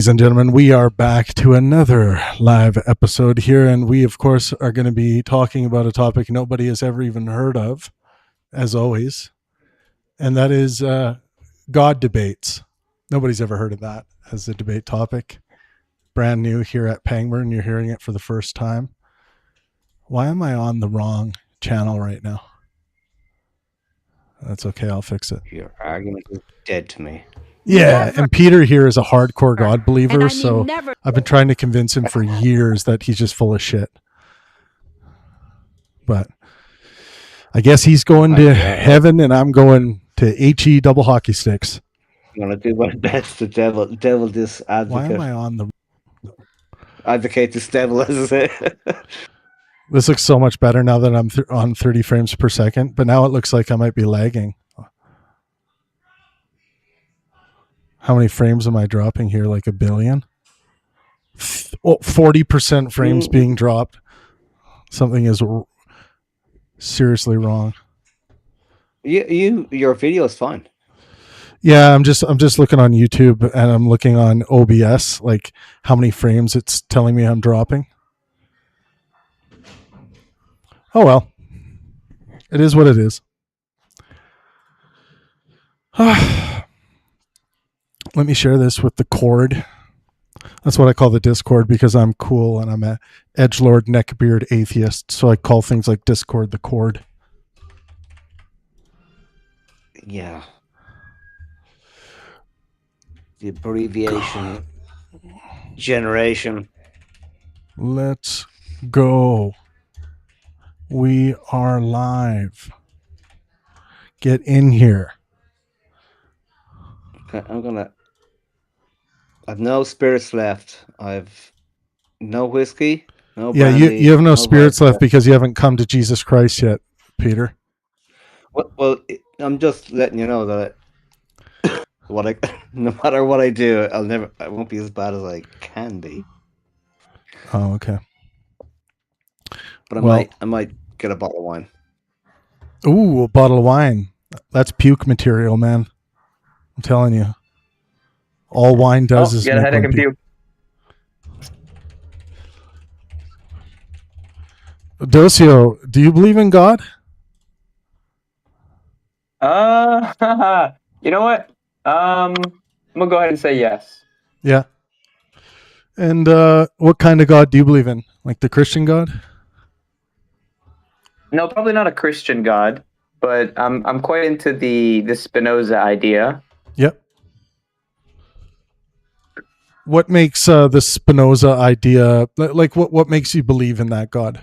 Ladies and gentlemen, we are back to another live episode here, and we, of course, are going to be talking about a topic nobody has ever even heard of, as always, and that is God debates. Nobody's ever heard of that as a debate topic. Brand new here at Pangburn. You're hearing it for the first time. Why am I on the wrong channel right now? That's okay. I'll fix it. Your argument is dead to me. Yeah, and Peter here is a hardcore God believer, so I've been trying to convince him for years that he's just full of shit. But I guess he's going to heaven and I'm going to HE double hockey sticks. I'm going to do my best to devil this advocate. Why am I on the... Advocate this devil, as I say. This looks so much better now that I'm on 30 frames per second, but now it looks like I might be lagging. How many frames am I dropping here? Like a billion? 40% frames being dropped. Something is seriously wrong. Your video is fine. Yeah, I'm just looking on YouTube and I'm looking on OBS, like how many frames it's telling me I'm dropping. Oh well. It is what it is. Let me share this with the Cord. That's what I call the Discord because I'm cool and I'm a edgelord neckbeard atheist. So I call things like Discord the Cord. Yeah. The abbreviation generation. Let's go. We are live. Get in here. Okay, I've no spirits left. I've no whiskey. No brandy, you have no spirits vodka. left because you haven't come to Jesus Christ yet, Peter. Well, I'm just letting you know that no matter what I do, I won't be as bad as I can be. Oh, okay. But I might get a bottle of wine. Ooh, a bottle of wine. That's puke material, man. I'm telling you. All wine does is get a headache and puke. Docio, do you believe in God? You know what? I'm gonna go ahead and say yes. Yeah. And what kind of God do you believe in? Like the Christian God? No, probably not a Christian God, but I'm quite into the Spinoza idea. Yep. What makes the Spinoza idea like? What makes you believe in that God?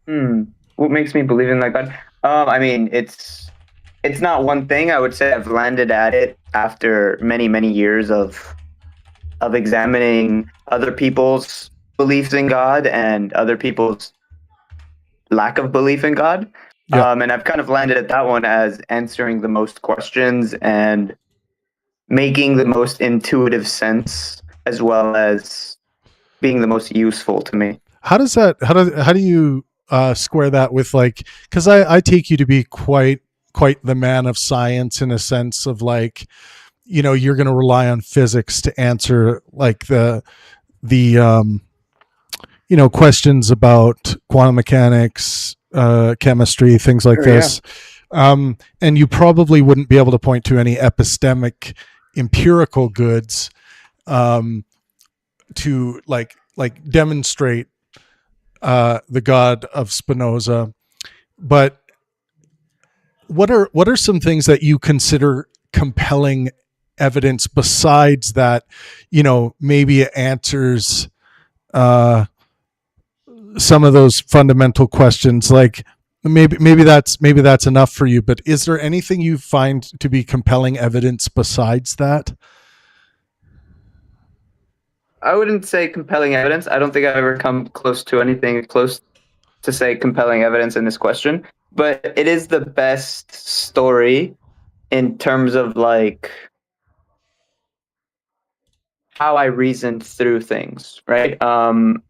What makes me believe in that God? I mean, it's not one thing. I would say I've landed at it after many years of examining other people's beliefs in God and other people's lack of belief in God. Yeah. And I've kind of landed at that one as answering the most questions and making the most intuitive sense, as well as being the most useful to me. How do you square that with, like, because I take you to be quite the man of science in a sense of, like, you know, you're going to rely on physics to answer like the you know, questions about quantum mechanics, chemistry, things like this. Yeah. And you probably wouldn't be able to point to any epistemic empirical goods to like demonstrate the God of Spinoza. But what are some things that you consider compelling evidence besides that, you know, maybe it answers some of those fundamental questions? Like maybe that's enough for you, but is there anything you find to be compelling evidence besides that? I wouldn't say compelling evidence. I don't think I've ever come close to anything close to say compelling evidence in this question, but it is the best story in terms of like how I reasoned through things, right? I've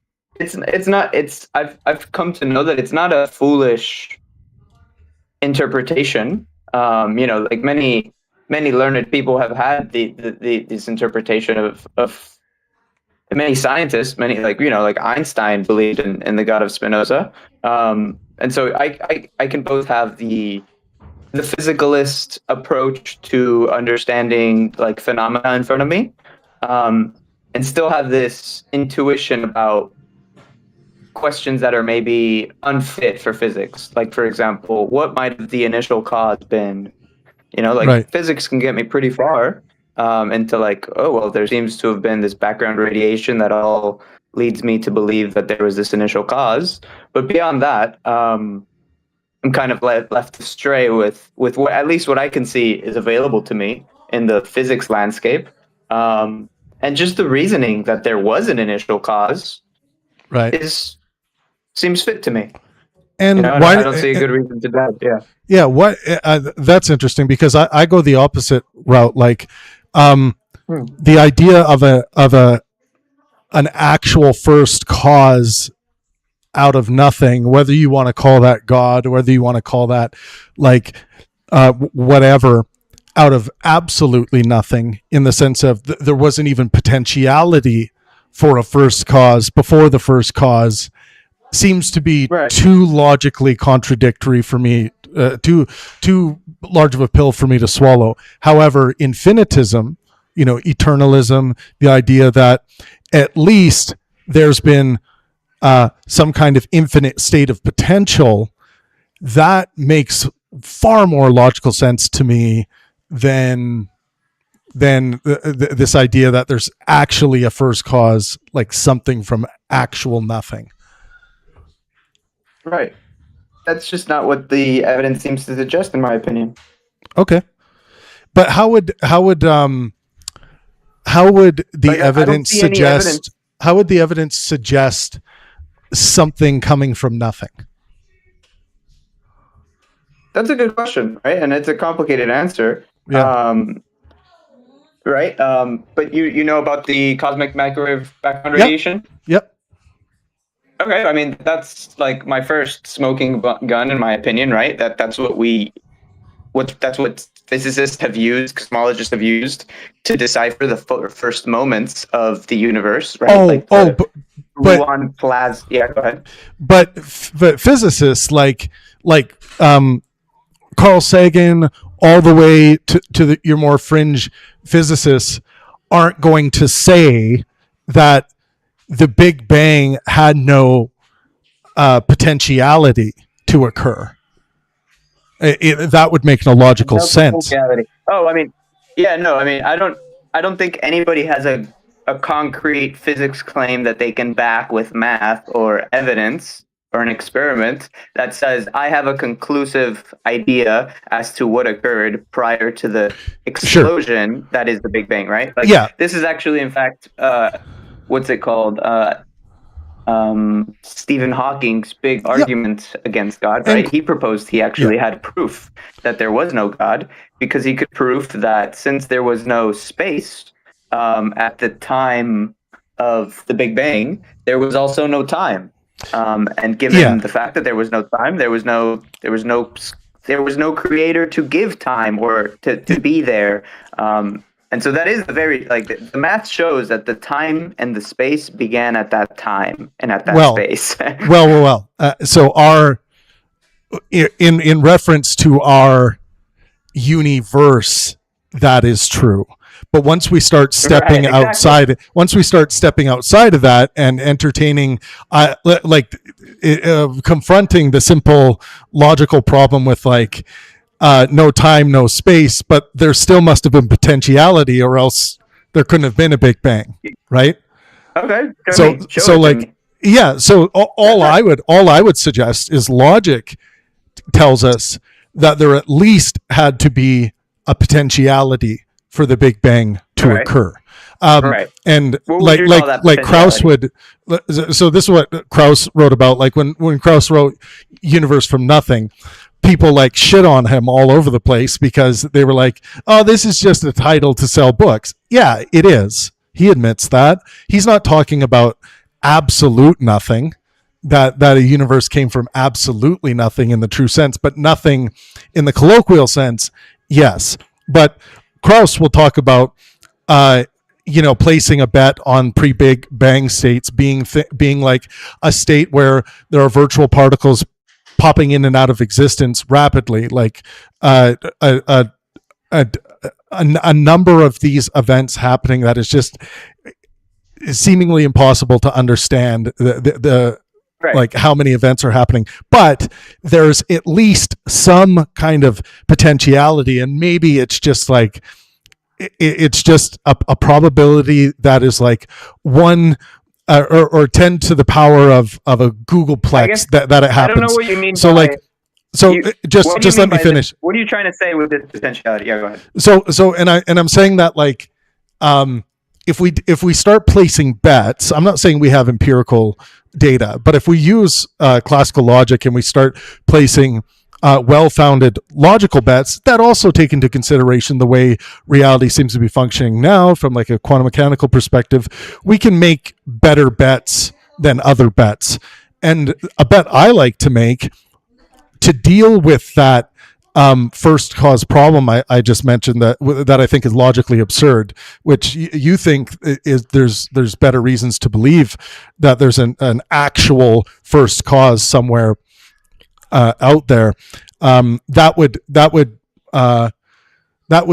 come to know that it's not a foolish interpretation. You know, like many many learned people have had this interpretation of many scientists, many like Einstein believed in the God of Spinoza, and so I can both have the physicalist approach to understanding like phenomena in front of me, and still have this intuition about questions that are maybe unfit for physics. Like, for example, what might have the initial cause been? Right. Physics can get me pretty far into like, oh, well, there seems to have been this background radiation that all leads me to believe that there was this initial cause. But beyond that, I'm kind of left astray with what, at least what I can see is available to me in the physics landscape. And just the reasoning that there was an initial cause Right. seems fit to me. And why I don't see a good reason to doubt. Yeah. What that's interesting, because I go the opposite route. Like, the idea of an actual first cause out of nothing, whether you want to call that God, whether you want to call that like whatever, out of absolutely nothing, in the sense of there wasn't even potentiality for a first cause before the first cause, seems to be too logically contradictory for me, too large of a pill for me to swallow. However, infinitism, eternalism, the idea that at least there's been some kind of infinite state of potential, that makes far more logical sense to me than this idea that there's actually a first cause, like something from actual nothing. Right. That's just not what the evidence seems to suggest, in my opinion. Okay. But how would the evidence suggest? How would the evidence suggest something coming from nothing? That's a good question, right? And it's a complicated answer. Yeah. Right. But you know about the cosmic microwave background radiation? Yep. Okay. I mean, that's like my first smoking gun, in my opinion, right? That's what physicists have used, cosmologists have used to decipher the first moments of the universe, right? Gluon plasma. Yeah, go ahead. But physicists like Carl Sagan, all the way to your more fringe physicists, aren't going to say that the Big Bang had no potentiality to occur. That would make no logical sense. Oh, I mean, yeah, no, I mean, I don't think anybody has a concrete physics claim that they can back with math or evidence or an experiment that says I have a conclusive idea as to what occurred prior to the explosion that is the Big Bang, right? Like, this is actually, in fact, what's it called? Stephen Hawking's big argument against God, right? He proposed he actually had proof that there was no God, because he could prove that since there was no space at the time of the Big Bang, there was also no time. And given the fact that there was no time, there was no creator to give time or to be there. And so that is the math shows that the time and the space began at that time and at that space. So in reference to our universe, that is true. But once we start stepping outside of that and entertaining, confronting the simple logical problem with no time, no space, but there still must have been potentiality, or else there couldn't have been a Big Bang, right? Okay. So all I would suggest is logic tells us that there at least had to be a potentiality for the Big Bang to occur. And like Krauss would, so this is what Krauss wrote about, like when Krauss wrote Universe from Nothing, people shit on him all over the place because they were like, oh, this is just a title to sell books. Yeah, it is. He admits that. He's not talking about absolute nothing, that a universe came from absolutely nothing in the true sense, but nothing in the colloquial sense, yes. But Krauss will talk about placing a bet on pre-Big Bang states being like a state where there are virtual particles popping in and out of existence rapidly, like a number of these events happening that is just seemingly impossible to understand the right. Like how many events are happening, but there's at least some kind of potentiality, and maybe it's just like it's just a probability that is like 1 or 10 to the power of a Googleplex that it happens. I don't know what you mean. So by, just let me finish. What are you trying to say with this potentiality? Yeah, go ahead. So I'm saying that like if we start placing bets, I'm not saying we have empirical data, but if we use classical logic and we start placing well-founded logical bets that also take into consideration the way reality seems to be functioning now from like a quantum mechanical perspective, we can make better bets than other bets. And a bet I like to make to deal with that first cause problem I just mentioned that I think is logically absurd, which you think is there's better reasons to believe that there's an actual first cause somewhere out there. That would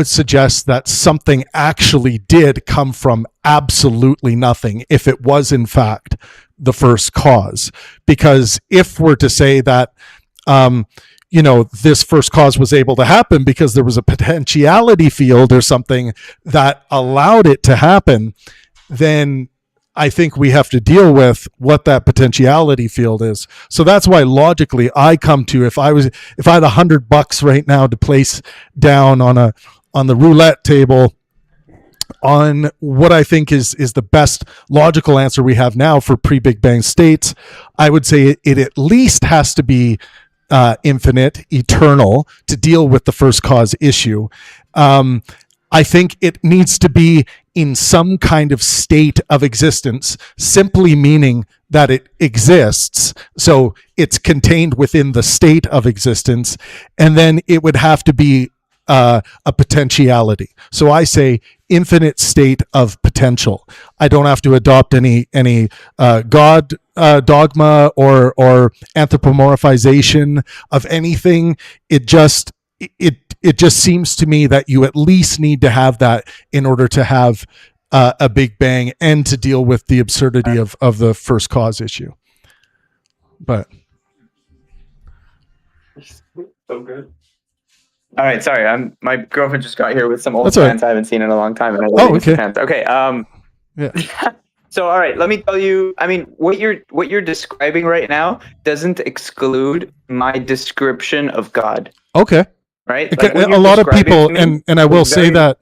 suggest that something actually did come from absolutely nothing if it was in fact the first cause. Because if we're to say that this first cause was able to happen because there was a potentiality field or something that allowed it to happen, then I think we have to deal with what that potentiality field is. So that's why logically I come to, if I had $100 right now to place down on the roulette table on what I think is the best logical answer we have now for pre-Big Bang states, I would say it at least has to be infinite, eternal, to deal with the first cause issue. I think it needs to be in some kind of state of existence, simply meaning that it exists. So it's contained within the state of existence. And then it would have to be a potentiality. So I say infinite state of potential. I don't have to adopt any God dogma or anthropomorphization of anything. It just seems to me that you at least need to have that in order to have a Big Bang and to deal with the absurdity of the first cause issue. But so good. All right, sorry. My girlfriend just got here with some old pants I haven't seen in a long time, and I love these pants. Okay. Yeah. So, all right, let me tell you. I mean, what you're describing right now doesn't exclude my description of God. Okay. Right. Like a lot of people, and I will say that,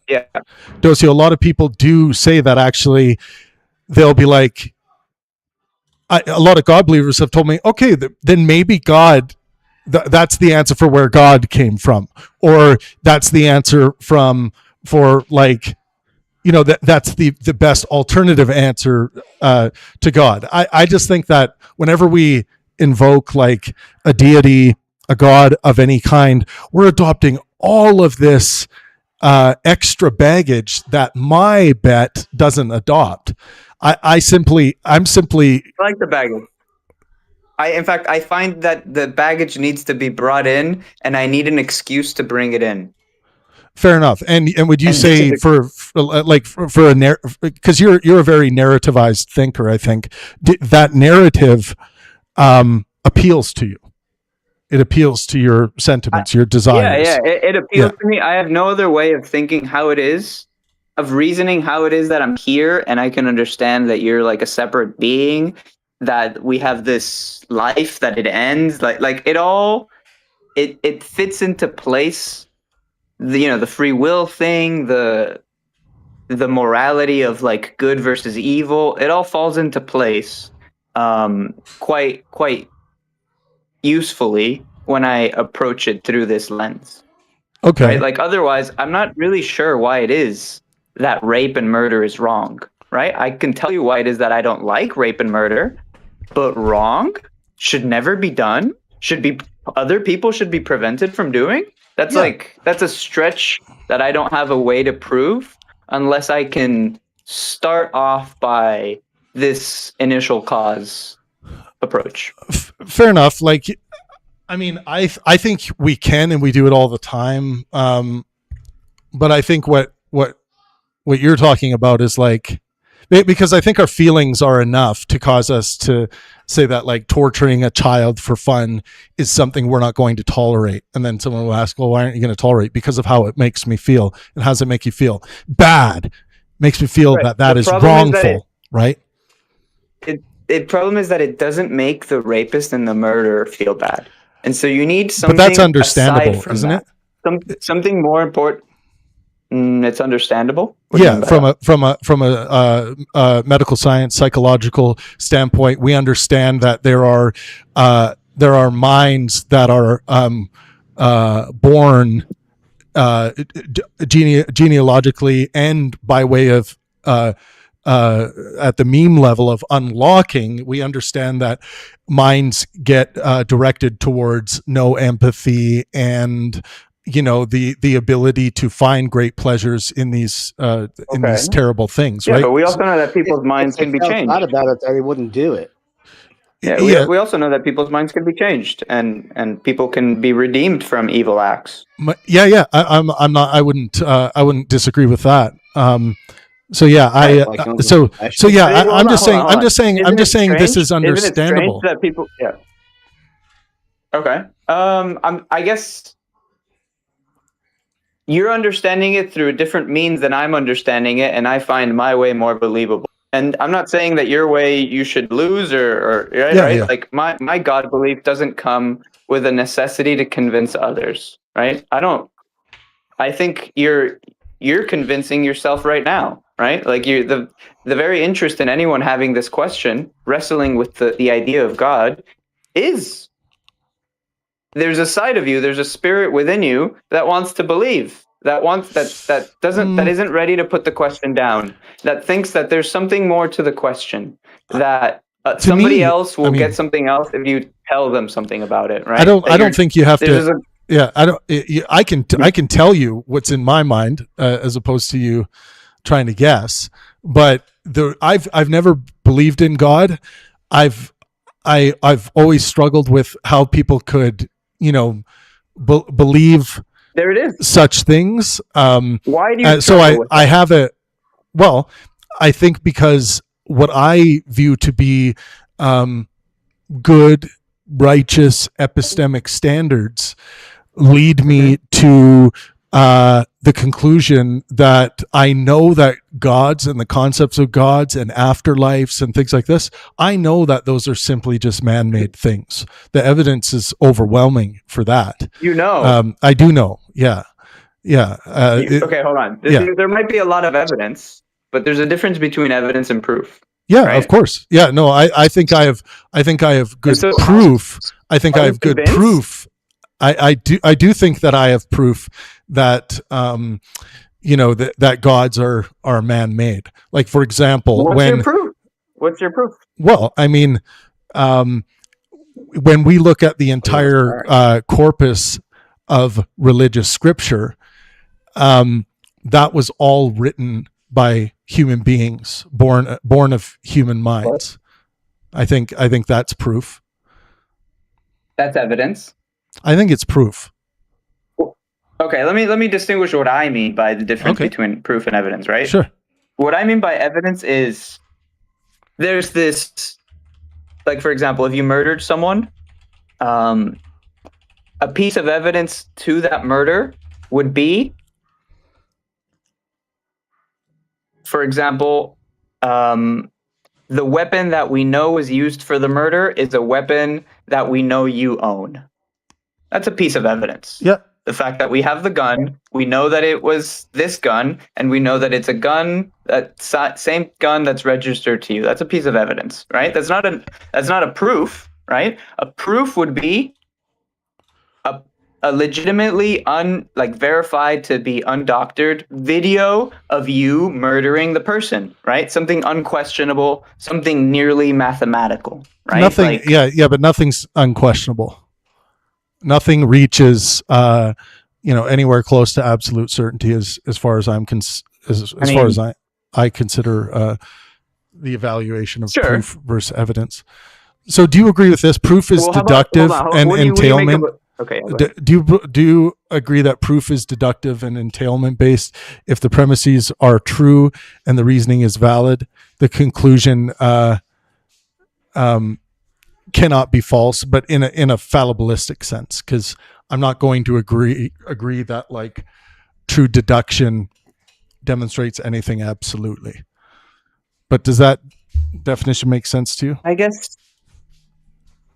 Docio, a lot of people do say that actually. They'll be like, a lot of God believers have told me, okay, then maybe God. That's the answer for where God came from, or that's the answer for like, that's the best alternative answer to God. I just think that whenever we invoke like a deity, a God of any kind, we're adopting all of this extra baggage that my bet doesn't adopt. I'm simply I like the baggage. In fact, I find that the baggage needs to be brought in, and I need an excuse to bring it in. Fair enough. And would you say because you're a very narrativized thinker, I think that narrative appeals to you. It appeals to your sentiments, your desires. Yeah. It appeals to me. I have no other way of thinking how it is, of reasoning how it is that I'm here, and I can understand that you're like a separate being, that we have this life, that it ends. Like it all, it fits into place. The free will thing, the morality of like good versus evil, it all falls into place quite usefully when I approach it through this lens. Okay. Right? Like otherwise, I'm not really sure why it is that rape and murder is wrong. Right? I can tell you why it is that I don't like rape and murder, but wrong should never be done. Other people should be prevented from doing. That's that's a stretch that I don't have a way to prove unless I can start off by this initial cause approach. Fair enough. Like, I mean, I think we can, and we do it all the time. But I think what you're talking about is like, because I think our feelings are enough to cause us to say that like torturing a child for fun is something we're not going to tolerate. And then someone will ask, well, why aren't you going to tolerate? Because of how it makes me feel. And how does it make you feel? Bad. Makes me feel that is wrongful, right? The problem is that it doesn't make the rapist and the murderer feel bad. And so you need something. But that's understandable, isn't it? Something more important. It's understandable. From a medical science, psychological standpoint, we understand that there are minds that are born genealogically and by way of at the meme level of unlocking. We understand that minds get directed towards no empathy and the ability to find great pleasures in these these terrible things, right? But we also know that people's minds can be changed. Thought about it, they wouldn't do it. We also know that people's minds can be changed, and people can be redeemed from evil acts. I'm not. I wouldn't disagree with that. I'm just saying this is understandable. That people, Okay. I guess you're understanding it through a different means than I'm understanding it, and I find my way more believable. And I'm not saying that your way you should lose or right? Yeah. Like my God belief doesn't come with a necessity to convince others, right? I think you're convincing yourself right now, right? Like the very interest in anyone having this question, wrestling with the idea of God, is there's a side of you, there's a spirit within you that wants to believe, that isn't ready to put the question down, that thinks that there's something more to the question, that somebody else will get something else if you tell them something about it, right? I don't think you have to. I can tell you what's in my mind as opposed to you trying to guess. But I've never believed in God. I've always struggled with how people could believe there it is such things. Why do you I have it. Well, I think because what I view to be good, righteous epistemic standards lead me to the conclusion that I know that gods and the concepts of gods and afterlives and things like this, I know that those are simply just man-made things. The evidence is overwhelming for that. I do know. Yeah. Okay, hold on. There might be a lot of evidence, but there's a difference between evidence and proof. Yeah, right? Of course. Yeah, no, I think I have good proof. I think I have good proof. I do think that I have proof that that gods are man-made. Like, for example, What's your proof? Well, I mean, when we look at the entire corpus of religious scripture, that was all written by human beings, born of human minds. I think that's proof. That's evidence. I think it's proof. Okay, let me distinguish what I mean by the difference between proof and evidence, right? Sure. What I mean by evidence is there's this, like, for example, if you murdered someone, a piece of evidence to that murder would be, for example, the weapon that we know was used for the murder is a weapon that we know you own. That's a piece of evidence. Yeah. The fact that we have the gun, we know that it was this gun, and we know that it's a gun, that same gun that's registered to you. That's a piece of evidence, right? That's not a proof, right? A proof would be a legitimately verified to be undoctored video of you murdering the person, right? Something unquestionable, something nearly mathematical, right? But nothing's unquestionable. Nothing reaches, anywhere close to absolute certainty as far as I'm far as I consider the evaluation of proof versus evidence. So do you agree with this? Proof is deductive and entailment. Okay. Do you agree that proof is deductive and entailment based? If the premises are true and the reasoning is valid, the conclusion cannot be false, but in a fallibilistic sense. Because I'm not going to agree that like true deduction demonstrates anything absolutely. But does that definition make sense to you? I guess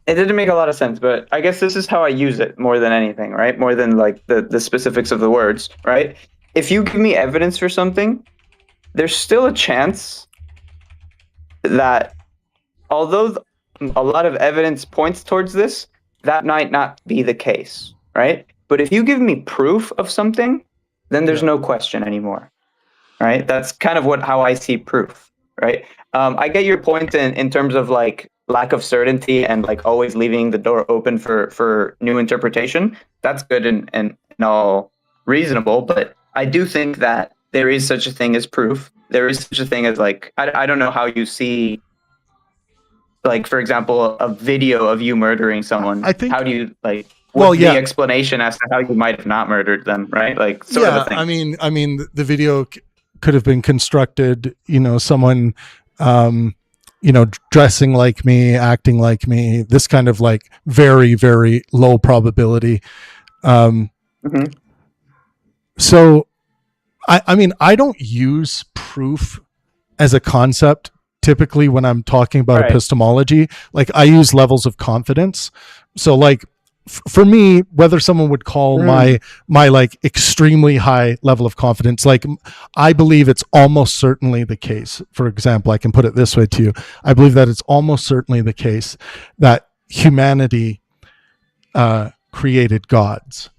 it didn't make a lot of sense, but I guess this is how I use it more than anything, right? More than like the specifics of the words, right? If you give me evidence for something, there's still a chance that although a lot of evidence points towards this, that might not be the case, right? But if you give me proof of something, then there's no question anymore, right? That's kind of how I see proof, right? I get your point in terms of like lack of certainty and like always leaving the door open for new interpretation. That's good and all reasonable, but I do think that there is such a thing as proof. There is such a thing as like, I don't know how you see, like, for example, a video of you murdering someone. I think, how do you like, what's the explanation as to how you might have not murdered them, right? Like, sort of a thing. I mean, the video could have been constructed, someone, dressing like me, acting like me, this kind of like very, very low probability. So, I don't use proof as a concept typically when I'm talking about epistemology. Like I use levels of confidence. So like for me, whether someone would call my like extremely high level of confidence, like I believe it's almost certainly the case. For example, I can put it this way to you. I believe that it's almost certainly the case that humanity created gods.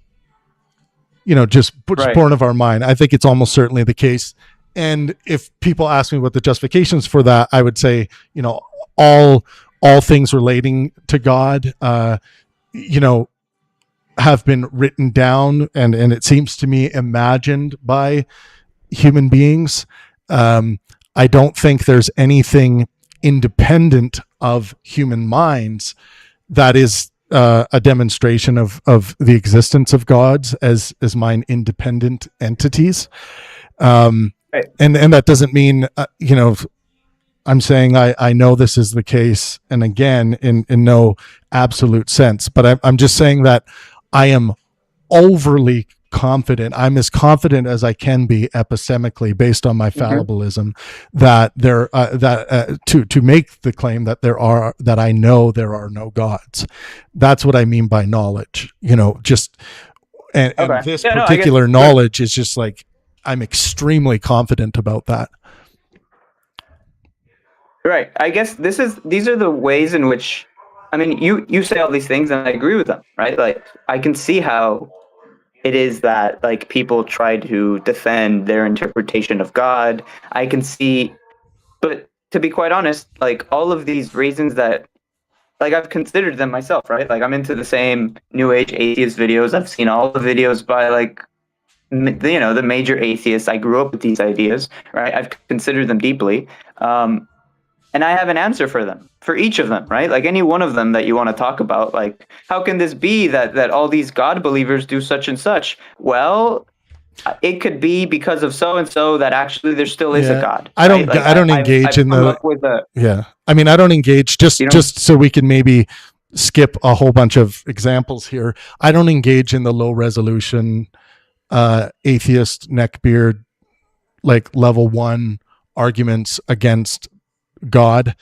Just born of our mind. I think it's almost certainly the case. And if people ask me what the justifications for that, I would say, all things relating to God, have been written down and it seems to me imagined by human beings. I don't think there's anything independent of human minds that is a demonstration of the existence of gods as mind independent entities. And that doesn't mean, I'm saying I know this is the case, and again, in no absolute sense, but I'm just saying that I am overly confident. I'm as confident as I can be epistemically based on my fallibilism that to make the claim that I know there are no gods. That's what I mean by knowledge, and this particular knowledge is just like, I'm extremely confident about that. Right. I guess these are the ways in which, I mean, you say all these things and I agree with them, right? Like I can see how it is that like people try to defend their interpretation of God. I can see, but to be quite honest, like all of these reasons that, like I've considered them myself, right? Like I'm into the same New Age atheist videos. I've seen all the videos by like, the major atheists. I grew up with these ideas, right? I've considered them deeply. And I have an answer for each of them, right? Like any one of them that you want to talk about, like, how can this be that all these God believers do such and such? Well, it could be because of so-and-so that actually there still is a God. I don't, right? I don't engage in the, I don't engage just so we can maybe skip a whole bunch of examples here. I don't engage in the low resolution, atheist neckbeard, like level 1 arguments against God.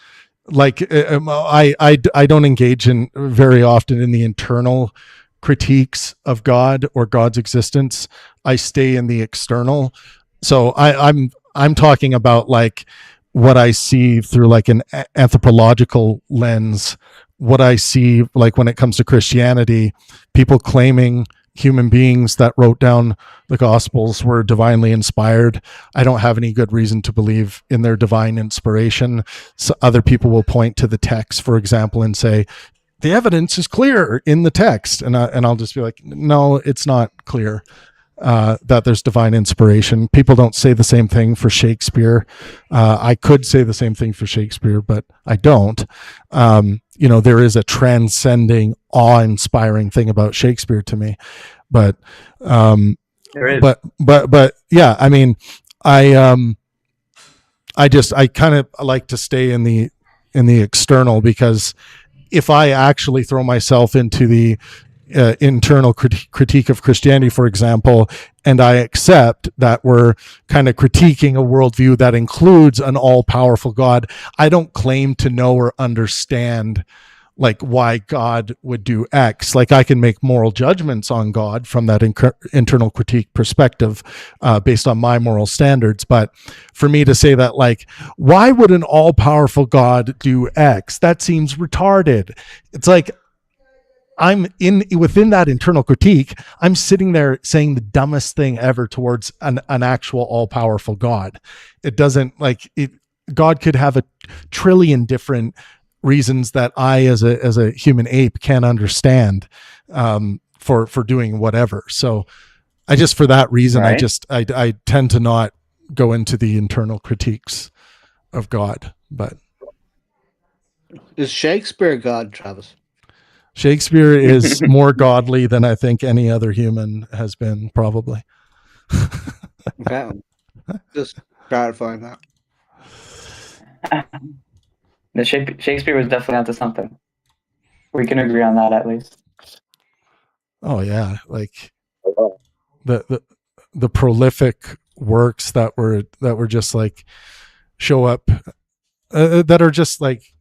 Like I don't engage in very often in the internal critiques of God or God's existence. I stay in the external. So I'm talking about like what I see through like an anthropological lens, what I see like when it comes to Christianity, people claiming human beings that wrote down the Gospels were divinely inspired. I don't have any good reason to believe in their divine inspiration. So other people will point to the text, for example, and say, the evidence is clear in the text. And I'll just be like, no, it's not clear that there's divine inspiration. People don't say the same thing for Shakespeare. I could say the same thing for Shakespeare, but I don't. There is a transcending, awe-inspiring thing about Shakespeare to me. But there is. But yeah, I mean, I kind of like to stay in the external, because if I actually throw myself into the internal critique of Christianity, for example, and I accept that we're kind of critiquing a worldview that includes an all-powerful God, I don't claim to know or understand like why God would do X. Like, I can make moral judgments on God from that internal critique perspective based on my moral standards. But for me to say that, like, why would an all-powerful God do X? That seems retarded. It's like, within that internal critique, I'm sitting there saying the dumbest thing ever towards an actual all-powerful God. It doesn't, like, God could have a trillion different reasons that I, as a human ape, can't understand for doing whatever. So I just, for that reason, right. I tend to not go into the internal critiques of God. But is Shakespeare God, Travis? Shakespeare is more godly than I think any other human has been, probably. Okay. Just clarifying that. Shakespeare was definitely onto something. We can agree on that, at least. Oh yeah, like the prolific works that were just like show up that are just like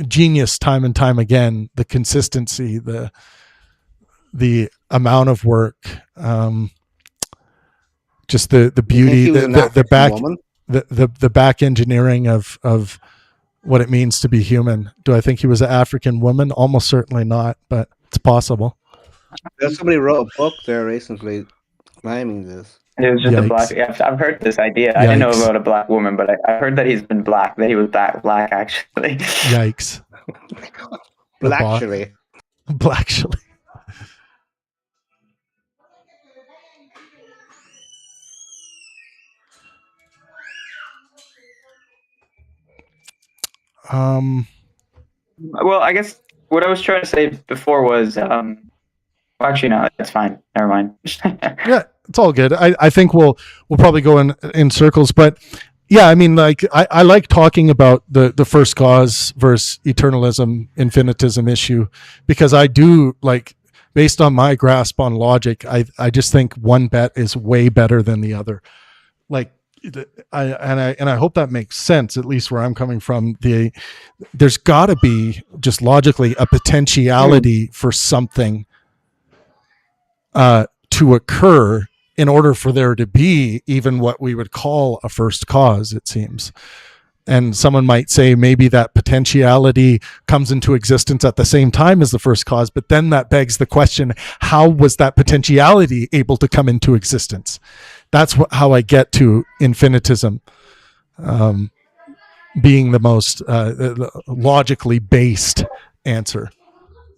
genius time and time again. The consistency, the amount of work, just the beauty, the back engineering of what it means to be human. Do I think he was an African woman? Almost certainly not, but it's possible. Somebody wrote a book there recently claiming this. It was just a black. Yeah, I've heard this idea. Yikes. I didn't know about a black woman, but I heard that he's been black. That he was black actually. Yikes. Blackly. Blackly. Well, I guess what I was trying to say before was, actually, no, it's fine. Never mind. Yeah, it's all good. I think we'll probably go in circles, but yeah, I mean, like, I like talking about the first cause versus eternalism, infinitism issue, because I do, like, based on my grasp on logic, I just think one bet is way better than the other. Like, I hope that makes sense, at least where I'm coming from. There's got to be, just logically, a potentiality for something to occur in order for there to be even what we would call a first cause, it seems. And someone might say maybe that potentiality comes into existence at the same time as the first cause, but then that begs the question, how was that potentiality able to come into existence? That's how I get to infinitism being the most logically based answer.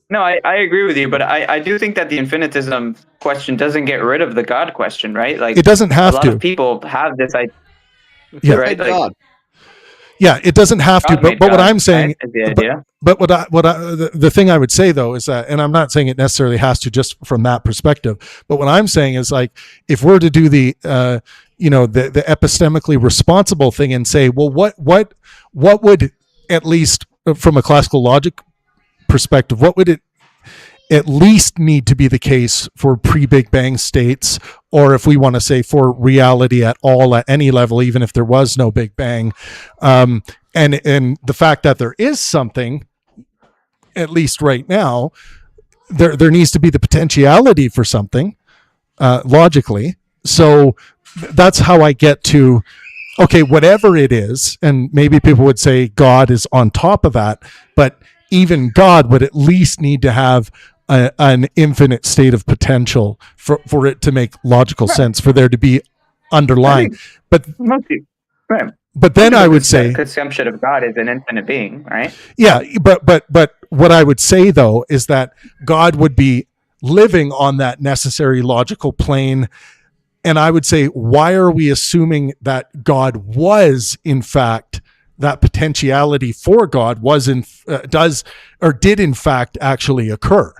No, I agree with you, but I do think that the infinitism question doesn't get rid of the God question, right? Like, it doesn't have to. A lot of people have this idea. Yeah, right? Like, yeah, it doesn't have to. But what I'm saying, right, but the thing I would say though is that, and I'm not saying it necessarily has to just from that perspective, but what I'm saying is, like, if we're to do the the epistemically responsible thing and say, well, what would, at least from a classical logic perspective, what would it at least need to be the case for pre-Big Bang states, or if we want to say for reality at all, at any level, even if there was no Big Bang, and the fact that there is something, at least right now, there needs to be the potentiality for something logically. So that's how I get to, okay, whatever it is, and maybe people would say God is on top of that, but even God would at least need to have an infinite state of potential for it to make logical sense, for there to be underlying. But right. But then I would say consumption of God is an infinite being, right? Yeah, but what I would say though is that God would be living on that necessary logical plane, and I would say, why are we assuming that God was in fact, that potentiality for God was did in fact actually occur?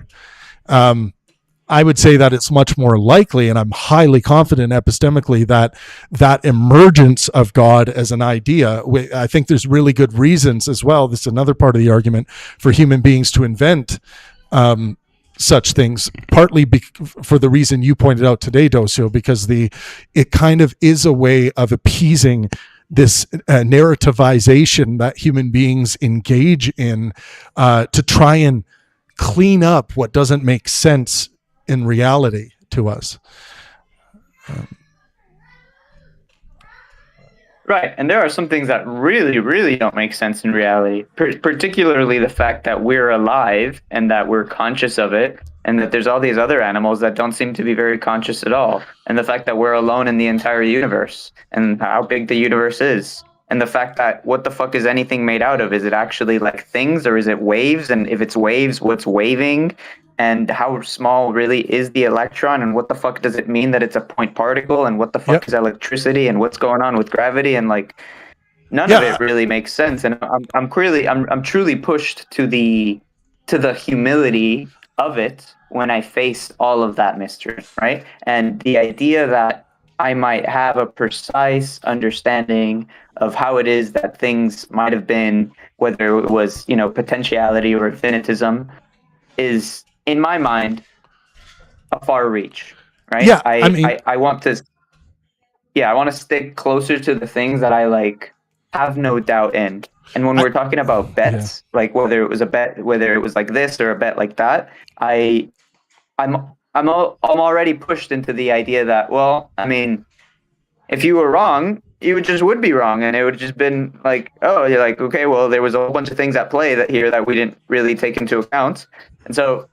I would say that it's much more likely, and I'm highly confident epistemically, that emergence of God as an idea, I think there's really good reasons as well. This is another part of the argument for human beings to invent such things, partly for the reason you pointed out today, Docio, because it kind of is a way of appeasing this narrativization that human beings engage in to try and clean up what doesn't make sense in reality to us. Right, and there are some things that really, really don't make sense in reality, particularly the fact that we're alive and that we're conscious of it, and that there's all these other animals that don't seem to be very conscious at all, and the fact that we're alone in the entire universe, and how big the universe is, and the fact that what the fuck is anything made out of? Is it actually like things, or is it waves? And if it's waves, what's waving? And how small really is the electron, and what the fuck does it mean that it's a point particle, and what the fuck is electricity, and what's going on with gravity, and like none of it really makes sense. And I'm truly pushed to the humility of it when I face all of that mystery, right? And the idea that I might have a precise understanding of how it is that things might have been, whether it was, potentiality or infinitism, is, in my mind, a far reach, right? Yeah, I want to stick closer to the things that I have no doubt in. And when we're talking about bets, like whether it was a bet, whether it was like this or a bet like that, I'm already pushed into the idea that, well, I mean, if you were wrong, you would be wrong, and it would have just been like, oh, you're like, okay, well, there was a whole bunch of things at play that we didn't really take into account, and so,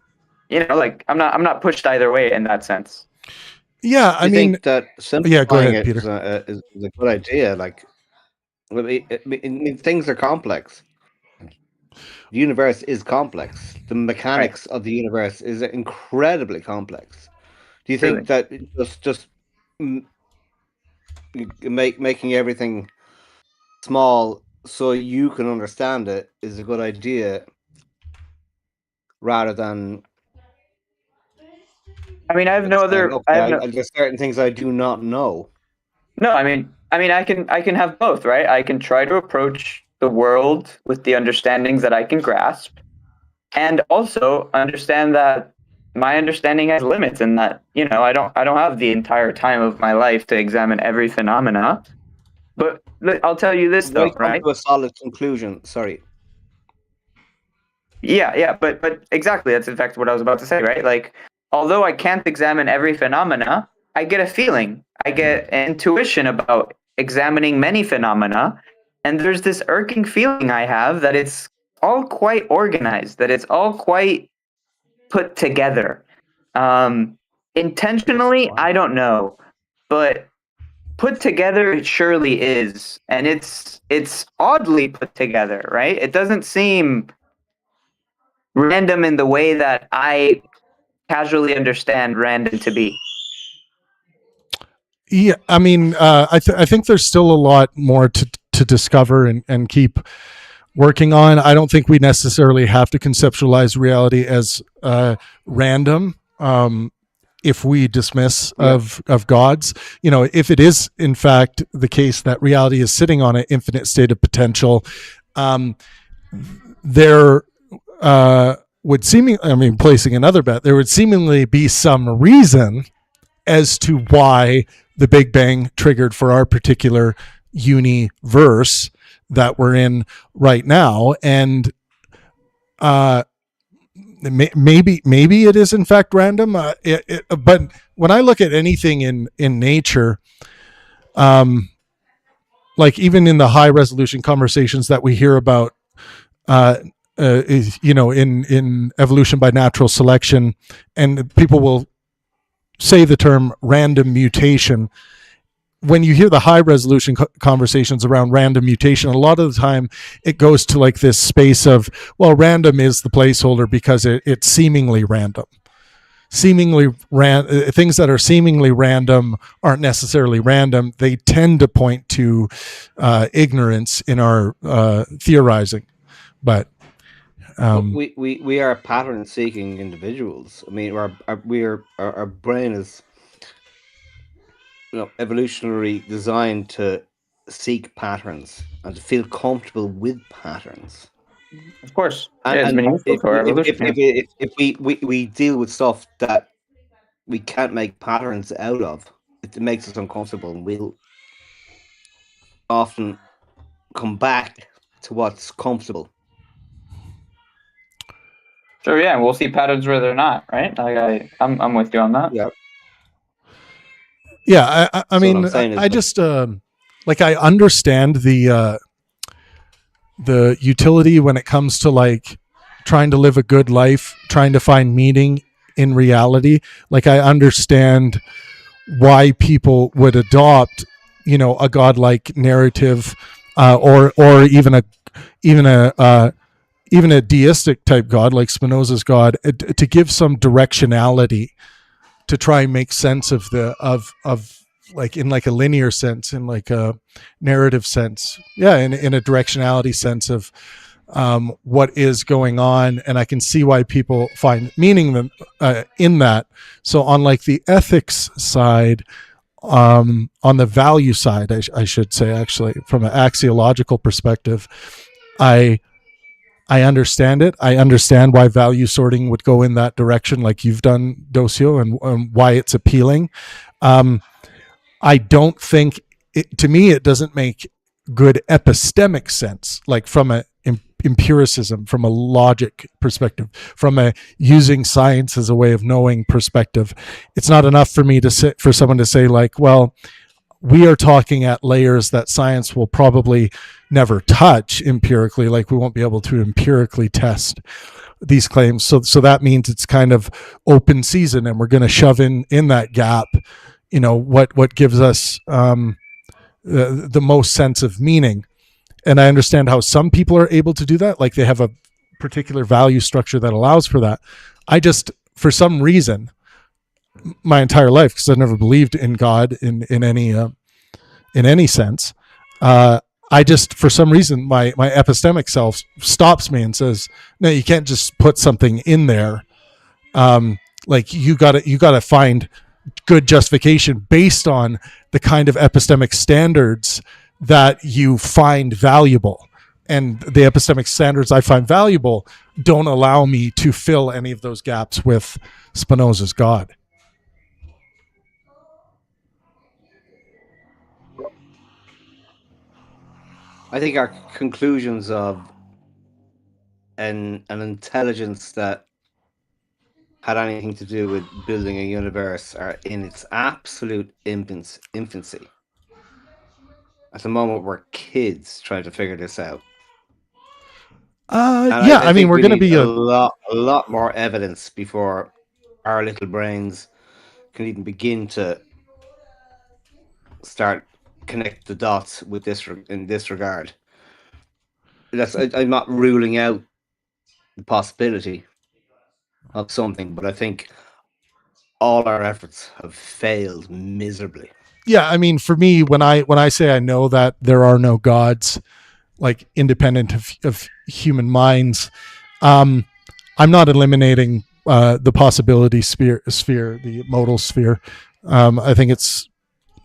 I'm not pushed either way in that sense. Yeah, I mean, think that simplifying go ahead, Peter. Is a good idea. Things are complex. The universe is complex. The mechanics of the universe is incredibly complex. Do you think that just making everything small so you can understand it is a good idea, rather than? I mean, there's certain things I do not know. No, I mean, I can have both, right? I can try to approach the world with the understandings that I can grasp, and also understand that my understanding has limits, and that I don't have the entire time of my life to examine every phenomena. But I'll tell you this though, right? To a solid conclusion. Sorry. Yeah, but exactly, that's in fact what I was about to say, right? Like, although I can't examine every phenomena, I get a feeling, I get an intuition about examining many phenomena, and there's this irking feeling I have that it's all quite organized, that it's all quite put together. Intentionally, I don't know, but put together it surely is, and it's oddly put together, right? It doesn't seem random in the way that I casually understand random to be. Yeah, I mean, I think there's still a lot more to discover and keep working on. I don't think we necessarily have to conceptualize reality as random. If we dismiss of gods, if it is in fact the case that reality is sitting on an infinite state of potential, there would placing another bet, there would seemingly be some reason as to why the Big Bang triggered for our particular universe that we're in right now. And maybe it is in fact random. But when I look at anything in nature, like even in the high resolution conversations that we hear about, in evolution by natural selection, and people will say the term random mutation, when you hear the high resolution conversations around random mutation, a lot of the time it goes to like this space of, well, random is the placeholder because it's seemingly random. Things that are seemingly random aren't necessarily random. They tend to point to ignorance in our theorizing. But we are pattern-seeking individuals. I mean, our brain is, evolutionarily designed to seek patterns and to feel comfortable with patterns. Of course, and if we deal with stuff that we can't make patterns out of, it makes us uncomfortable, and we'll often come back to what's comfortable. Sure, yeah, we'll see patterns where they're not, right? Like I'm with you on that. Yeah, I mean, I just like, I understand the utility when it comes to like trying to live a good life, trying to find meaning in reality. Like, I understand why people would adopt, a godlike narrative, or even a deistic type God like Spinoza's God, to give some directionality, to try and make sense of like, in like a linear sense, in like a narrative sense, in a directionality sense of what is going on. And I can see why people find meaning in that. So on like the ethics side, on the value side, I should say, actually, from an axiological perspective, I understand it. I understand why value sorting would go in that direction, like you've done, Docio, and why it's appealing. I don't think to me, it doesn't make good epistemic sense, like from a empiricism, from a logic perspective, from a using science as a way of knowing perspective. It's not enough for me for someone to say like, well, we are talking at layers that science will probably never touch empirically. Like, we won't be able to empirically test these claims. So that means it's kind of open season, and we're going to shove in that gap, what gives us the most sense of meaning. And I understand how some people are able to do that. Like, they have a particular value structure that allows for that. I just, for some reason, my entire life, because I've never believed in God in any sense, I just, for some reason, my epistemic self stops me and says, no, you can't just put something in there. Like, you gotta find good justification based on the kind of epistemic standards that you find valuable. And the epistemic standards I find valuable don't allow me to fill any of those gaps with Spinoza's God. I think our conclusions of an intelligence that had anything to do with building a universe are in its absolute infancy. At the moment, we're kids trying to figure this out. I mean, we're going to be a lot more evidence before our little brains can even begin to start connect the dots with this in this regard. I'm not ruling out the possibility of something, but I think all our efforts have failed miserably. Yeah, I mean, for me, when I say I know that there are no gods, like, independent of human minds, I'm not eliminating the possibility sphere, the modal sphere. I think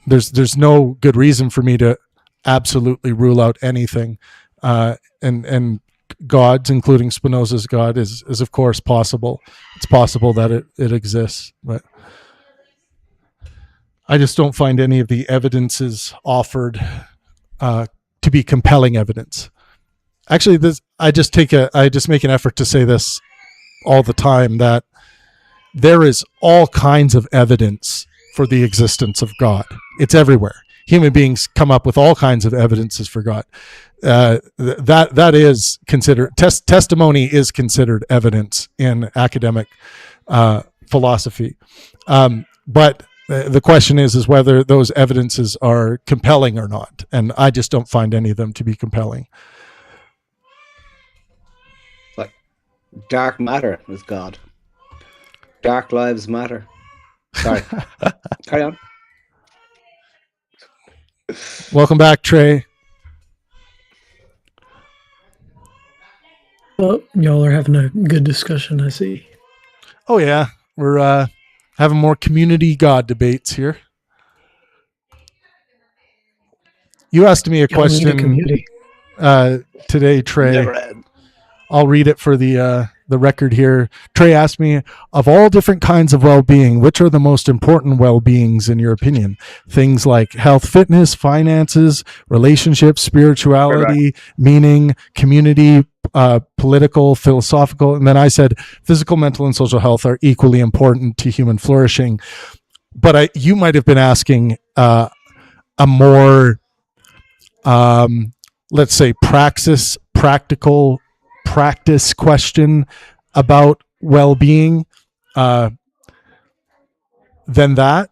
there's no good reason for me to absolutely rule out anything, and gods, including Spinoza's God, is of course possible. It's possible that it exists, but I just don't find any of the evidences offered to be compelling evidence. Actually, I just make an effort to say this all the time, that there is all kinds of evidence for the existence of God. It's everywhere. Human beings come up with all kinds of evidences for God. That is considered testimony is considered evidence in academic philosophy. But The question is whether those evidences are compelling or not, and I just don't find any of them to be compelling. Like, dark matter is God. Dark lives matter. Sorry. Carry on. Welcome back, Trey. Well, y'all are having a good discussion, I see. Oh yeah, we're having more community God debates here. You asked me a Y'all need a question community. today, Trey. Never end. I'll read it for the record here. Trey asked me, of all different kinds of well-being, which are the most important well-beings in your opinion? Things like health, fitness, finances, relationships, spirituality, meaning, community, political, philosophical. And then I said, physical, mental, and social health are equally important to human flourishing. But you might have been asking a more, let's say, practical practice question about well-being than that,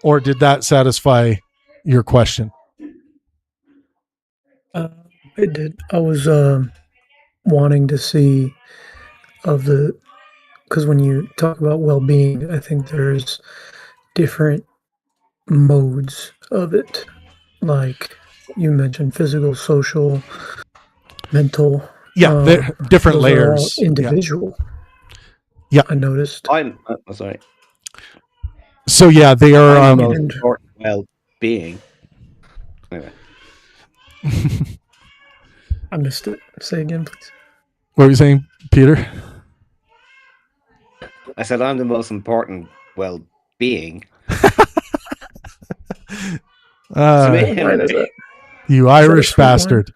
or did that satisfy your question? It did. I was wanting to see because when you talk about well-being, I think there's different modes of it. Like you mentioned, physical, social, mental. Yeah, they're different those layers. Are all individual. Yeah. I noticed. I'm sorry. So yeah, they are I'm the most important well-being. Anyway. I missed it. Say again, please. What were you saying, Peter? I said I'm the most important well-being. You Irish bastard.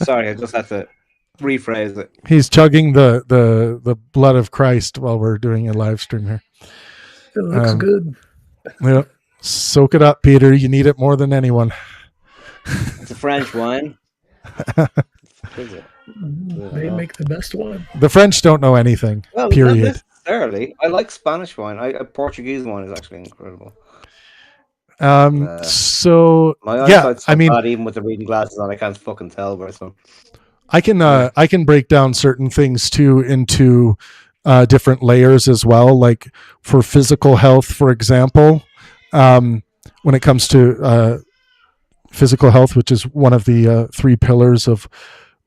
Sorry, I just had to rephrase it. He's chugging the blood of Christ while we're doing a live stream here. It looks good. Yeah, soak it up, Peter. You need it more than anyone. It's a French wine. They make the best wine. The French don't know anything. Well, period. Not necessarily. I like Spanish wine. Portuguese wine is actually incredible. So my eyesight's so bad, even with the reading glasses on, I can't fucking tell where some. I can break down certain things too into different layers as well. Like for physical health, for example, when it comes to physical health, which is one of the three pillars of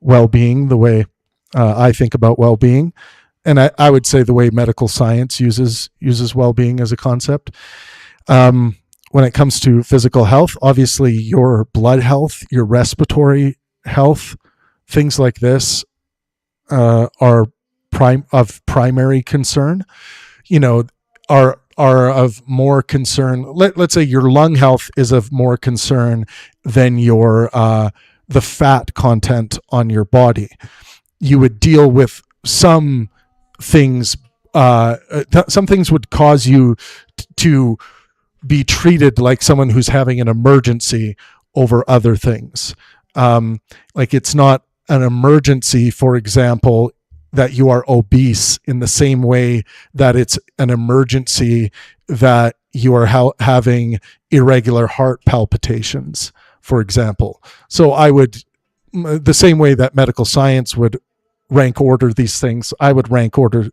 well-being, the way I think about well-being, and I would say the way medical science uses well-being as a concept. When it comes to physical health, obviously your blood health, your respiratory health, things like this are of primary concern. You know, are of more concern. Let's say your lung health is of more concern than your the fat content on your body. You would deal with some things. Some things would cause you to be treated like someone who's having an emergency over other things. Like it's not an emergency, for example, that you are obese in the same way that it's an emergency that you are having irregular heart palpitations, for example. So I would, the same way that medical science would rank order these things, I would rank order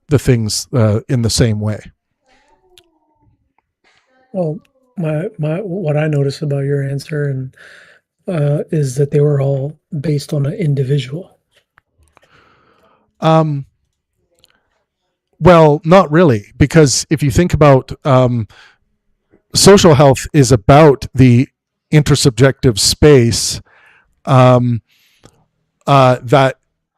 the things in the same way. Well, my what I noticed about your answer and is that they were all based on an individual. Well, not really, because if you think about social health is about the intersubjective space that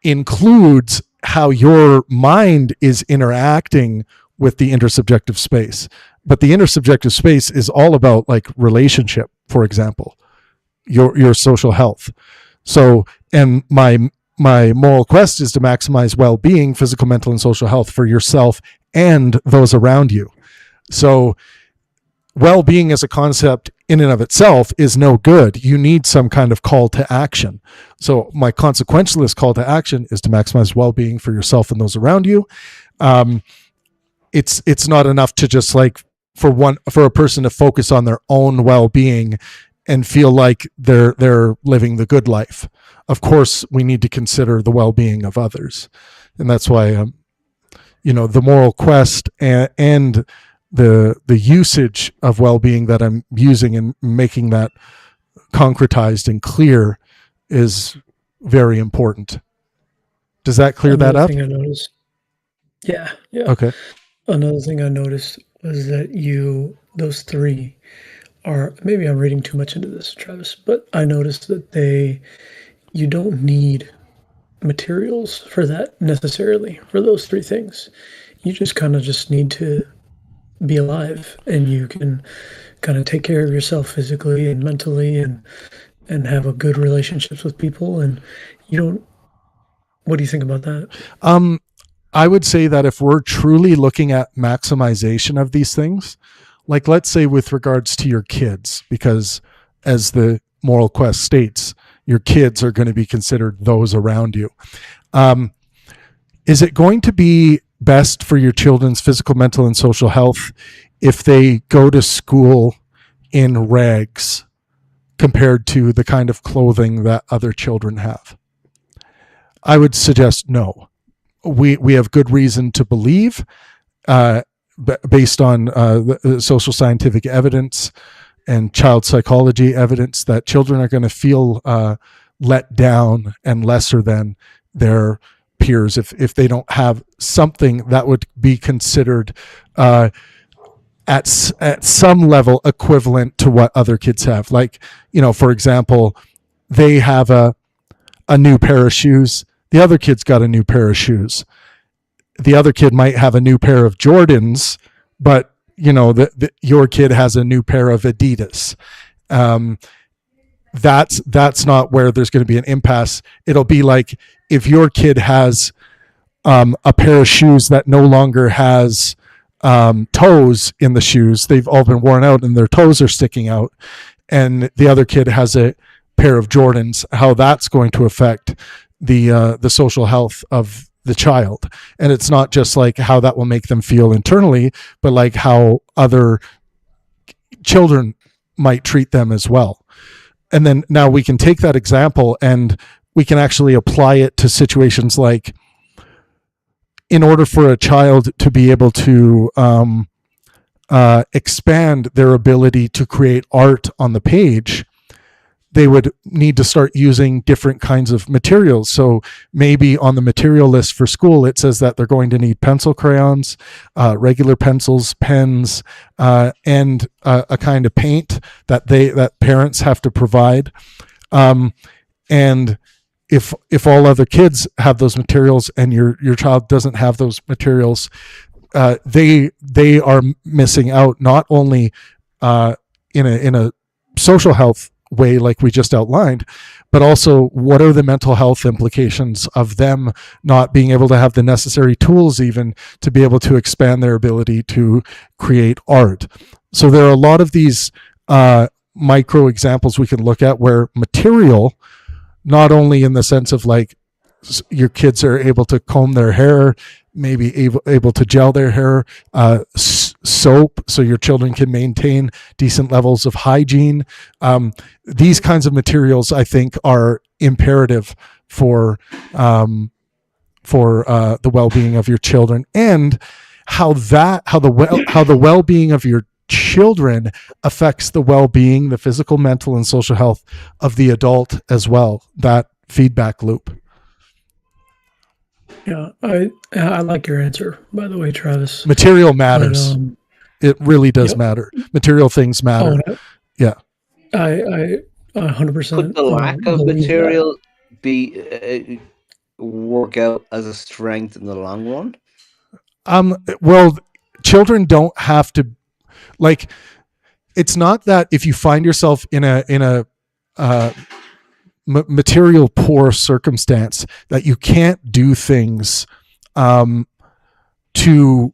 includes how your mind is interacting with the intersubjective space. But the intersubjective space is all about like relationship, for example, your social health. So, and my moral quest is to maximize well-being, physical, mental, and social health for yourself and those around you. So well-being as a concept in and of itself is no good. You need some kind of call to action. So my consequentialist call to action is to maximize well-being for yourself and those around you. It's not enough to just like for a person to focus on their own well-being and feel like they're living the good life. Of course, we need to consider the well-being of others, and that's why the moral quest and the usage of well-being that I'm using and making that concretized and clear is very important. Does that clear that up? Thing I noticed. Yeah. Okay. Another thing I noticed was that those three are, maybe I'm reading too much into this, Travis, but I noticed that you don't need materials for that necessarily, for those three things. You just kind of just need to be alive, and you can kind of take care of yourself physically and mentally, and have a good relationships with people. And what do you think about that? I would say that if we're truly looking at maximization of these things, like let's say with regards to your kids, because as the moral quest states, your kids are going to be considered those around you. Is it going to be best for your children's physical, mental, and social health if they go to school in rags compared to the kind of clothing that other children have? I would suggest no. We have good reason to believe, based on the social scientific evidence and child psychology evidence, that children are going to feel let down and lesser than their peers if they don't have something that would be considered at some level equivalent to what other kids have. Like, for example, they have a new pair of shoes. The other kid's got a new pair of shoes. The other kid might have a new pair of Jordans, but your kid has a new pair of Adidas. That's not where there's going to be an impasse. It'll be like if your kid has a pair of shoes that no longer has toes in the shoes, they've all been worn out and their toes are sticking out, and the other kid has a pair of Jordans, how that's going to affect the social health of the child. And it's not just like how that will make them feel internally, but like how other children might treat them as well. And then now we can take that example and we can actually apply it to situations like, in order for a child to be able to expand their ability to create art on the page, they would need to start using different kinds of materials. So maybe on the material list for school, it says that they're going to need pencil crayons, regular pencils, pens, and a kind of paint that parents have to provide. And if all other kids have those materials and your child doesn't have those materials, they are missing out, not only in a social health way like we just outlined, but also what are the mental health implications of them not being able to have the necessary tools even to be able to expand their ability to create art. So there are a lot of these micro examples we can look at where material, not only in the sense of like your kids are able to comb their hair, maybe able to gel their hair, soap, so your children can maintain decent levels of hygiene. These kinds of materials, I think, are imperative for the well-being of your children, and how the well-being of your children affects the well-being, the physical, mental, and social health of the adult as well. That feedback loop. Yeah, I like your answer, by the way, Travis. Material matters. But, it really does matter. Material things matter. Yeah. I 100%. Could the lack of material be work out as a strength in the long run? Well, children don't have to, like, it's not that if you find yourself in a material poor circumstance that you can't do things to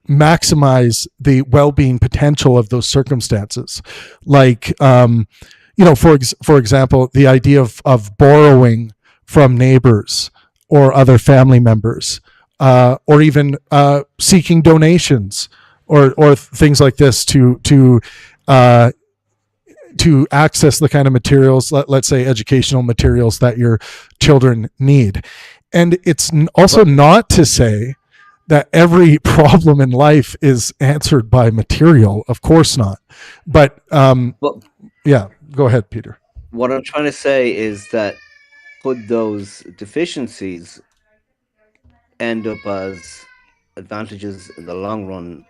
maximize the well-being potential of those circumstances. Like, for example, the idea of borrowing from neighbors or other family members, or even seeking donations or things like this to access the kind of materials, let's say educational materials, that your children need. And it's also not to say that every problem in life is answered by material. Of course not. But yeah, go ahead, Peter. What I'm trying to say is that could those deficiencies end up as advantages in the long run?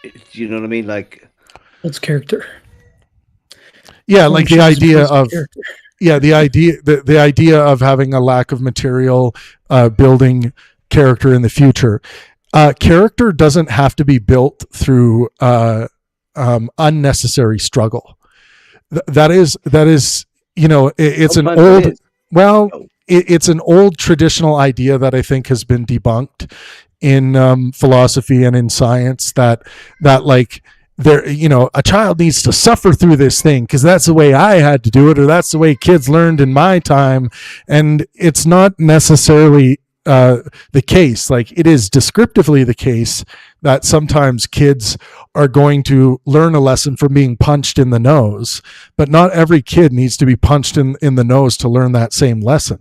Do you know what I mean? Like, It's character. Yeah, like the idea of character. Yeah, the idea of having a lack of material building character in the future. Character doesn't have to be built through unnecessary struggle. That is, it's an old, it's an old traditional idea that I think has been debunked in philosophy and in science, that like there, a child needs to suffer through this thing because that's the way I had to do it, or that's the way kids learned in my time. And it's not necessarily the case. Like, it is descriptively the case that sometimes kids are going to learn a lesson from being punched in the nose, but not every kid needs to be punched in the nose to learn that same lesson.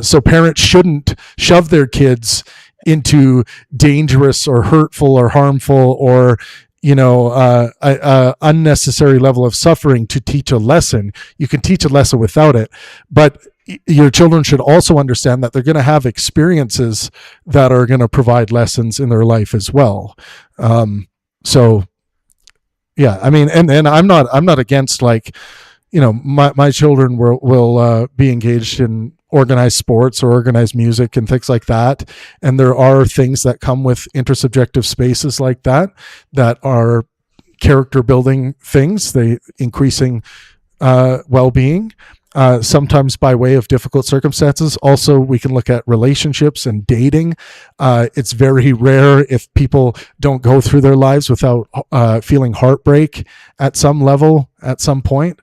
So parents shouldn't shove their kids into dangerous or hurtful or harmful or a unnecessary level of suffering to teach a lesson. You can teach a lesson without it, but your children should also understand that they're going to have experiences that are going to provide lessons in their life as well. So yeah, I mean, and I'm not against, like, my children will be engaged in organized sports or organized music and things like that. And there are things that come with intersubjective spaces like that are character building things, they increasing well-being, sometimes by way of difficult circumstances. Also, we can look at relationships and dating. It's very rare if people don't go through their lives without feeling heartbreak at some level, at some point.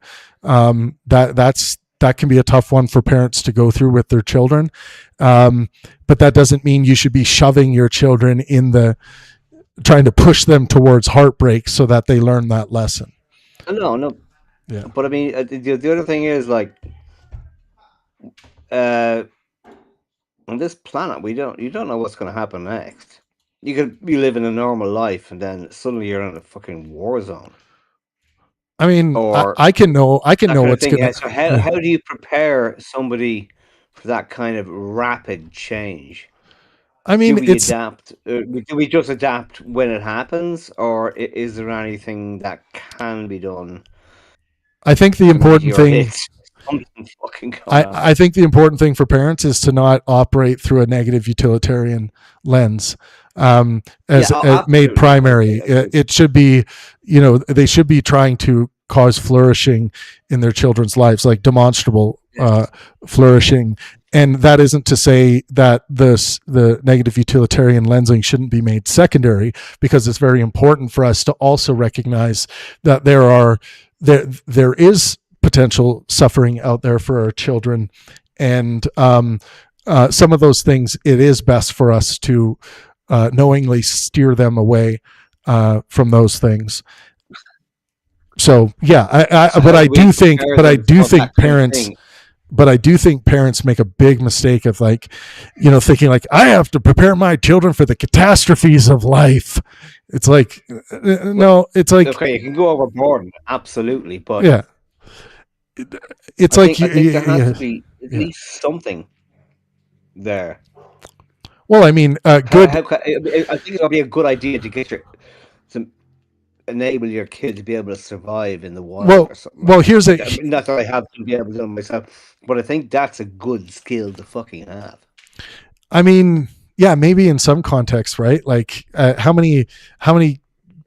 That can be a tough one for parents to go through with their children. But that doesn't mean you should be shoving your children trying to push them towards heartbreak so that they learn that lesson. No. Yeah. But I mean, the other thing is, like, on this planet, you don't know what's going to happen next. You could be living a normal life, and then suddenly you're in a fucking war zone. I mean, I can know what's going to. So how do you prepare somebody for that kind of rapid change? I mean, do we adapt? Do we just adapt when it happens, or is there anything that can be done? I think the important thing. I think the important thing for parents is to not operate through a negative utilitarian lens. Made primary. It should be, they should be trying to cause flourishing in their children's lives, like demonstrable flourishing. And that isn't to say that the negative utilitarian lensing shouldn't be made secondary, because it's very important for us to also recognize that there is potential suffering out there for our children. And some of those things, it is best for us to knowingly steer them away from those things. So yeah, I do think parents make a big mistake of, like, thinking like, I have to prepare my children for the catastrophes of life. It's like, no, it's like, okay, you can go overboard, absolutely, but yeah, it's I like think there has to be at least something there. Well, I mean, good. I think it'll be a good idea to enable your kid to be able to survive in the wild or something. Well, here's not that I have to be able to do it myself, but I think that's a good skill to fucking have. I mean, yeah, maybe in some contexts, right? Like, how many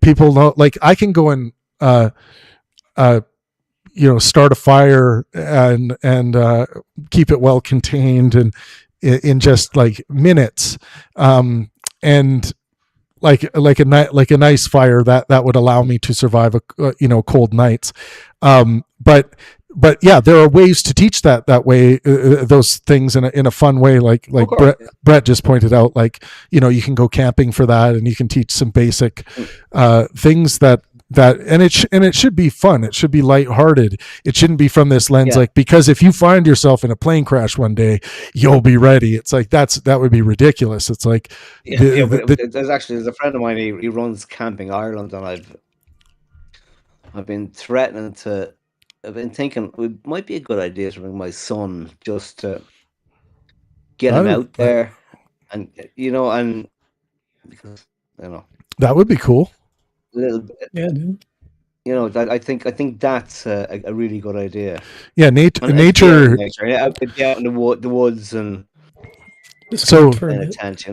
people know? Like, I can go and start a fire and keep it well contained and in just like minutes, and like a nice fire that would allow me to survive cold nights. But but yeah, there are ways to teach that way, those things in a fun way, like Brett just pointed out. Like, you can go camping for that, and you can teach some basic things that and it should be fun. It should be lighthearted. It shouldn't be from this lens like, because if you find yourself in a plane crash one day, you'll be ready. It's like that would be ridiculous. It's like there's a friend of mine. He runs Camping Ireland, and I've been threatening to. I've been thinking it might be a good idea to bring my son just to get him out there, and and because that would be cool. A little bit, yeah, dude. I think that's a really good idea. Yeah, nature. Yeah, out in the woods and so in a tent,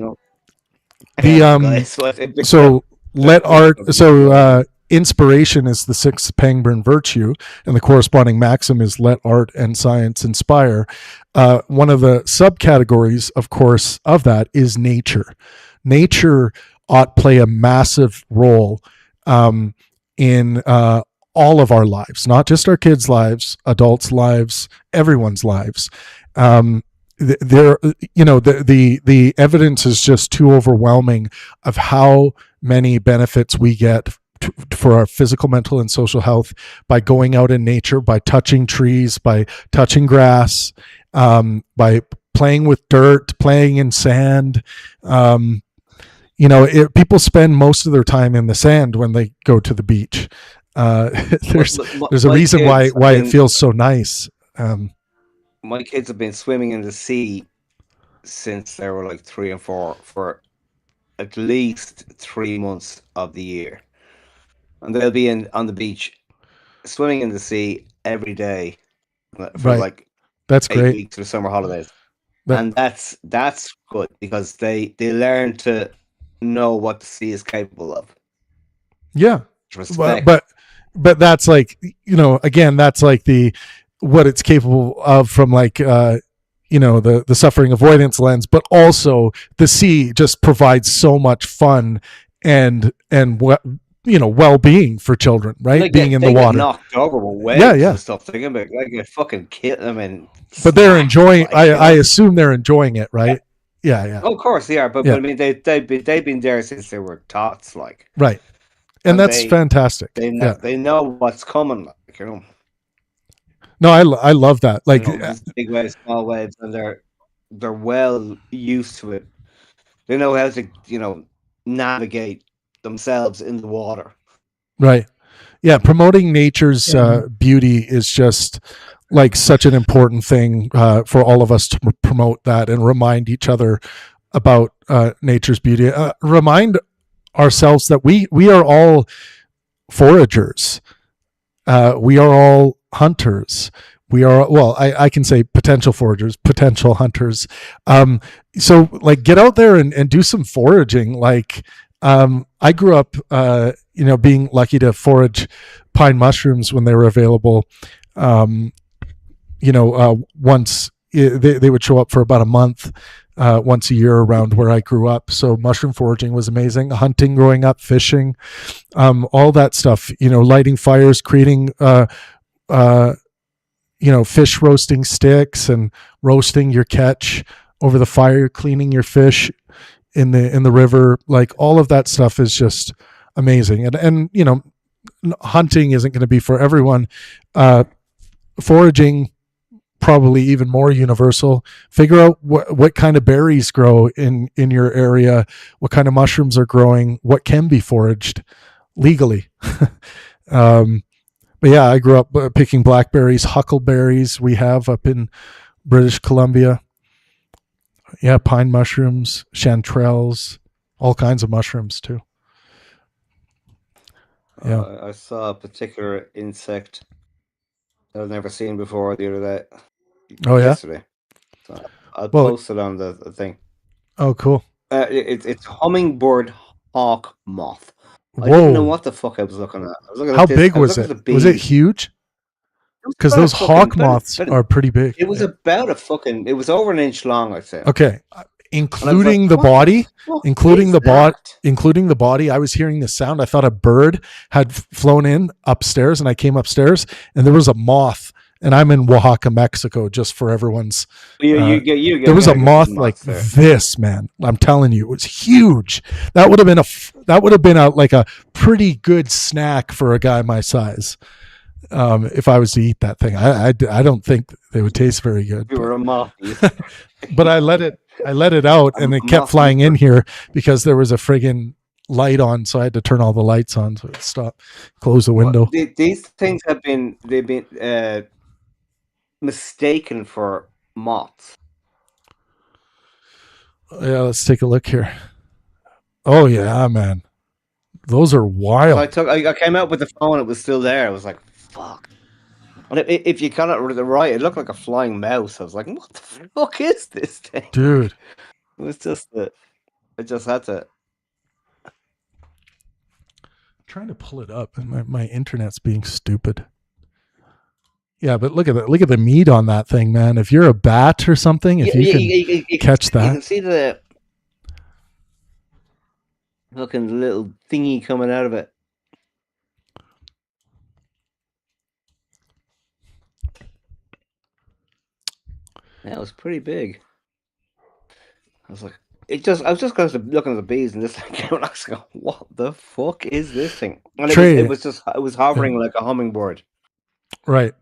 So let art. So inspiration is the sixth Pangburn virtue, and the corresponding maxim is let art and science inspire. One of the subcategories, of course, of that is nature. Nature ought play a massive role in all of our lives, not just our kids' lives, adults' lives, everyone's lives. The evidence is just too overwhelming of how many benefits we get for our physical, mental, and social health by going out in nature, by touching trees, by touching grass, by playing with dirt, playing in sand. People spend most of their time in the sand when they go to the beach. There's a reason why it feels so nice. My kids have been swimming in the sea since they were like 3 and 4 for at least 3 months of the year, and they'll be on the beach swimming in the sea every day for like that's 8 great weeks for summer holidays. And that's good because they learn to know what the sea is capable of. Yeah. Respect. But that's like, again, that's like what it's capable of from like, the suffering avoidance lens, but also the sea just provides so much fun and well-being for children, right? Being in the water. Get knocked over with waves and stuff. They can get fucking kill them and. But they're enjoying. I assume they're enjoying it, right? Yeah. Oh, of course they are, but I mean they've been there since they were tots, like. Right, and that's fantastic. They know what's coming, like, No, I love that. Like big waves, small waves, and they're well used to it. They know how to navigate themselves in the water. Right. Yeah, promoting nature's beauty is just like such an important thing for all of us to promote that and remind each other about nature's beauty. Remind ourselves that we are all foragers. We are all hunters. We are, well, I can say potential foragers, potential hunters. So like get out there and do some foraging. Like I grew up, being lucky to forage pine mushrooms when they were available. Once they would show up for about a month, once a year around where I grew up. So mushroom foraging was amazing. Hunting growing up, fishing, all that stuff, lighting fires, creating, fish roasting sticks and roasting your catch over the fire, cleaning your fish in the river. Like all of that stuff is just amazing. And hunting isn't going to be for everyone. Foraging, probably even more universal. Figure out what kind of berries grow in your area, what kind of mushrooms are growing, what can be foraged legally. But yeah, I grew up picking blackberries, huckleberries we have up in British Columbia. Yeah, pine mushrooms, chanterelles, all kinds of mushrooms too. Yeah. I saw a particular insect that I've never seen before the other day. Oh, yeah? Yesterday. So I'll post it on the thing. Oh, cool. It's hummingbird hawk moth. Whoa. I didn't know what the fuck I was looking at. How big was it? Was it huge? Because those hawk moths are pretty big. It was about it was over an inch long, I'd say. Okay. Including the body, including the body. I was hearing the sound. I thought a bird had flown in upstairs, and I came upstairs, and there was a moth and I'm in Oaxaca, Mexico, just for everyone's. There was a moth like this, man. I'm telling you, it was huge. That would have been like a pretty good snack for a guy my size. If I was to eat that thing, I don't think they would taste very good. You were a moth. But I let it out, and it kept flying in here because there was a friggin' light on, so I had to turn all the lights on so it stopped. Close the window. Well, these things they've been mistaken for moths. Yeah, let's take a look here. Oh yeah, man, those are wild. So I came out with the phone; it was still there. I was like, "Fuck!" And if you got it right, it looked like a flying mouse. I was like, "What the fuck is this thing, dude?" It was just I just had to. Trying to pull it up, and my internet's being stupid. Yeah, but look at that! Look at the meat on that thing, man. If you're a bat or something, if you can catch that, you can see the fucking little thingy coming out of it. Yeah, it was pretty big. I was like, I was just kind of looking at the bees and just like, I was going, what the fuck is this thing? And it was hovering like a hummingbird. Right.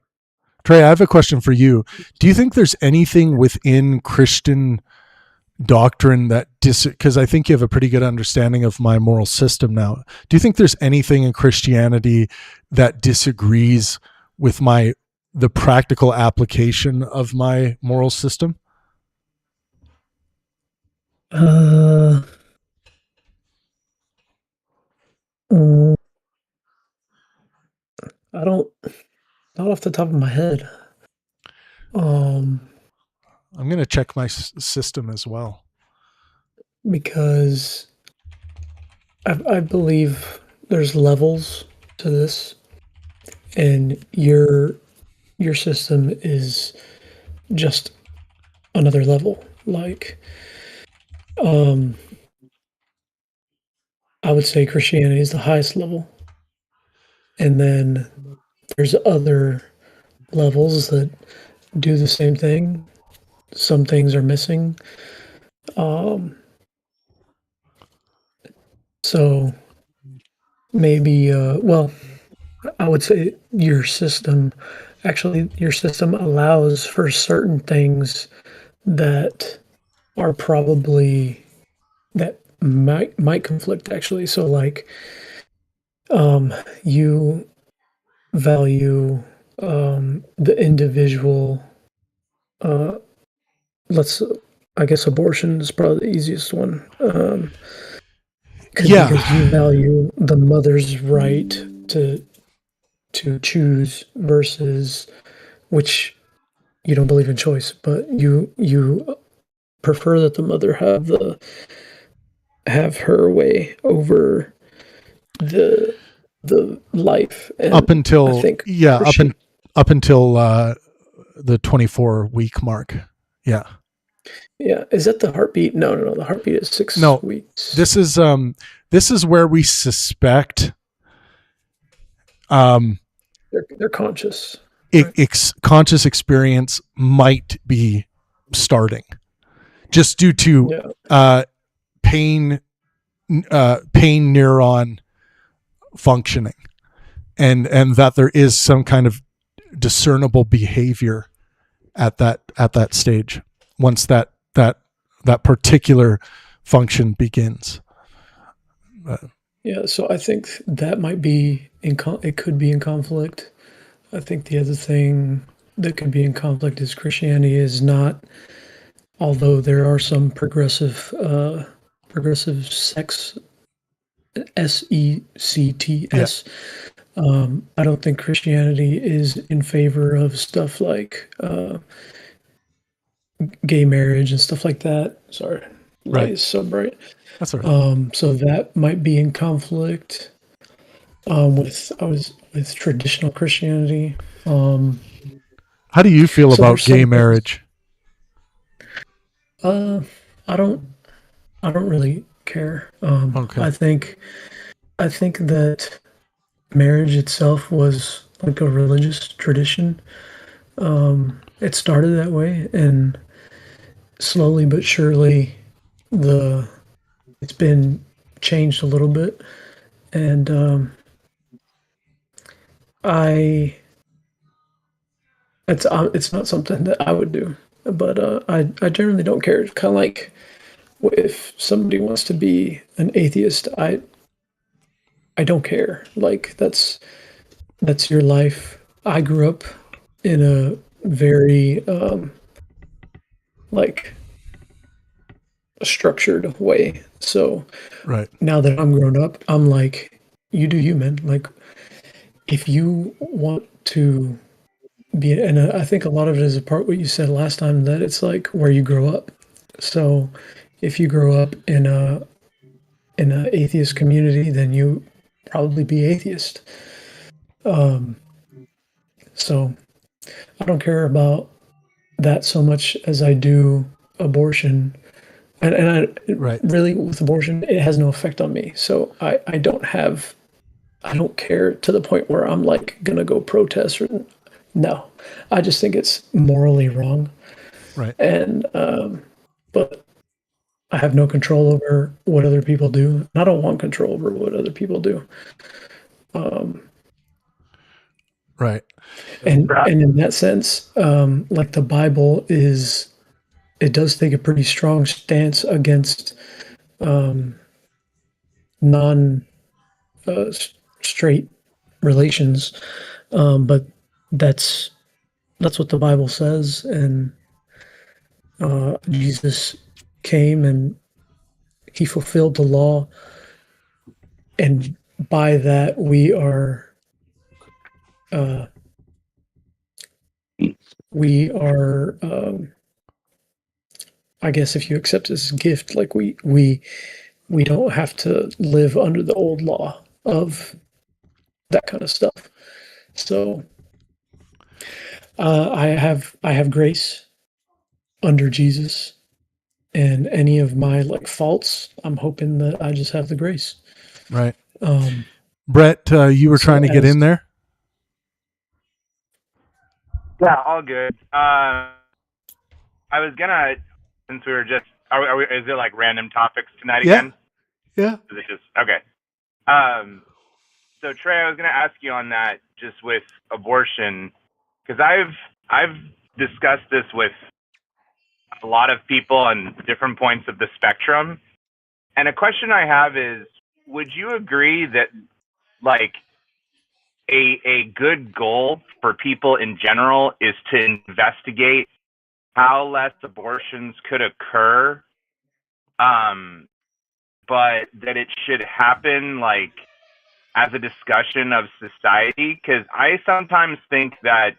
Trey, I have a question for you. Do you think there's anything within Christian doctrine that because I think you have a pretty good understanding of my moral system now. Do you think there's anything in Christianity that disagrees with the practical application of my moral system? I don't, not off the top of my head. I'm going to check my system as well. Because I believe there's levels to this, and your system is just another level. Like, I would say Christianity is the highest level, and then there's other levels that do the same thing. Some things are missing. So maybe, well, I would say your system allows for certain things that are probably that might conflict actually. So like, you value the individual. I guess abortion is probably the easiest one. Because you value the mother's right to choose versus, which you don't believe in choice, but you prefer that the mother have her way over the life. And up until up until the 24-week mark. Yeah. Yeah. Is that the heartbeat? No. The heartbeat is 6 weeks. This is where we suspect they're conscious. Conscious experience might be starting just due to pain neuron functioning, and that there is some kind of discernible behavior at that stage once that particular function begins. So I think that might be it could be in conflict. I think the other thing that could be in conflict is Christianity is not, although there are some progressive sex, SECTS. I don't think Christianity is in favor of stuff like gay marriage and stuff like that. Sorry, light is so bright. That's all right. So that might be in conflict with traditional Christianity. How do you feel about gay marriage? I don't really care. Okay. I think that marriage itself was like a religious tradition It started that way, and slowly but surely, it's been changed a little bit, and I it's not something that I would do, but I generally don't care. It's kind of like if somebody wants to be an atheist, I don't care. Like that's your life. I grew up in a very like a structured way. So Right. now that I'm grown up, I'm like, you do you, man. Like if you want to be, and I think a lot of it is a part what you said last time that it's like where you grow up. So if you grow up in a atheist community, then you probably be atheist. So I don't care about that so much as I do abortion. And Right. really with abortion, it has no effect on me. So I don't care to the point where I'm like gonna go protest or no. I just think it's morally wrong. Right. And but I have no control over what other people do. And I don't want control over what other people do. Right. And in that sense, like the Bible is, it does take a pretty strong stance against non straight relations, but that's that's what the Bible says, and Jesus came and he fulfilled the law, and by that we are I guess if you accept this gift, like we don't have to live under the old law of that kind of stuff. So I have grace under Jesus, and any of my like faults, I'm hoping that I just have the grace. Right. Brett, you were so trying to get in there. Yeah, all good. I was gonna, since we were just, are we, is it like random topics tonight again? Yeah. Is it just okay? So Trey, I was gonna ask you on that, just with abortion, because I've discussed this with a lot of people on different points of the spectrum, and a question I have is, would you agree that like a good goal for people in general is to investigate how less abortions could occur, but that it should happen like as a discussion of society? Because I sometimes think that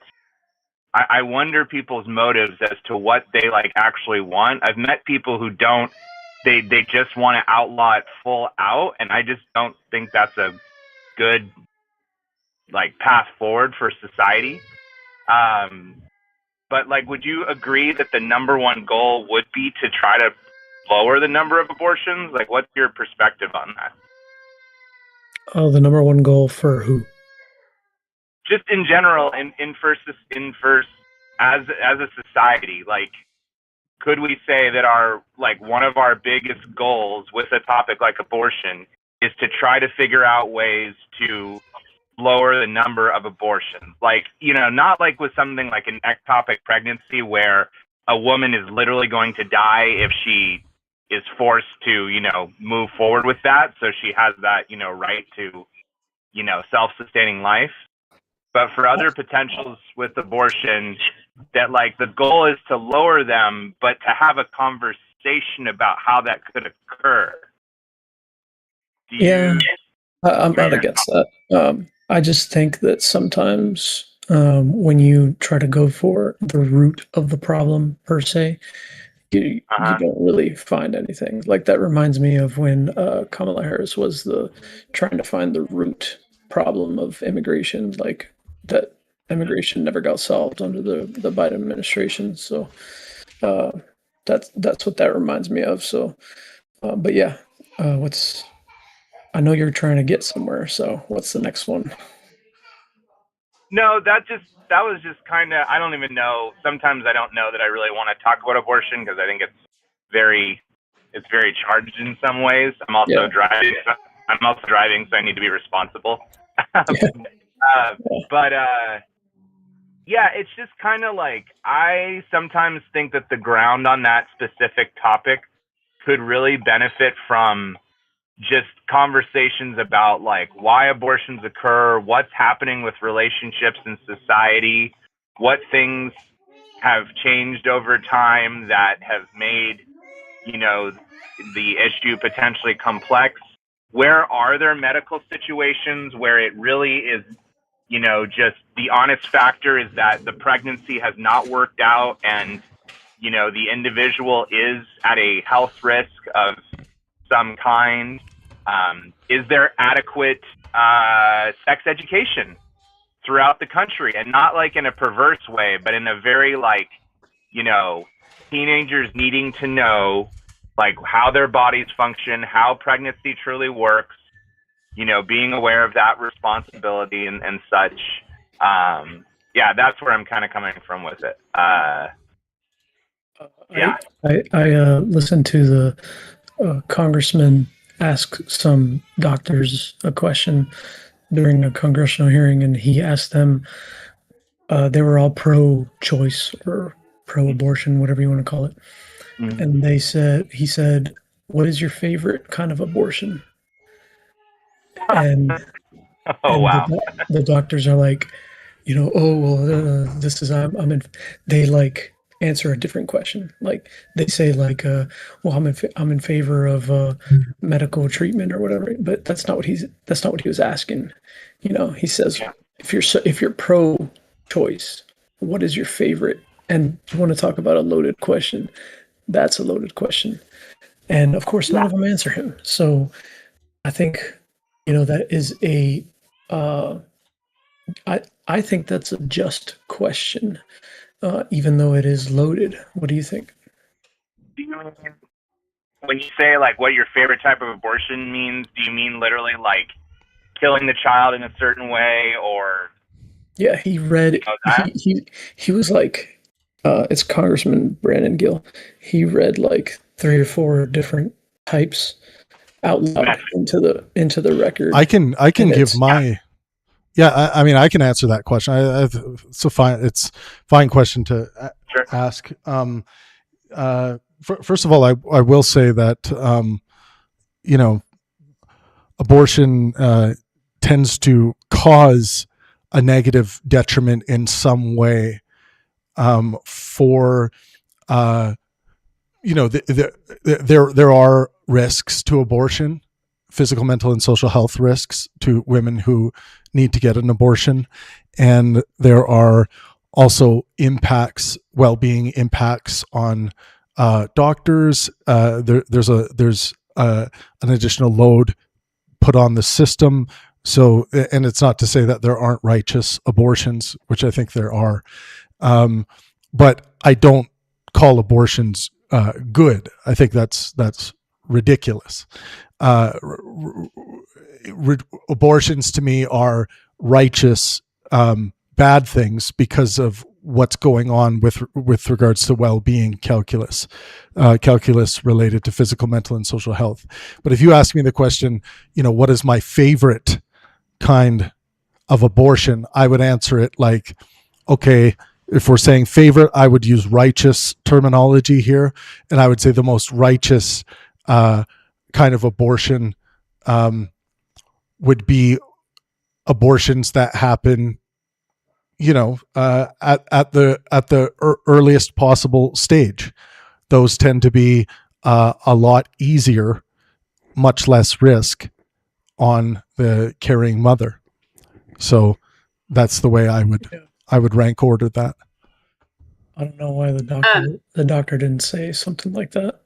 I wonder people's motives as to what they like actually want. I've met people who don't, they just want to outlaw it full out, and I just don't think that's a good like path forward for society. But like, would you agree that the number one goal would be to try to lower the number of abortions? Like, what's your perspective on that? Oh, the number one goal for who? Just in general, in first as a society, like, could we say that our like one of our biggest goals with a topic like abortion is to try to figure out ways to lower the number of abortions? Like, you know, not like with something like an ectopic pregnancy where a woman is literally going to die if she is forced to, you know, move forward with that. So she has that, you know, right to, you know, self-sustaining life. But for other potentials with abortion, that like the goal is to lower them, but to have a conversation about how that could occur. I'm not against that. I just think that sometimes when you try to go for the root of the problem per se, you don't really find anything. Like that reminds me of when Kamala Harris was trying to find the root problem of immigration, like that immigration never got solved under the Biden administration. So that's what that reminds me of. So, but yeah, I know you're trying to get somewhere. So what's the next one? No, that was just kind of, I don't even know. Sometimes I don't know that I really want to talk about abortion because I think it's very charged in some ways. I'm also driving. So I need to be responsible. But yeah, it's just kind of like, I sometimes think that the ground on that specific topic could really benefit from just conversations about like why abortions occur, what's happening with relationships in society, what things have changed over time that have made, the issue potentially complex. Where are there medical situations where it really is, just the honest factor is that the pregnancy has not worked out and, the individual is at a health risk of some kind? Is there adequate sex education throughout the country, and not like in a perverse way, but in a very like, teenagers needing to know like how their bodies function, how pregnancy truly works, being aware of that responsibility and such. Yeah, that's where I'm kind of coming from with it. Yeah. I listened to the congressman ask some doctors a question during a congressional hearing, and he asked them, they were all pro-choice or pro-abortion, whatever you want to call it. Mhm. And he said, "What is your favorite kind of abortion?" And Oh, wow. the doctors are like, oh well, this is I'm in. They like answer a different question. Like they say like, well, I'm in favor of medical treatment or whatever. But that's not what he was asking. He says, Yeah. if you're pro-choice, what is your favorite? And you want to talk about a loaded question? That's a loaded question. And of course, none of them answer him. So I think, that is a, I think that's a just question, even though it is loaded. What do you think? When you say like what your favorite type of abortion means, do you mean literally like killing the child in a certain way, or? Yeah, he read, he was like, it's Congressman Brandon Gill. He read like 3 or 4 different types out loud into the record. I can give my, I mean, I can answer that question. It's a fine question to ask. First of all, I will say that, abortion tends to cause a negative detriment in some way for there are risks to abortion, physical, mental, and social health risks to women who need to get an abortion, and there are also well-being impacts on doctors. There's an additional load put on the system. So, and it's not to say that there aren't righteous abortions, which I think there are, but I don't call abortions good. I think that's ridiculous. Abortions to me are righteous bad things because of what's going on with regards to well-being calculus related to physical, mental, and social health. But if you ask me the question, what is my favorite kind of abortion, I would answer it like, okay, if we're saying favorite, I would use righteous terminology here, and I would say the most righteous kind of abortion would be abortions that happen, at the earliest possible stage. Those tend to be a lot easier, much less risk on the carrying mother. So that's the way I would rank order that. I don't know why the doctor didn't say something like that.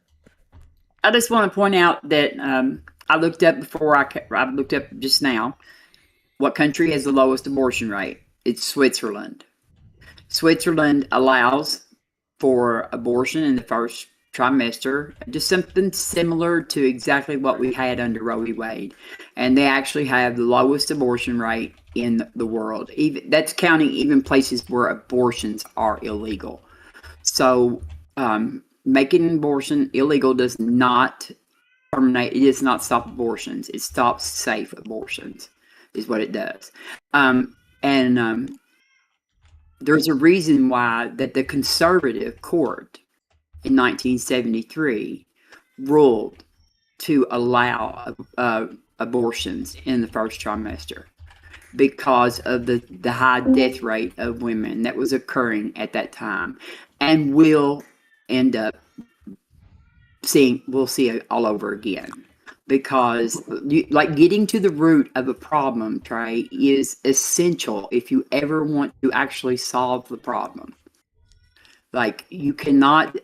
I just want to point out that I looked up before I looked up just now what country has the lowest abortion rate. It's Switzerland. Switzerland allows for abortion in the first trimester, just something similar to exactly what we had under Roe v. Wade. And they actually have the lowest abortion rate in the world. Even that's counting even places where abortions are illegal. So making abortion illegal does not terminate. It does not stop abortions. It stops safe abortions, is what it does. There's a reason why that the conservative court in 1973 ruled to allow abortions in the first trimester because of the high death rate of women that was occurring at that time, and will end up we'll see it all over again. Because like getting to the root of a problem, Trey, is essential if you ever want to actually solve the problem. Like you cannot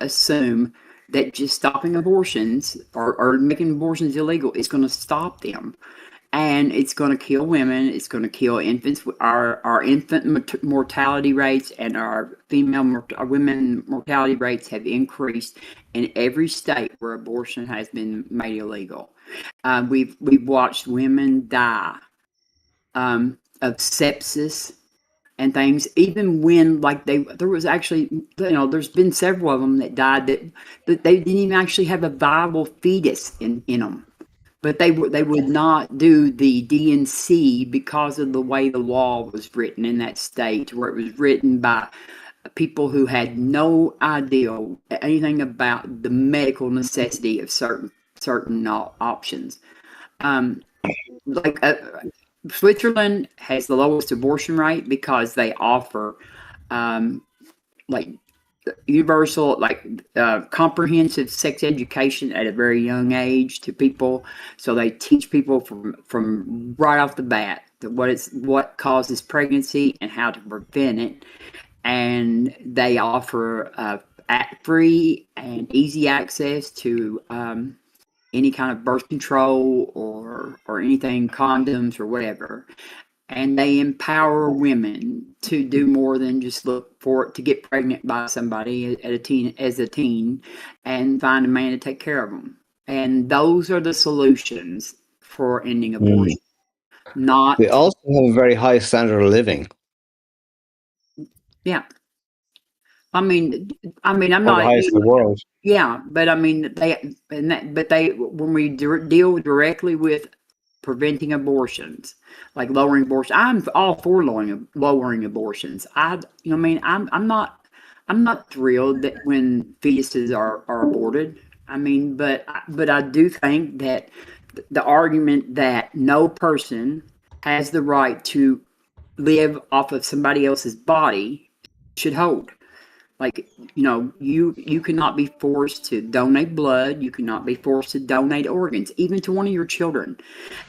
assume that just stopping abortions or making abortions illegal is going to stop them. And it's going to kill women. It's going to kill infants. Our infant mortality rates and our women mortality rates have increased in every state where abortion has been made illegal. We've watched women die of sepsis and things, even when there was actually, there's been several of them that died that they didn't even actually have a viable fetus in them. But they would not do the DNC because of the way the law was written in that state, where it was written by people who had no idea anything about the medical necessity of certain options. Switzerland has the lowest abortion rate because they offer universal, comprehensive sex education at a very young age to people. So they teach people from right off the bat what causes pregnancy and how to prevent it. And they offer free and easy access to any kind of birth control or anything, condoms or whatever. And they empower women to do more than just look for it to get pregnant by somebody as a teen and find a man to take care of them. And those are the solutions for ending abortion. They also have a very high standard of living. Yeah. I'm not the highest in the world. Yeah, but I mean when we deal directly with preventing abortions, like lowering abortion, I'm all for lowering abortions. I'm not thrilled that when fetuses are aborted. But I do think that the argument that no person has the right to live off of somebody else's body should hold. You cannot be forced to donate blood. You cannot be forced to donate organs, even to one of your children.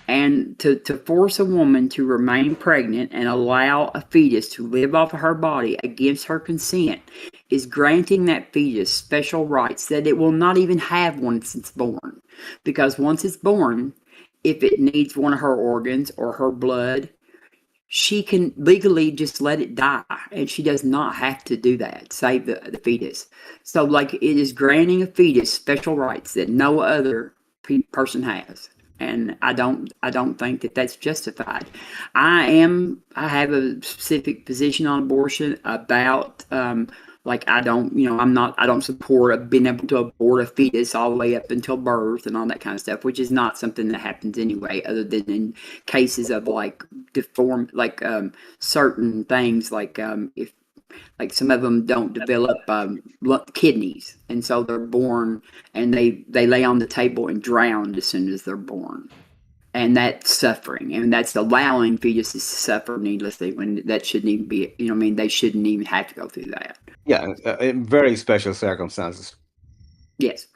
And to force a woman to remain pregnant and allow a fetus to live off of her body against her consent is granting that fetus special rights that it will not even have once it's born. Because once it's born, if it needs one of her organs or her blood, she can legally just let it die, and she does not have to do that, save the fetus. So it is granting a fetus special rights that no other person has. And I don't think that that's justified. I have a specific position on abortion about I don't support being able to abort a fetus all the way up until birth and all that kind of stuff, which is not something that happens anyway, other than in cases of deformed, certain things, if some of them don't develop kidneys, and so they're born and they lay on the table and drown as soon as they're born. And that's suffering, and that's allowing fetuses to suffer needlessly when that shouldn't even be, they shouldn't even have to go through that. Yeah, in very special circumstances. Yes.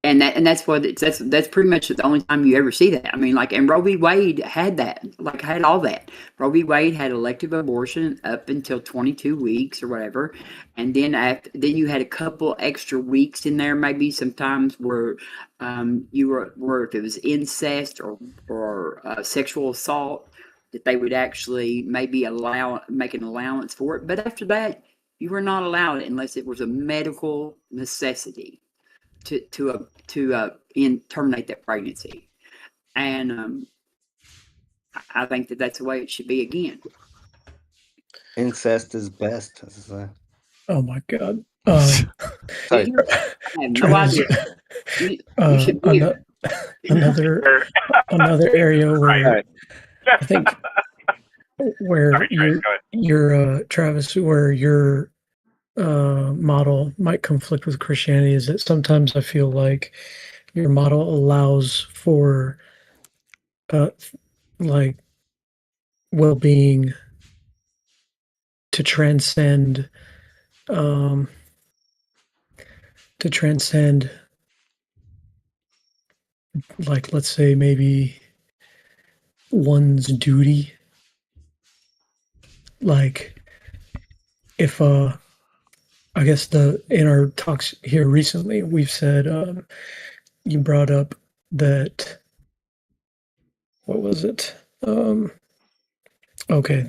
And that's pretty much the only time you ever see that. And Roe v. Wade had that, had all that. Roe v. Wade had elective abortion up until 22 weeks or whatever, and then you had a couple extra weeks in there, maybe sometimes where if it was incest or sexual assault, that they would actually maybe make an allowance for it. But after that, You were not allowed it unless it was a medical necessity to terminate that pregnancy. And I think that's the way it should be again. Incest is best, as I say. Oh my God. Sorry. I have no idea. You should be another area where I think where Sorry, Trace, go ahead. your Travis, where your model might conflict with Christianity is that sometimes I feel like your model allows for like well-being to transcend like, let's say maybe one's duty. Like if I guess in our talks here recently we've said you brought up that what was it? Okay,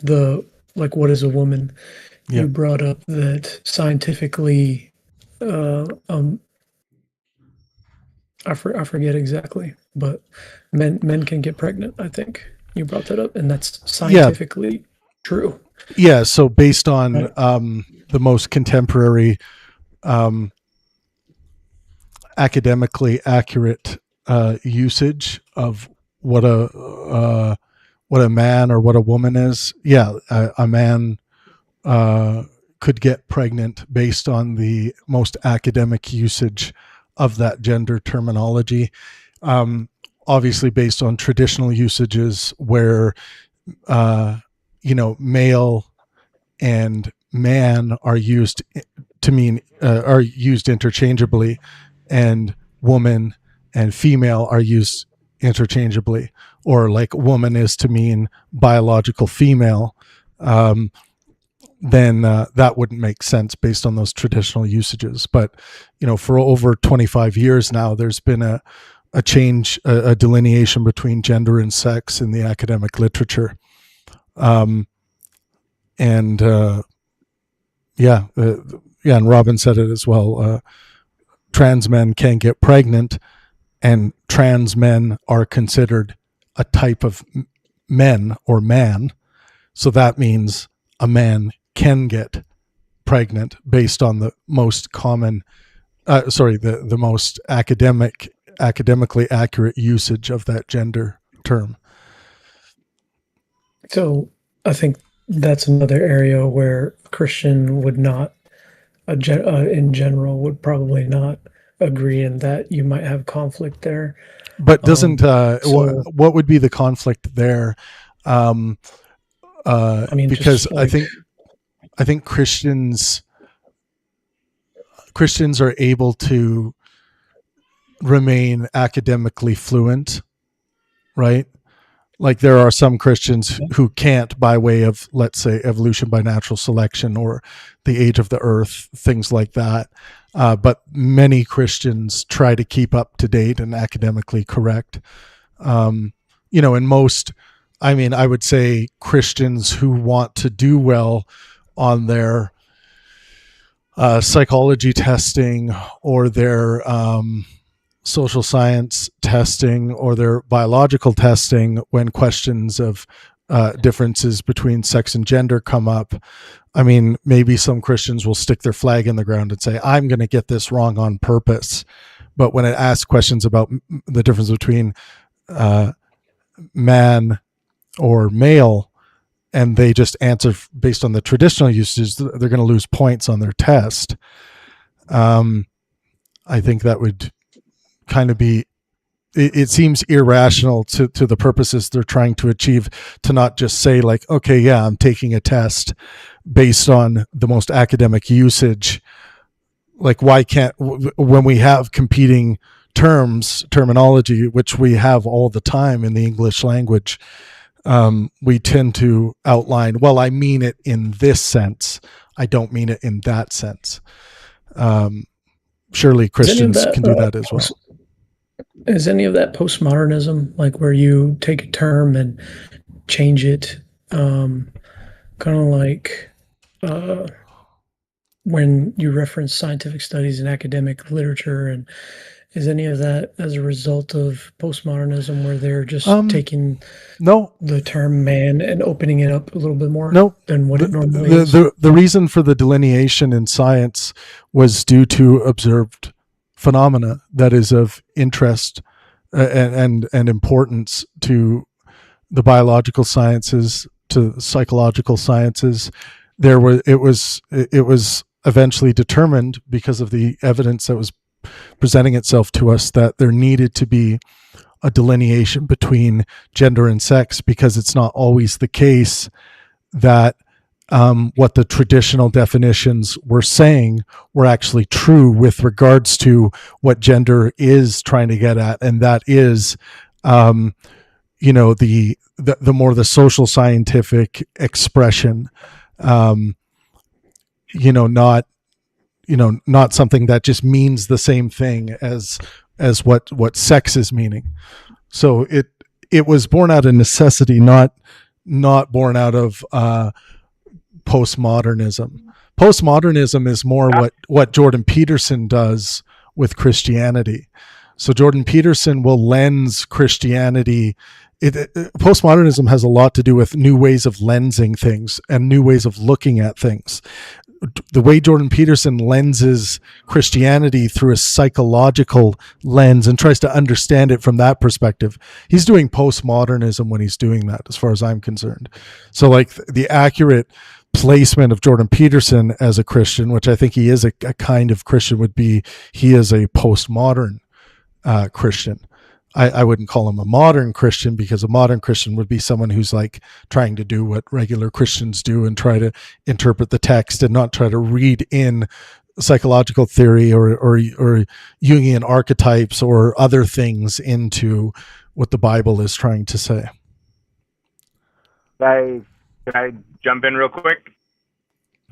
what is a woman? Yeah. You brought up that scientifically I forget exactly, but men can get pregnant, I think. You brought that up, and that's scientifically true. Yeah, so based on Right. the most contemporary academically accurate usage of what a man or what a woman is, a man could get pregnant based on the most academic usage of that gender terminology. Obviously, based on traditional usages where male and man are used to mean are used interchangeably, and woman and female are used interchangeably, or like woman is to mean biological female. Then that wouldn't make sense based on those traditional usages. But for over 25 years now, there's been a change, a delineation between gender and sex in the academic literature. And Robin said it as well. Trans men can get pregnant, and trans men are considered a type of men or man. So that means a man can get pregnant based on the most common, the most academically accurate usage of that gender term. So I think that's another area where Christian would not, in general, would probably not agree, in that you might have conflict there. But doesn't what would be the conflict there? Because I think Christians are able to remain academically fluent, right? Like there are some Christians who can't, by way of, let's say, evolution by natural selection or the age of the earth, things like that. But many Christians try to keep up to date and academically correct. And most, I would say Christians who want to do well on their psychology testing or their social science testing or their biological testing, when questions of differences between sex and gender come up, maybe some Christians will stick their flag in the ground and say, I'm going to get this wrong on purpose. But when it asks questions about the difference between man or male, and they just answer based on the traditional usage, they're going to lose points on their test. I think that would kind of be, it seems irrational to the purposes they're trying to achieve, to not just say like, okay, yeah, I'm taking a test based on the most academic usage. Like, why can't, when we have competing terminology, which we have all the time in the English language, we tend to outline, well, I mean it in this sense, I don't mean it in that sense. Surely Christians can do that as well. Is any of that postmodernism, like where you take a term and change it, kind of like when you reference scientific studies and academic literature, and is any of that as a result of postmodernism, where they're just taking the term man and opening it up a little bit more than what it normally is? The reason for the delineation in science was due to observed phenomena that is of interest and importance to the biological sciences, to the psychological sciences. It was eventually determined, because of the evidence that was presenting itself to us, that there needed to be a delineation between gender and sex, because it's not always the case that what the traditional definitions were saying were actually true with regards to what gender is trying to get at, and that is, the more the social scientific expression, not something that just means the same thing as what sex is meaning. So it was born out of necessity, not born out of postmodernism. Postmodernism is more what Jordan Peterson does with Christianity. So Jordan Peterson will lens Christianity. Postmodernism has a lot to do with new ways of lensing things and new ways of looking at things. The way Jordan Peterson lenses Christianity through a psychological lens and tries to understand it from that perspective, he's doing postmodernism when he's doing that, as far as I'm concerned. So like the accurate placement of Jordan Peterson as a Christian, which I think he is a kind of Christian, would be he is a postmodern Christian. I wouldn't call him a modern Christian, because a modern Christian would be someone who's like trying to do what regular Christians do and try to interpret the text and not try to read in psychological theory or Jungian archetypes or other things into what the Bible is trying to say. Can I jump in real quick?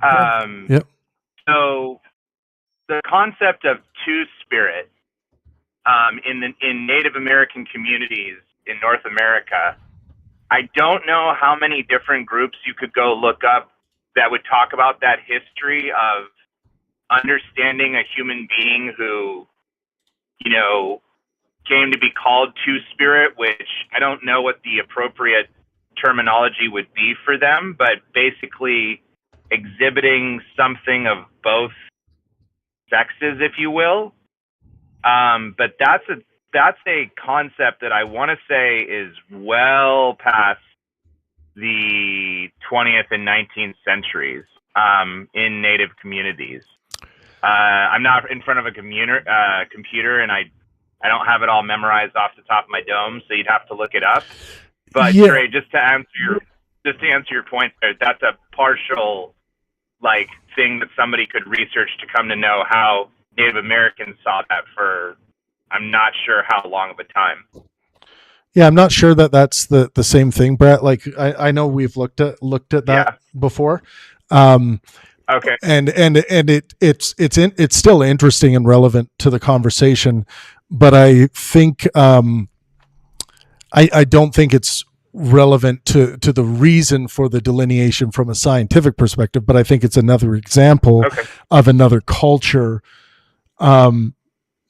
Yep. So the concept of two-spirit in Native American communities in North America, I don't know how many different groups you could go look up that would talk about that history of understanding a human being who, came to be called two-spirit, which I don't know what the appropriate terminology would be for them, but basically exhibiting something of both sexes, if you will. But that's a concept that I want to say is well past the 20th and 19th centuries in Native communities. I'm not in front of a computer, and I don't have it all memorized off the top of my dome, so you'd have to look it up. But Trey, just to answer your point there, that's a partial thing that somebody could research to come to know how Native Americans saw that for, I'm not sure how long of a time. Yeah, I'm not sure that that's the same thing, Brett. Like I know we've looked at that before. Okay. And it's still interesting and relevant to the conversation, but I think I don't think it's relevant to the reason for the delineation from a scientific perspective, but I think it's another example of another culture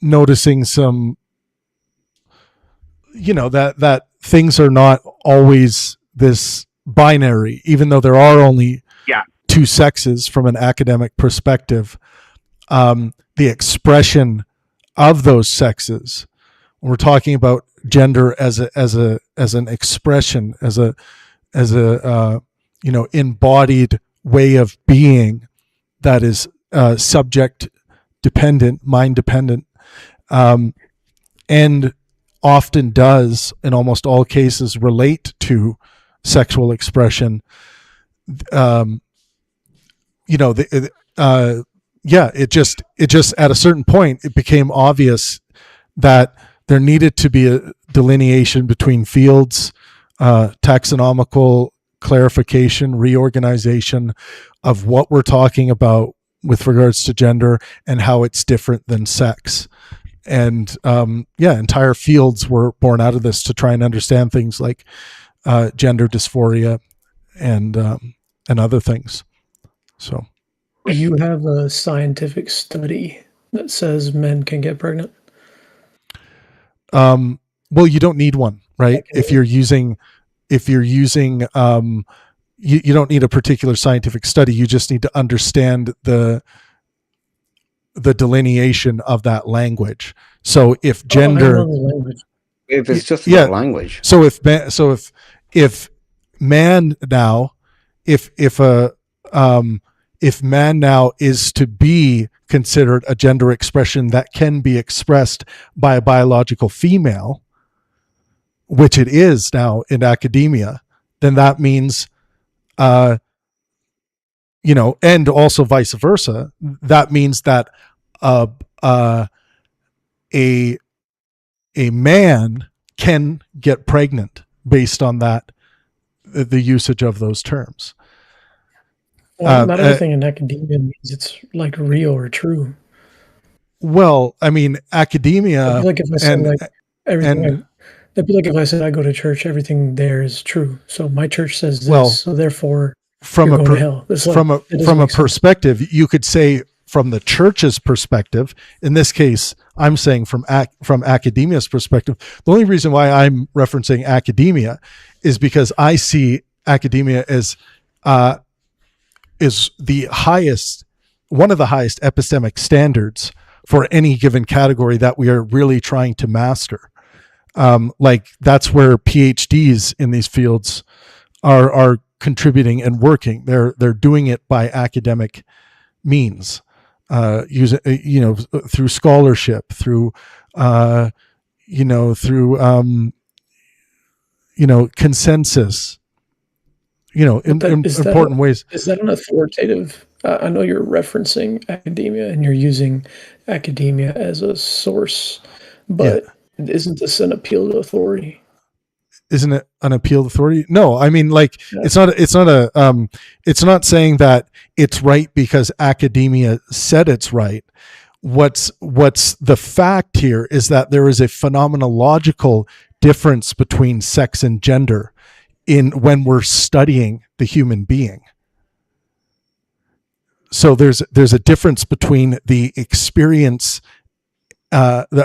noticing some, that things are not always this binary, even though there are only two sexes from an academic perspective. The expression of those sexes, when we're talking about gender as an expression, as a embodied way of being that is subject dependent, mind dependent, and often does in almost all cases relate to sexual expression. It just at a certain point it became obvious that there needed to be a delineation between fields, taxonomical clarification, reorganization of what we're talking about with regards to gender and how it's different than sex. And entire fields were born out of this to try and understand things like gender dysphoria and other things. So, you have a scientific study that says men can get pregnant? Well, you don't need one, right? Okay. If you're using, you don't need a particular scientific study. You just need to understand the delineation of that language. So if Oh, I know gender, the language. If it's just Yeah. about language. so if man now, if man now is to be considered a gender expression that can be expressed by a biological female, which it is now in academia, then that means, and also vice versa. That means that uh, uh, a man can get pregnant based on that, the usage of those terms. Well, not everything in academia means it's like real or true. Well, I mean, academia. It'd be like if I said that'd be like if I said I go to church, everything there is true. So my church says this, so therefore from you're a going to hell. from a perspective, you could say from the church's perspective. In this case, I'm saying from academia's perspective. The only reason why I'm referencing academia is because I see academia as is the highest, one of the highest epistemic standards for any given category that we are really trying to master. Like that's where PhDs in these fields are contributing and working. They're doing it by academic means, using through scholarship, through consensus, important ways. Is that an authoritative? I know you're referencing academia and you're using academia as a source, but isn't this an appeal to authority? Isn't it an appeal to authority? No, I mean, like, it's not saying that it's right because academia said it's right. What's the fact here is that there is a phenomenological difference between sex and gender when we're studying the human being. So there's a difference between the experience,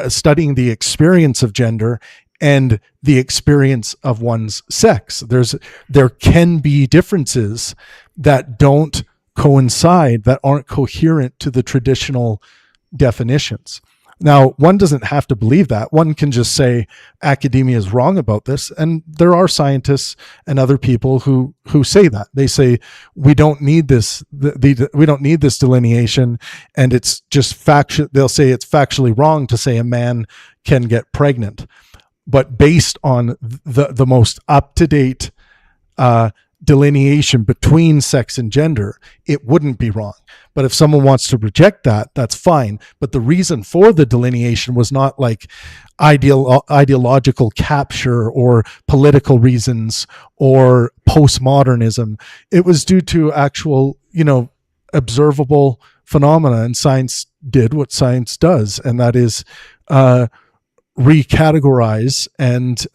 studying the experience of gender and the experience of one's sex. There can be differences that don't coincide, that aren't coherent to the traditional definitions. Now, one doesn't have to believe that. One can just say academia is wrong about this, and there are scientists and other people who say that. They say we don't need this. We don't need this delineation, and it's just factual. They'll say it's factually wrong to say a man can get pregnant, but based on the most up to date delineation between sex and gender, it wouldn't be wrong. But if someone wants to reject that, that's fine. But the reason for the delineation was not like ideological capture or political reasons or postmodernism. It was due to actual, observable phenomena, and science did what science does, and that is recategorize and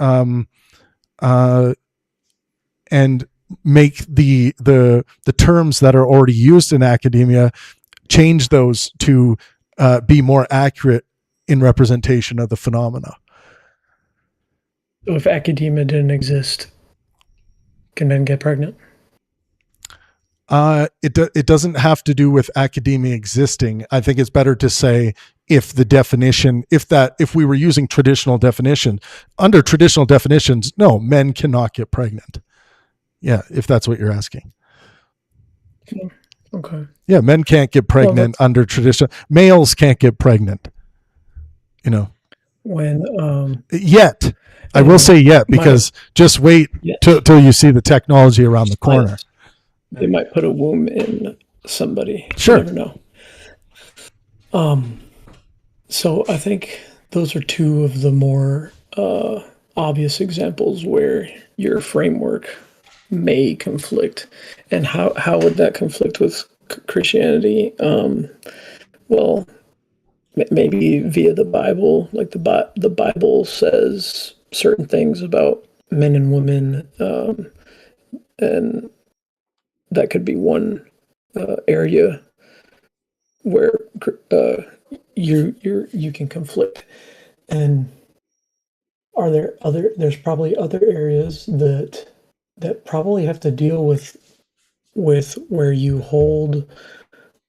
make the terms that are already used in academia, change those to be more accurate in representation of the phenomena. So if academia didn't exist, can men get pregnant? It doesn't have to do with academia existing. I think it's better to say if we were using traditional definition, under traditional definitions, no, men cannot get pregnant. Yeah, if that's what you're asking. Okay. Yeah, men can't get pregnant under tradition. Males can't get pregnant. When yet, I will say yet, because just wait till you see the technology around the corner. They might put a womb in somebody. Sure. You never know. So I think those are two of the more obvious examples where your framework may conflict. And how would that conflict with Christianity? Well, maybe via the Bible. Like the Bible says certain things about men and women, and that could be one area. where you can conflict. And there's probably other areas that probably have to deal with where you hold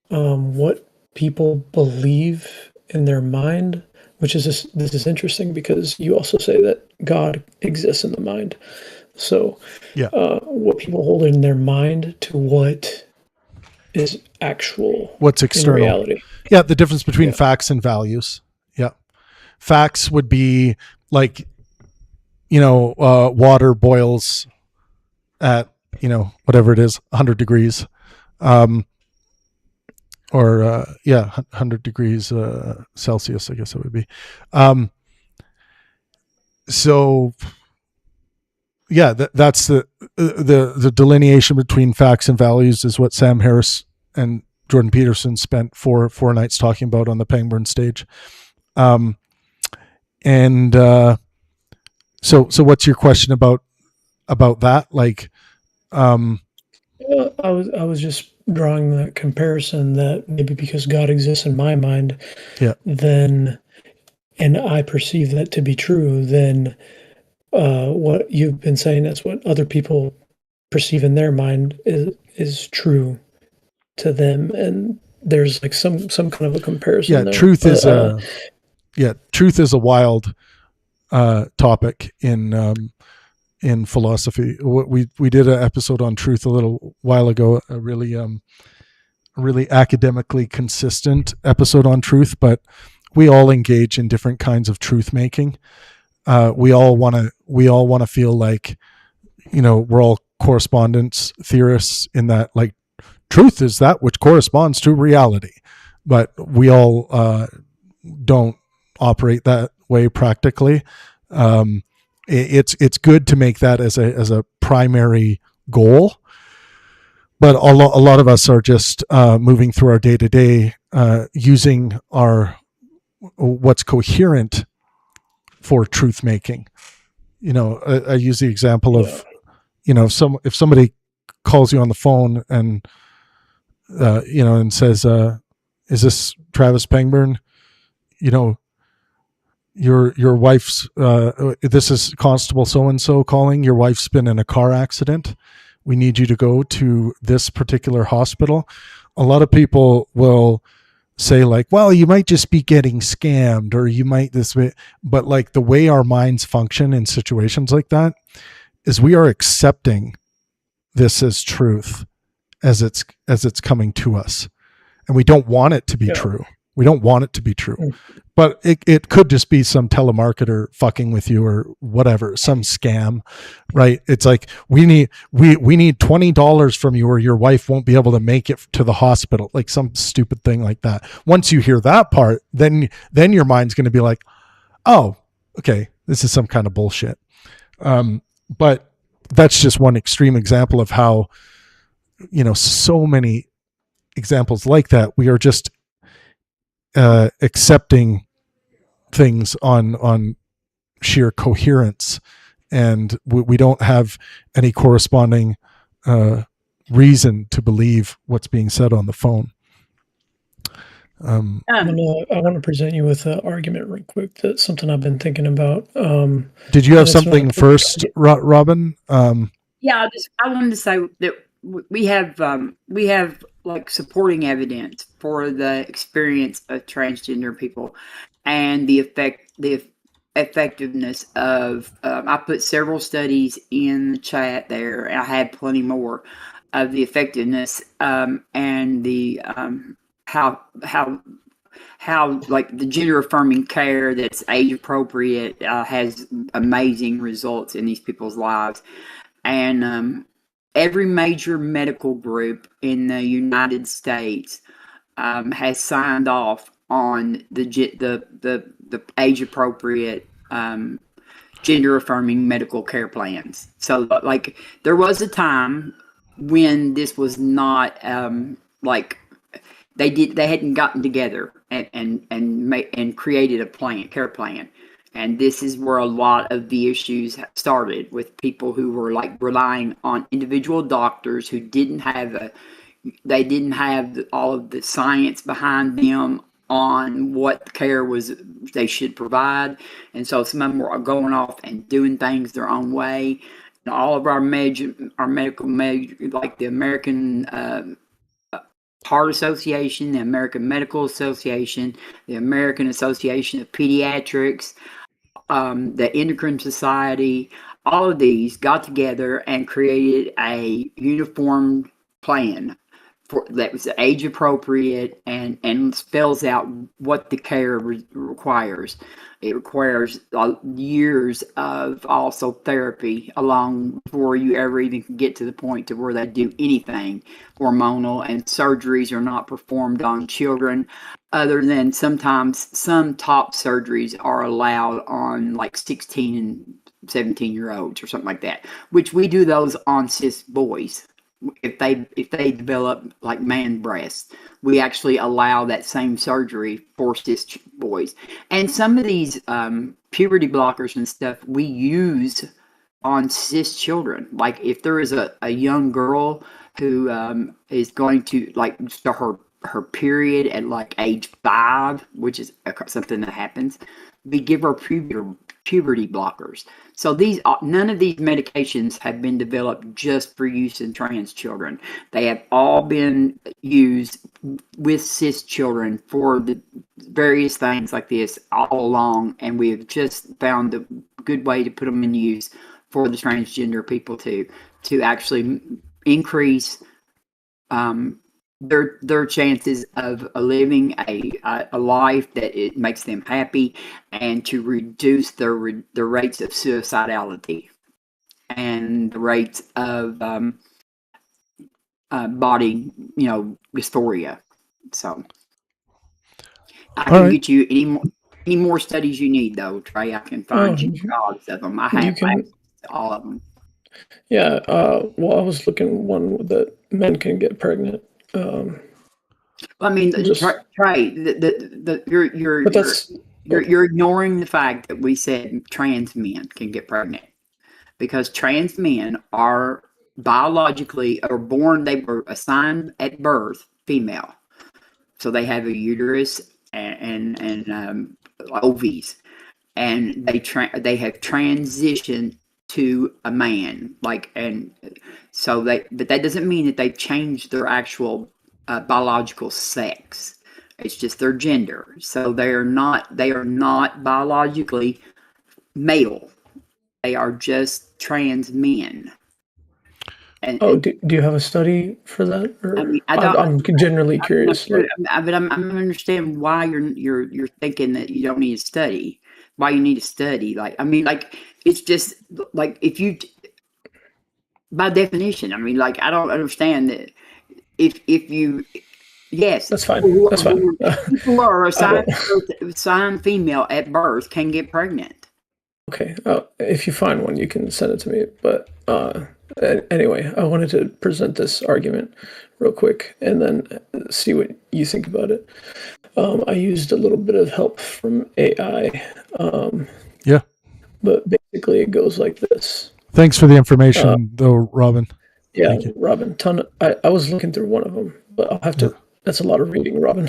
what people believe in their mind, which is this is interesting because you also say that God exists in the mind. So Yeah. what people hold in their mind to what is actual, what's external. in reality. Yeah, the difference between Yeah. facts and values. Yeah. Facts would be like, water boils at, whatever it is, 100 degrees. Or 100 degrees Celsius, I guess it would be. So yeah, that's the delineation between facts and values is what Sam Harris and Jordan Peterson spent four nights talking about on the Pangburn stage. So what's your question about that? Like, I was just drawing that comparison that maybe because God exists in my mind, yeah, then, and I perceive that to be true, then what you've been saying is what other people perceive in their mind is true to them, and there's like some kind of a comparison. Yeah, there. truth is a wild topic in philosophy. We did an episode on truth a little while ago, a really academically consistent episode on truth, but we all engage in different kinds of truth making. We all want to feel like, we're all correspondence theorists in that, like, truth is that which corresponds to reality, but we all don't operate that way practically. It's good to make that as a primary goal, but a lot of us are just moving through our day-to-day using what's coherent for truth making. I use the example of, if somebody calls you on the phone and and says, is this Travis Pangburn? Your wife's this is Constable so and so calling. Your wife's been in a car accident. We need you to go to this particular hospital. A lot of people will say, like, well, you might just be getting scammed, or you might this way. But like, the way our minds function in situations like that is we are accepting this as truth as it's coming to us, and we don't want it to be true. We don't want it to be true, but it could just be some telemarketer fucking with you or whatever, some scam, right? It's like, we need $20 from you or your wife won't be able to make it to the hospital, like some stupid thing like that. Once you hear that part, then your mind's going to be like, oh, okay, this is some kind of bullshit. But that's just one extreme example of how, so many examples like that, we are just accepting things on sheer coherence, and we don't have any corresponding reason to believe what's being said on the phone. I want to present you with an argument real quick. That's something I've been thinking about. Did you have something first, Robin? Yeah, I wanted to say that we have like supporting evidence for the experience of transgender people and the effectiveness of. I put several studies in the chat there, and I had plenty more of the effectiveness and the how like the gender affirming care that's age appropriate has amazing results in these people's lives. And every major medical group in the United States has signed off on the age appropriate gender affirming medical care plans. So, like, there was a time when this was not like they hadn't gotten together and created a care plan. And this is where a lot of the issues started, with people who were like relying on individual doctors who didn't have a They didn't have all of the science behind them on what care was they should provide, and so some of them were going off and doing things their own way. And all of our medical like the American Heart Association, the American Medical Association, the American Association of Pediatrics, the Endocrine Society, all of these got together and created a uniform plan that was age appropriate and spells out what the care requires. It requires years of also therapy along before you ever even get to the point to where they do anything hormonal, and surgeries are not performed on children other than sometimes some top surgeries are allowed on like 16 and 17-year-olds or something like that, which we do those on cis boys. If they develop like man breasts, we actually allow that same surgery for cis boys. And some of these puberty blockers and stuff we use on cis children. Like if there is a young girl who is going to like start her period at like age 5, which is something that happens, we give her puberty blockers. So none of these medications have been developed just for use in trans children. They have all been used with cis children for the various things like this all along, and we have just found a good way to put them in use for the transgender people to actually increase their chances of living a life that it makes them happy, and to reduce the rates of suicidality and the rates of body dysphoria. So I can get you any more studies you need, though, Trey. I can find you lots of them. I have all of them. Yeah. Well, I was looking one that men can get pregnant. I mean, Trey, you're ignoring the fact that we said trans men can get pregnant, because trans men are biologically or born. They were assigned at birth female, so they have a uterus and ovaries, and they have transitioned to a man, but that doesn't mean that they've changed their actual biological sex. It's just their gender. So they are not biologically male. They are just trans men. And do you have a study for that? Or I mean, I'm generally curious. But I'm understand why you're thinking that you don't need to study. Why you need to study? It's just like if you, by definition. I mean, I don't understand that if you. Yes, that's fine. That's fine. People who are assigned female at birth can get pregnant. Okay. If you find one, you can send it to me. But anyway, I wanted to present this argument real quick and then see what you think about it. I used a little bit of help from AI. Yeah. But basically, it goes like this. Thanks for the information, though, Robin. Yeah, Robin. I was looking through one of them, but I'll have to. Yeah. That's a lot of reading, Robin.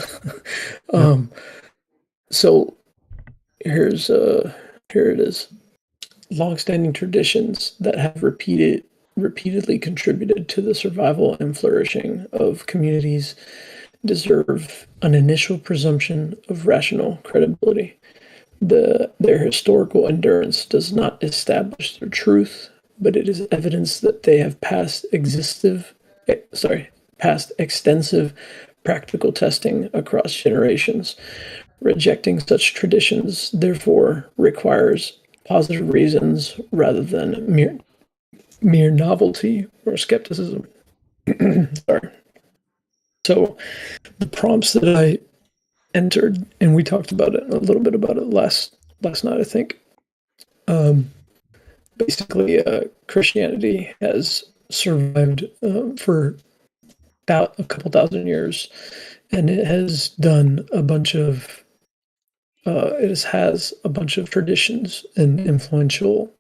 So here it is. Long-standing traditions that have repeatedly contributed to the survival and flourishing of communities deserve an initial presumption of rational credibility. Their historical endurance does not establish their truth, but it is evidence that they have passed extensive practical testing across generations. Rejecting such traditions, therefore, requires positive reasons rather than mere novelty or skepticism. Sorry. So the prompts that I entered, and we talked about it a little bit about it last night, I think. Basically, Christianity has survived for about a couple thousand years, and it has done a bunch of traditions and influential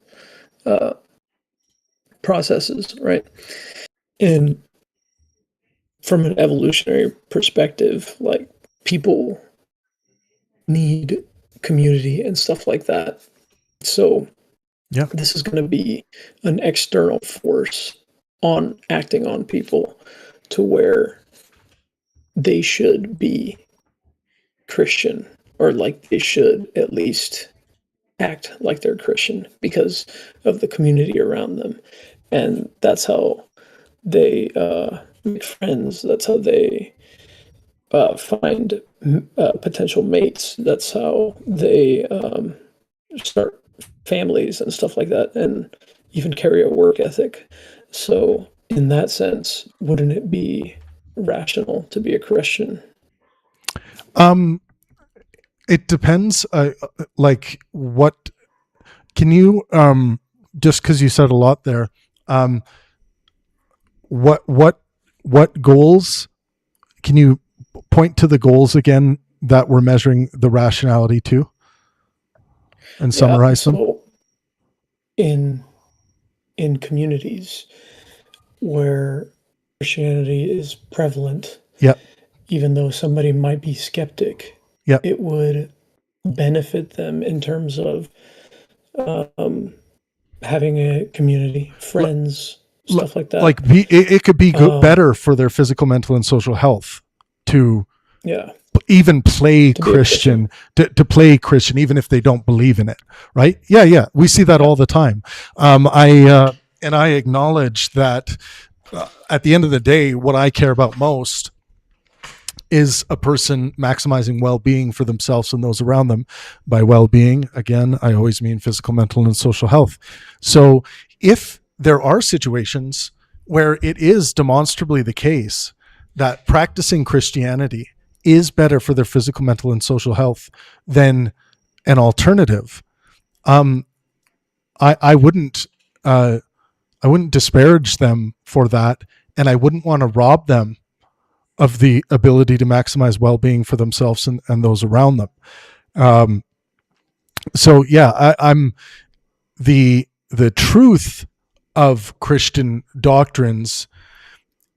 processes, right? And from an evolutionary perspective, like people need community and stuff like that. So Yeah. this is going to be an external force on acting on people to where they should be Christian, or like they should at least act like they're Christian because of the community around them. And that's how they make friends. That's how they find potential mates. That's how they start families and stuff like that, and even carry a work ethic. So, in that sense, wouldn't it be rational to be a Christian? It depends. Like, what can you just because you said a lot there? What goals can you point to the goals again that we're measuring the rationality to, and summarize them? So in communities where Christianity is prevalent, Yep. even though somebody might be skeptic, Yep. it would benefit them in terms of having a community, friends, stuff like that. Like it could be better for their physical, mental, and social health to even play Christian, to play Christian, even if they don't believe in it, right? Yeah. We see that all the time. I acknowledge that at the end of the day, what I care about most is a person maximizing well-being for themselves and those around them. By well-being, again, I always mean physical, mental, and social health. So if there are situations where it is demonstrably the case that practicing Christianity is better for their physical, mental, and social health than an alternative, I wouldn't disparage them for that, and I wouldn't want to rob them of the ability to maximize well-being for themselves and those around them. So yeah, I'm the truth of Christian doctrines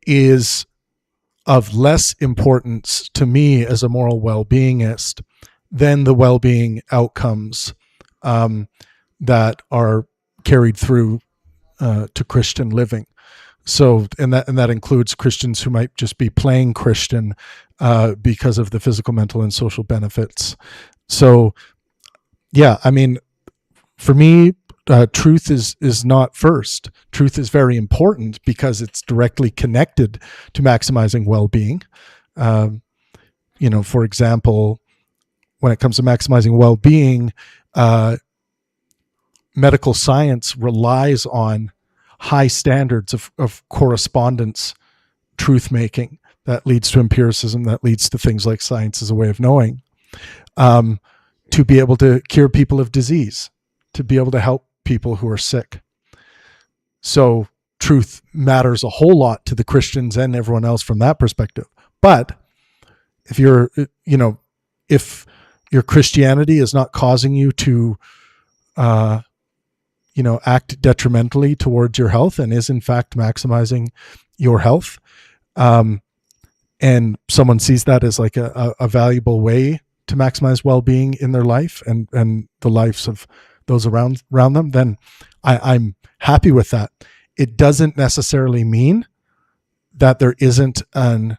is of less importance to me as a moral well-beingist than the well-being outcomes that are carried through to Christian living. So, and that includes Christians who might just be playing Christian because of the physical, mental, and social benefits. So, yeah, I mean, for me, truth is not first. Truth is very important because it's directly connected to maximizing well-being. For example, when it comes to maximizing well-being, medical science relies on high standards of correspondence truth making that leads to empiricism, that leads to things like science as a way of knowing, to be able to cure people of disease, to be able to help people who are sick. So truth matters a whole lot to the Christians and everyone else from that perspective. But if if your Christianity is not causing you to act detrimentally towards your health and is in fact maximizing your health, and someone sees that as like a valuable way to maximize well-being in their life and the lives of those around them, then I'm happy with that. It doesn't necessarily mean that there isn't an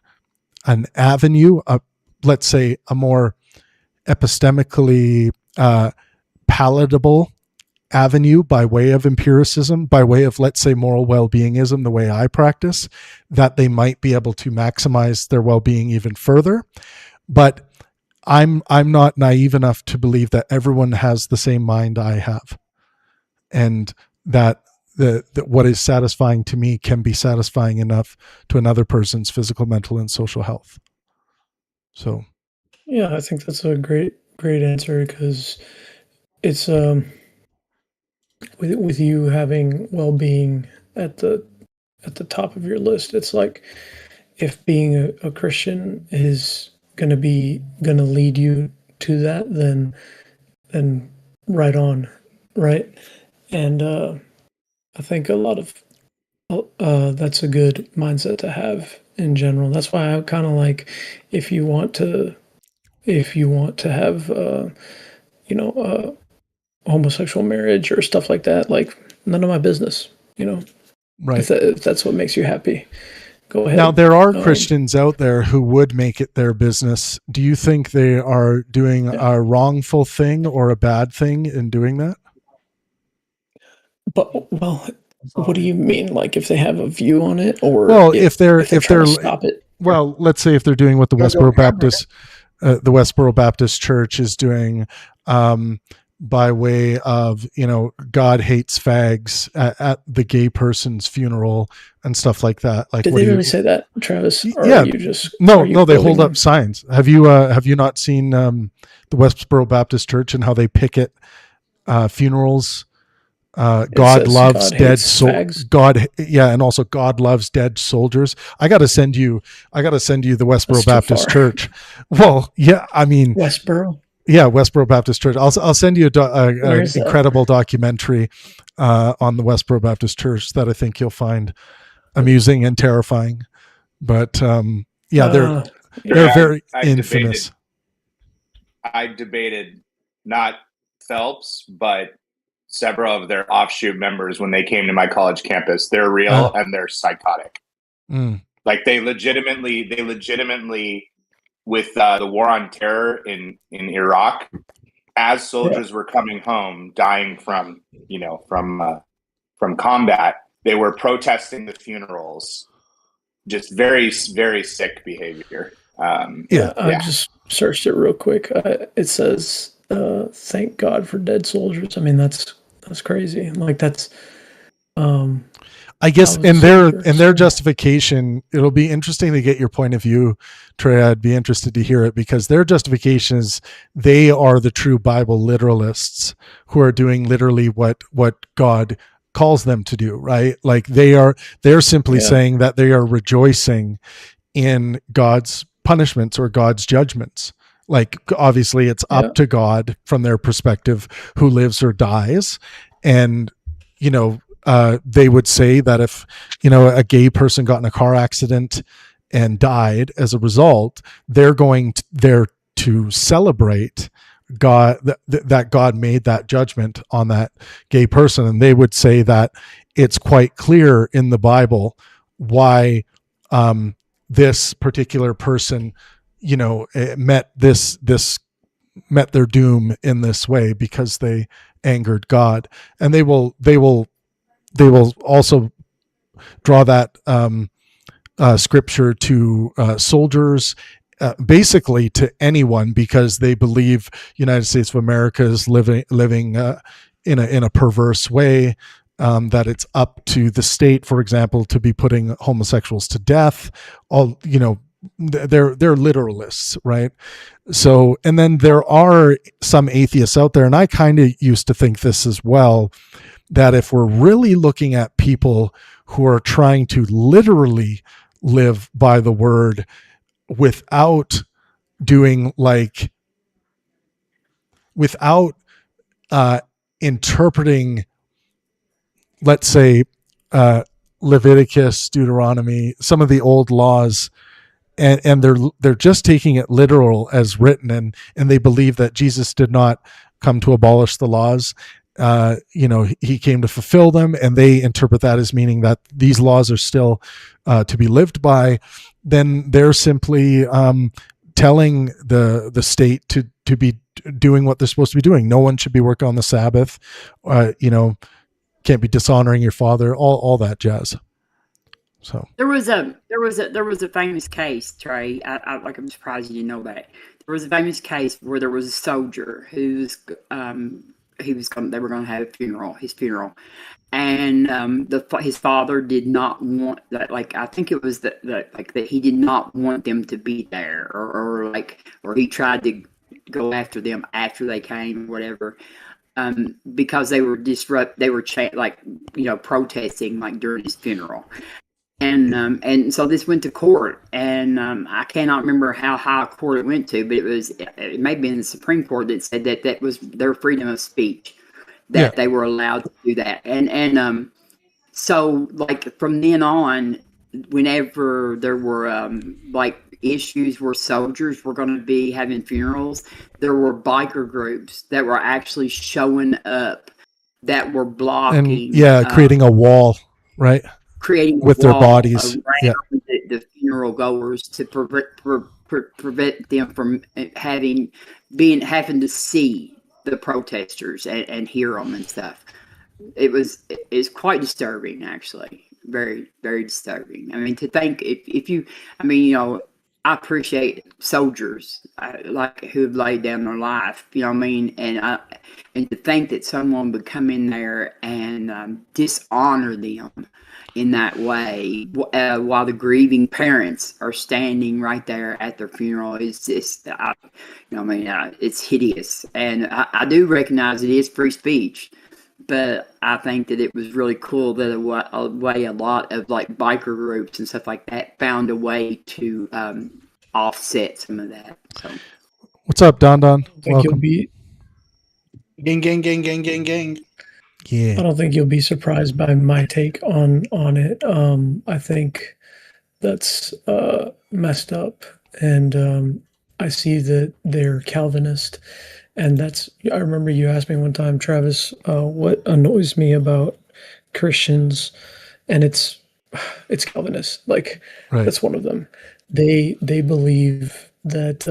avenue, let's say a more epistemically palatable avenue by way of empiricism, by way of, let's say, moral well-beingism, the way I practice, that they might be able to maximize their well-being even further. But I'm not naive enough to believe that everyone has the same mind I have, and that what is satisfying to me can be satisfying enough to another person's physical, mental, and social health. So, yeah, I think that's a great answer, because it's with you having well-being at the top of your list, it's like if being a Christian is gonna lead you to that, then right on, right? And I think a lot of that's a good mindset to have in general. That's why I kind of like, if you want to have homosexual marriage or stuff like that, like none of my business. Right. If that's what makes you happy, go ahead. Now, there are Christians out there who would make it their business. Do you think they are doing a wrongful thing or a bad thing in doing that? But what do you mean? Like if they have a view on it, or if they're trying to stop it? Well, let's say if they're doing what the Westboro Baptist Church is doing, by way of, God hates fags at the gay person's funeral and stuff like that. Like, did they really say that, Travis? Or yeah. are you just No, they hold up signs. Have you not seen the Westboro Baptist Church and how they picket funerals? God loves dead soldiers. And also God loves dead soldiers. I got to send you the Westboro Baptist Church. Well, yeah, I mean Westboro. Yeah, Westboro Baptist Church. I'll send you an incredible documentary on the Westboro Baptist Church that I think you'll find amusing and terrifying. But they're very infamous. I debated not Phelps, but several of their offshoot members when they came to my college campus. They're real and they're psychotic. Like they legitimately with the war on terror in Iraq, as soldiers were coming home, dying from combat, they were protesting the funerals. Just very, very sick behavior. I just searched it real quick. It says, "Thank God for dead soldiers." I mean, that's crazy. Like that's. I guess in their justification, it'll be interesting to get your point of view, Trey. I'd be interested to hear it, because their justification is they are the true Bible literalists who are doing literally what God calls them to do, right? Like they're simply saying that they are rejoicing in God's punishments or God's judgments. Like obviously it's up to God from their perspective who lives or dies. And, they would say that if, a gay person got in a car accident and died as a result, they're going there to celebrate God, that God made that judgment on that gay person. And they would say that it's quite clear in the Bible why this particular person, met their doom in this way, because they angered God. And they will also draw that scripture to soldiers, basically to anyone, because they believe United States of America is living in a perverse way, that it's up to the state, for example, to be putting homosexuals to death. All they're literalists, right? So, and then there are some atheists out there, and I kind of used to think this as well, that if we're really looking at people who are trying to literally live by the word without interpreting, let's say, Leviticus, Deuteronomy, some of the old laws, and they're just taking it literal as written, and they believe that Jesus did not come to abolish the laws. He came to fulfill them, and they interpret that as meaning that these laws are still to be lived by. Then they're simply telling the state to be doing what they're supposed to be doing. No one should be working on the Sabbath. Can't be dishonoring your father. All that jazz. So there was a famous case, Trey. I'm surprised you didn't know that. There was a famous case where there was a soldier they were going to have his funeral, and his father did not want that. Like I think it was that he did not want them to be there, or he tried to go after them after they came, whatever. Because they were protesting like during his funeral. And so this went to court, and I cannot remember how high court it went to, but it may have been the Supreme Court that said that was their freedom of speech, that they were allowed to do that. And so like from then on, whenever there were like issues where soldiers were going to be having funerals, there were biker groups that were actually showing up that were blocking and creating a wall, right, creating a with their wall bodies. around the funeral goers to prevent them from having to see the protesters and hear them and stuff. It's quite disturbing, actually. Very, very disturbing. I mean, to think if you, I mean, you know, I appreciate soldiers like who have laid down their life. You know what I mean? And to think that someone would come in there and dishonor them in that way while the grieving parents are standing right there at their funeral is just, you know, I mean, it's hideous. And I do recognize it is free speech. But I think that it was really cool that a lot of like biker groups and stuff like that found a way to offset some of that. So, what's up, Don? I think Welcome. Gang. Yeah. I don't think you'll be surprised by my take on it. I think that's messed up, and I see that they're Calvinist. And I remember you asked me one time, Travis, what annoys me about Christians, and it's Calvinist. Like, Right. that's one of them. They believe that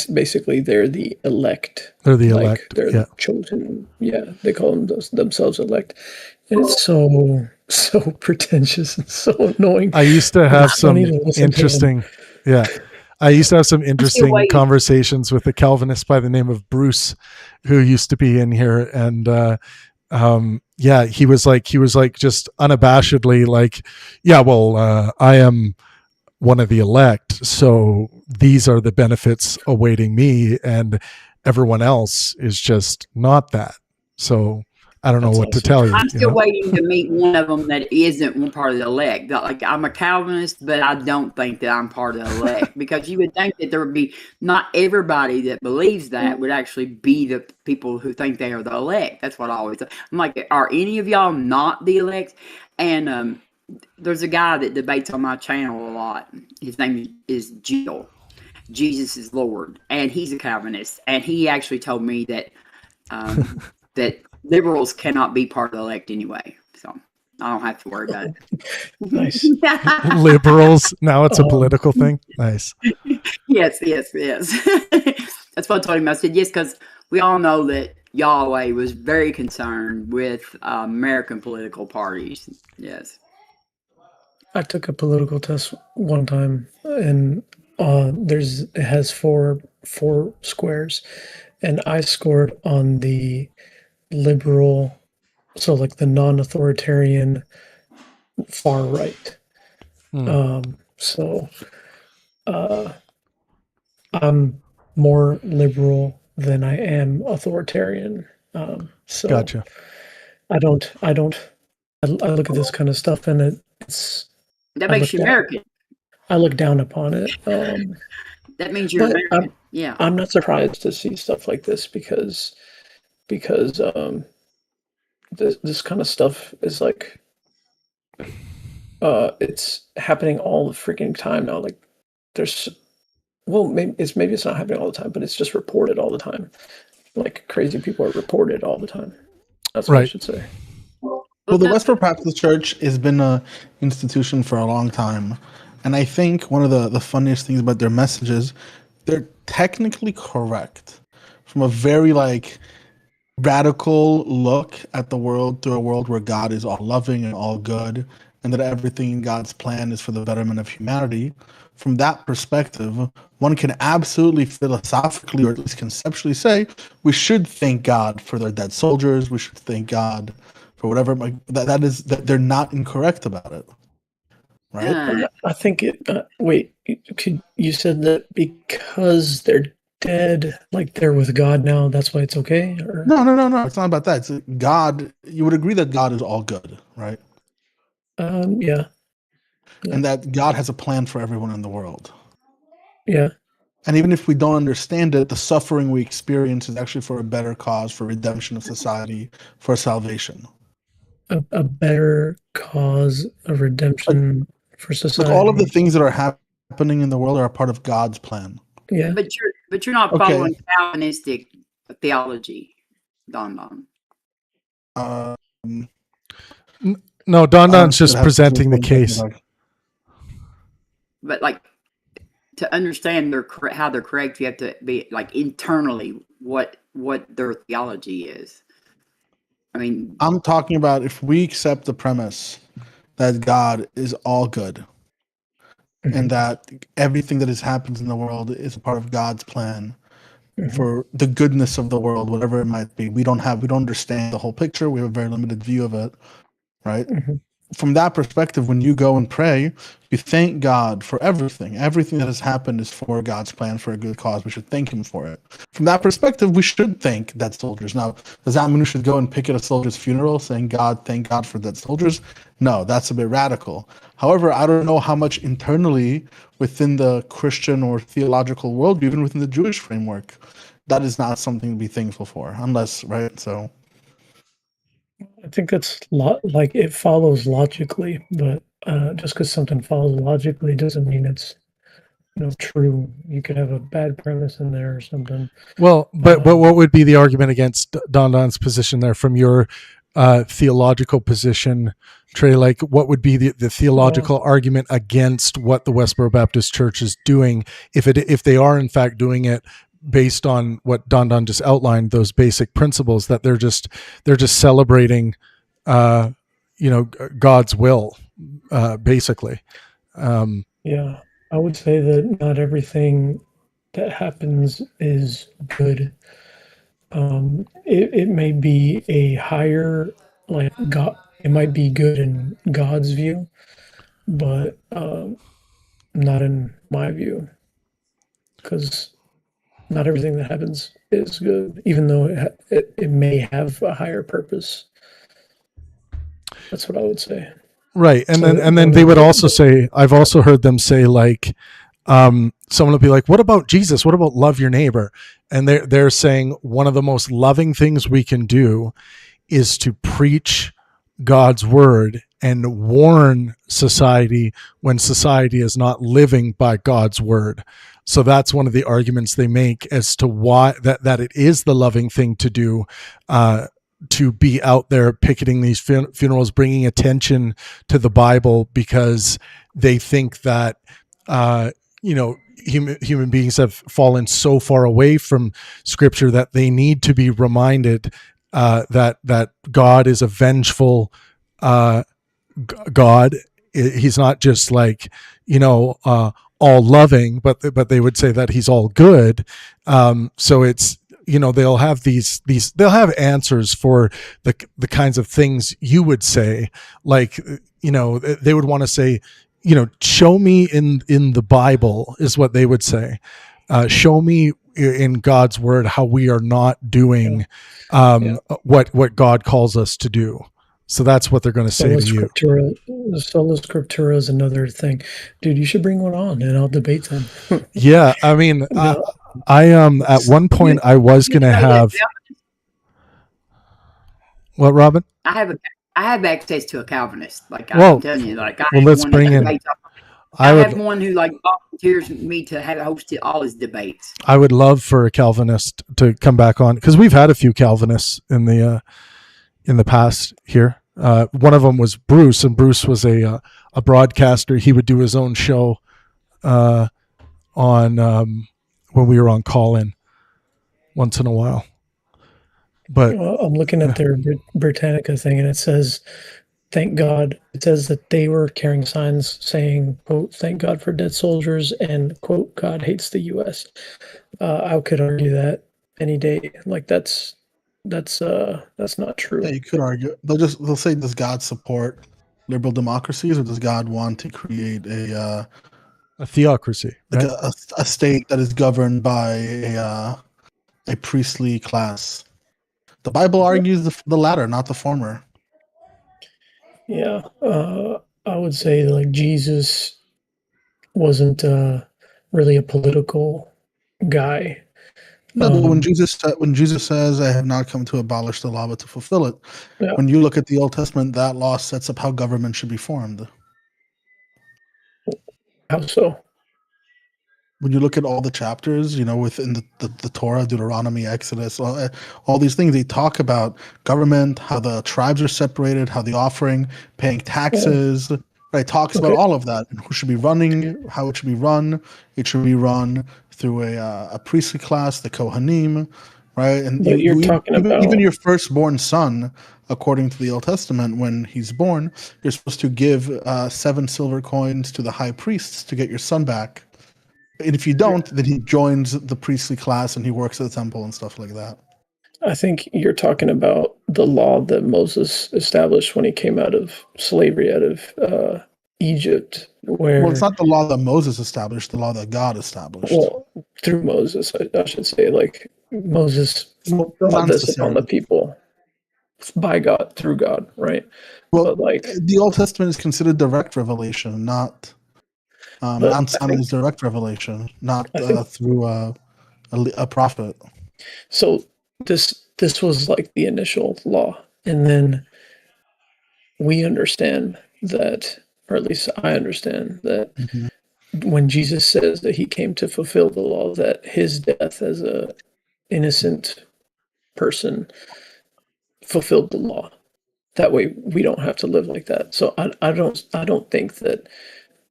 basically they're the elect. They're the Like, elect. they're Yeah. the chosen. Yeah, they call themselves elect, and it's so pretentious and so annoying. I used to have It's some funny to listen to them. interesting, yeah. I used to have some interesting waiting. conversations with a Calvinist by the name of Bruce, who used to be in here, and he was like just unabashedly like, yeah, well, I am one of the elect, so these are the benefits awaiting me, and everyone else is just not that. So I don't know That's what to awesome. tell you. I'm you still know? waiting to meet one of them that isn't one part of the elect. Like, I'm a Calvinist, but I don't think that I'm part of the elect because you would think that there would be not everybody that believes that would actually be the people who think they are the elect. That's what I always. I'm like, are any of y'all not the elect? And there's a guy that debates on my channel a lot. His name is Jill. Jesus is Lord, and he's a Calvinist. And he actually told me that that liberals cannot be part of the elect anyway, so I don't have to worry about it. Nice. Liberals. Now it's a political thing. Nice. Yes. That's what I told him. I said yes, because we all know that Yahweh was very concerned with American political parties. Yes. I took a political test one time, and it has four squares, and I scored on the liberal, so like the non-authoritarian far right. So I'm more liberal than I am authoritarian. So Gotcha. I look at this kind of stuff, and That I makes you look down- American. I look down upon it. That means you're But American. Yeah. I'm not surprised to see stuff like this because this kind of stuff is like it's happening all the freaking time now. Like, there's maybe it's not happening all the time, but it's just reported all the time. Like, crazy people are reported all the time. That's what I Right. should say. Well, the Westboro Baptist Church has been an institution for a long time. And I think one of the funniest things about their messages, they're technically correct from a very like radical look at the world through a world where God is all loving and all good, and that everything in God's plan is for the betterment of humanity. From that perspective, one can absolutely philosophically, or at least conceptually, say we should thank God for their dead soldiers. We should thank God for whatever. Like, that is that they're not incorrect about it, right? I think it. Wait, you said that because they're dead, like they're with God now, that's why it's okay? Or? No. It's not about that. It's God. You would agree that God is all good, right? Yeah. And that God has a plan for everyone in the world. Yeah. And even if we don't understand it, the suffering we experience is actually for a better cause, for redemption of society, for salvation. a better cause of redemption for society. Like all of the things that are happening in the world are a part of God's plan. Yeah. But you're not Okay. following Calvinistic theology, Don. No, Don's just presenting the case. But like, to understand how they're correct, you have to be like internally what their theology is. I mean, I'm talking about if we accept the premise that God is all good and that everything that has happened in the world is a part of God's plan for the goodness of the world, whatever it might be. We don't understand the whole picture. We have a very limited view of it, right? From that perspective, when you go and pray, you thank God for everything. Everything that has happened is for God's plan, for a good cause. We should thank Him for it. From that perspective, we should thank dead soldiers. Now, does that mean we should go and pick at a soldier's funeral saying, thank God for dead soldiers? No, that's a bit radical. However, I don't know how much internally within the Christian or theological world, even within the Jewish framework, that is not something to be thankful for, unless, right? So I think that's like it follows logically, but just because something follows logically doesn't mean it's true. You could have a bad premise in there or something. Well, but what would be the argument against Don's position there from your theological position, Trey? Like, what would be the theological argument against what the Westboro Baptist Church is doing if they are in fact doing it based on what Don just outlined, those basic principles, that they're just celebrating, God's will, basically. Yeah, I would say that not everything that happens is good. It may be a higher, like God. It might be good in God's view, but not in my view, because not everything that happens is good, even though it may have a higher purpose. That's what I would say. Right. And then they would also say, I've also heard them say, like, someone will be like, what about Jesus? What about love your neighbor? And they're saying one of the most loving things we can do is to preach God's word and warn society when society is not living by God's word. So that's one of the arguments they make as to why that it is the loving thing to do, to be out there picketing these funerals, bringing attention to the Bible, because they think that, human beings have fallen so far away from Scripture that they need to be reminded that God is a vengeful God. He's not just like, all loving, but they would say that He's all good. So it's, they'll have they'll have answers for the kinds of things you would say, like, they would want to say, show me in the Bible, is what they would say. Show me in God's word how we are not doing what God calls us to do. So that's what they're going to say to you. The sola scriptura is another thing. Dude, you should bring one on and I'll debate them. Yeah, I mean, I at one point I was going to have... What, Robin? I have access to a Calvinist. Like, well, I'm telling you, like, let's bring in... I have one who like volunteers me to have hosted all his debates. I would love for a Calvinist to come back on, because we've had a few Calvinists in the past here. One of them was Bruce, and Bruce was a broadcaster. He would do his own show on when we were on call-in once in a while. But I'm looking at their Britannica thing, and it says, thank God. It says that they were carrying signs saying, quote, thank God for dead soldiers, and quote, God hates the U.S. I could argue that any day. Like, that's not true. Yeah, you could argue. They'll say, does God support liberal democracies, or does God want to create a theocracy, like right? a state that is governed by a priestly class? The Bible argues the latter, not the former. Yeah, I would say like Jesus wasn't really a political guy. No, but when Jesus says, "I have not come to abolish the law, but to fulfill it," Yeah. when you look at the Old Testament, that law sets up how government should be formed. How so? When you look at all the chapters, within the Torah, Deuteronomy, Exodus, all these things, they talk about government, how the tribes are separated, how the offering, paying taxes, right? Talks about all of that, and who should be running, how it should be run. It should be run through a priestly class, the Kohanim, right? And But you're talking even about your firstborn son, according to the Old Testament, when he's born, you're supposed to give 7 silver coins to the high priests to get your son back. And if you don't, then he joins the priestly class and he works at the temple and stuff like that. I think you're talking about the law that Moses established when he came out of slavery out of Egypt. Well, it's not the law that Moses established, the law that God established. Well, through Moses, I should say, like Moses brought this upon the people by God, through God, right? Well, but like the Old Testament is considered direct revelation, not Mount Sinai is direct revelation, not through a prophet. So this was like the initial law, and then we understand that, or at least I understand that when Jesus says that he came to fulfill the law, that his death as a innocent person fulfilled the law. That way we don't have to live like that. So I don't think that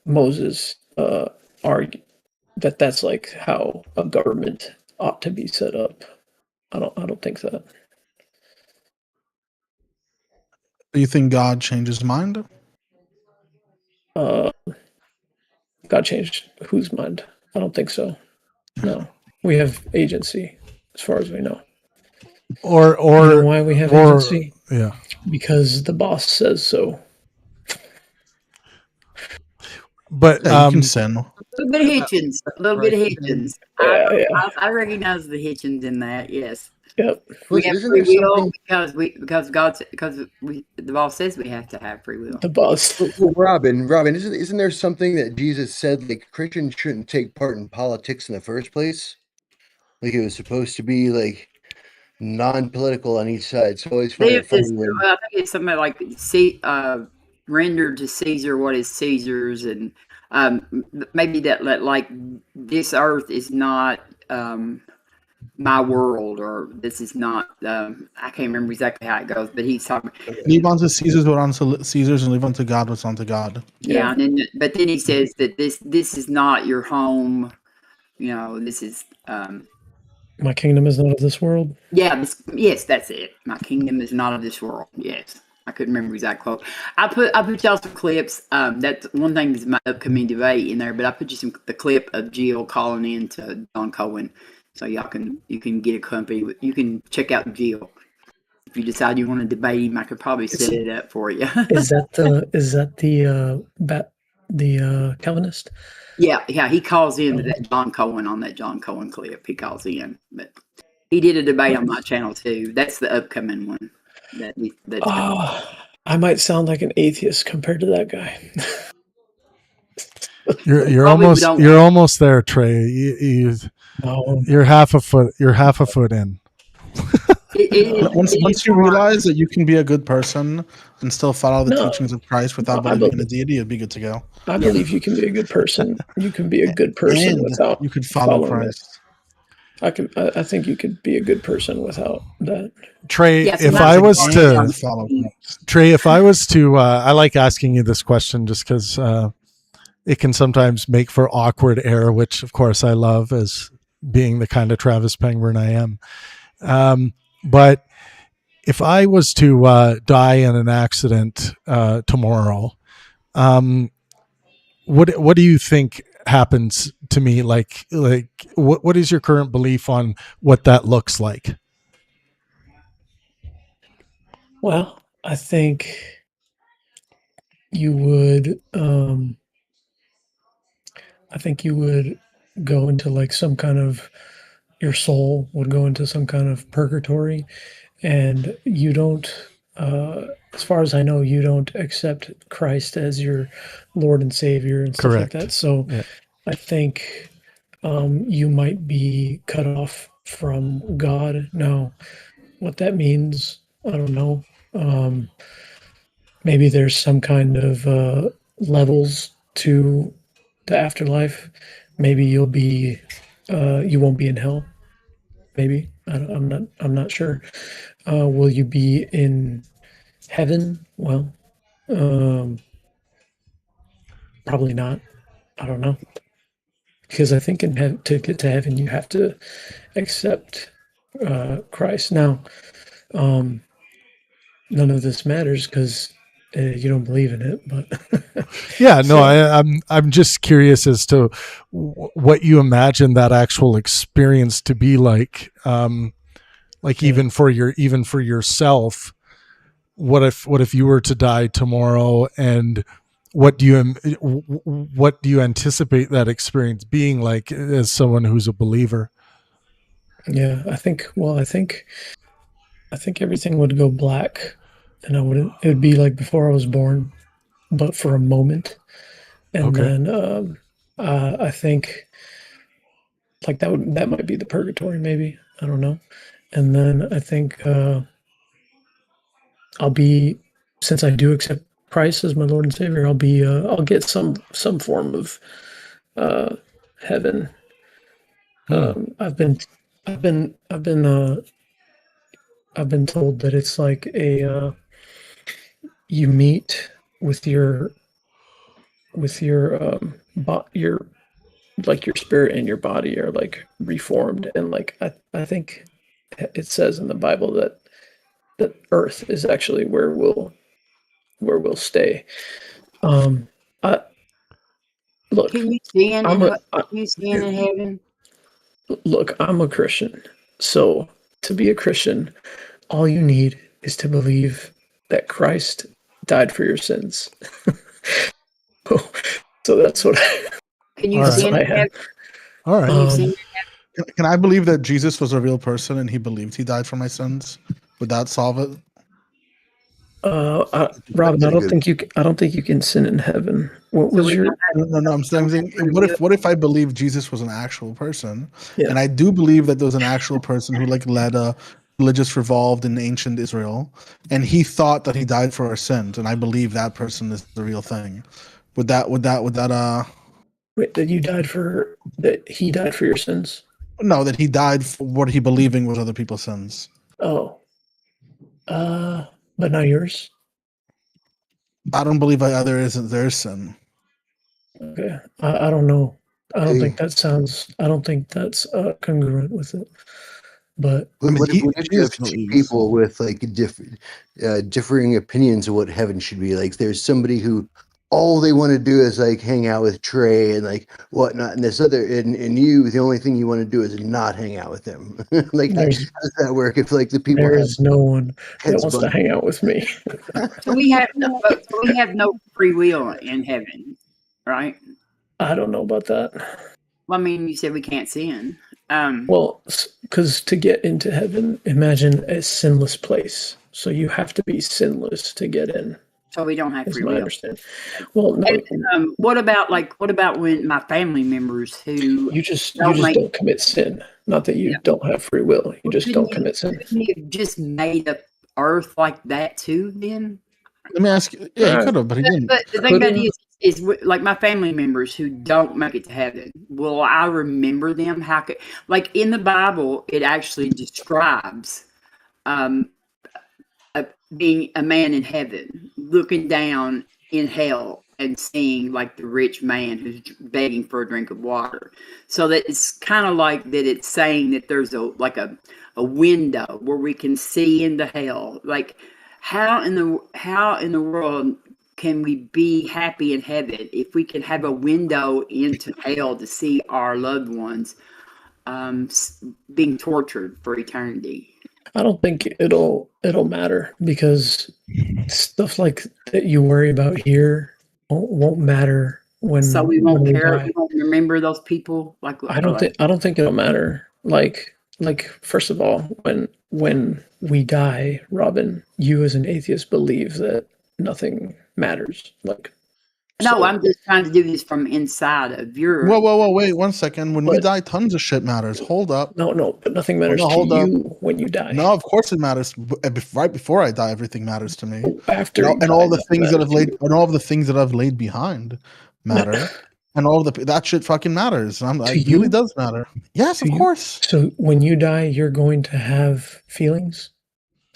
Moses argued that that's like how a government ought to be set up. I don't think that. Do you think God changed his mind? God changed whose mind? I don't think so. No, we have agency, as far as we know. Or you know why we have agency? Yeah, because the boss says so. But you can sin. A little bit of Hitchens. A little bit of Hitchens. Yeah. I recognize the Hitchens in that. Yes. Yep. We have free will because the boss says we have to have free will. The boss. Well, Robin, isn't there something that Jesus said like Christians shouldn't take part in politics in the first place? Like it was supposed to be like non-political on each side. So always find it funny when I think it's something like render to Caesar what is Caesar's, and maybe that like this earth is not my world, or this is not I can't remember exactly how it goes, but he's talking leave unto Caesar's what unto Caesar's, and leave unto God what's unto God. Yeah, but then he says that this is not your home, this is my kingdom is not of this world. Yes, that's it. My kingdom is not of this world. Yes. I couldn't remember the exact quote. I put y'all some clips. That's one thing that's my upcoming debate in there, but I put you the clip of Jill calling in to John Cohen, so you can get a company. You can check out Jill. If you decide you want to debate him, I could probably set it up for you. Is that the Calvinist? Yeah, he calls in to that John Cohen on that John Cohen clip. He calls in, but he did a debate on my channel too. That's the upcoming one. I might sound like an atheist compared to that guy. You're almost there, Trey. You're half a foot in. Once you realize that you can be a good person and still follow the teachings of Christ without believing in a deity, you'd be good to go. I believe you can be a good person. You can be a good person without you could follow Christ. I think you could be a good person without that. Trey, if I was to, I like asking you this question just because it can sometimes make for awkward air, which of course I love as being the kind of Travis Pangburn I am. But if I was to die in an accident tomorrow, what do you think happens to me? Like what is your current belief on what that looks like? Well, I think you would go into like some kind of, your soul would go into some kind of purgatory, and you don't as far as I know, you don't accept Christ as your Lord and Savior and stuff like that. So I think you might be cut off from God. Now, what that means, I don't know. Maybe there's some kind of levels to the afterlife. Maybe you won't be in hell. Maybe I'm not sure. Will you be in heaven? Well, um, probably not. I don't know, because I think to get to heaven you have to accept Christ. Now, um, none of this matters because you don't believe in it. But Yeah, no, so, I'm just curious as to what you imagine that actual experience to be like. Like Yeah. even for yourself, what if you were to die tomorrow, and what do you anticipate that experience being like as someone who's a believer? yeah, I think. Well, I think everything would go black, and I wouldn't. It would be like before I was born, but for a moment, and Okay. then I think like that might be the purgatory, maybe. I don't know. And then I think I'll be, since I do accept Christ as my Lord and Savior, I'll get some form of uh, heaven. I've been I've been I've been I've been told that it's like a you meet with your like your spirit and your body are like reformed, and like I think it says in the Bible that Earth is actually where we'll stay. I look, Can you sin I'm in a can you sin in heaven? look, I'm a Christian. So to be a Christian, all you need is to believe that Christ died for your sins. So that's what Can you All right. sin I in have. heaven? All right. Can you sin? Can I believe that Jesus was a real person and he believed he died for my sins? Would that solve it? Robin, That's a good. I don't think you can sin in heaven. What So was we your? don't have, No, no, no. I'm we don't saying, have free what will. if I believe Jesus was an actual person, Yeah, and I do believe that there was an actual person who like led a religious revolt in ancient Israel, and he thought that he died for our sins, and I believe that person is the real thing. Would that wait, that he died for your sins. no, that he died for what he believing was other people's sins. Oh, but not yours. I don't believe either isn't their sin. Okay, I don't know. Hey, I don't think that's congruent with it. But I mean, what if you have two definitely is. people with like differing opinions of what heaven should be? Like, there's somebody who all they want to do is like hang out with Trey and like whatnot, and this other, and you, the only thing you want to do is not hang out with him. Like, how there's does that work? If like the people there have is no one that heads wants to above. hang out with me. So we have no free will in heaven, right? I don't know about that. Well, I mean, you said we can't sin. Well, because to get into heaven, imagine a sinless place. So you have to be sinless to get in. So we don't have Is free my will. understanding. Well, no, And what about when my family members who you just don't make don't commit sin. Not that you don't have free will. You just don't commit sin. couldn't you have just made a earth like that too then? Let me ask you. Yeah, he could have, but he didn't. But the thing about Could've. it is like my family members who don't make it to heaven. Will I remember them? How could, like in the Bible, it actually describes um, being a man in heaven looking down in hell and seeing like the rich man who's begging for a drink of water. So that it's kind of like that. It's saying that there's a window where we can see into hell. Like how in the world can we be happy in heaven if we can have a window into hell to see our loved ones being tortured for eternity? I don't think it'll matter because stuff like that you worry about here won't matter So we when won't we care. die. We won't remember those people. I don't think it'll matter. Like first of all, when we die, Robin, you as an atheist believe that nothing matters. Like No, I'm just trying to do this from inside of your. Whoa, wait 1 second. When we die, tons of shit matters. Hold up. No, but nothing matters hold to up. you when you die. No, of course it matters. Right before I die, everything matters to me. After and all the things that I've laid, and all of the things that I've laid behind matter, and all of that shit fucking matters. It really does matter. Yes, of course. So when you die, you're going to have feelings.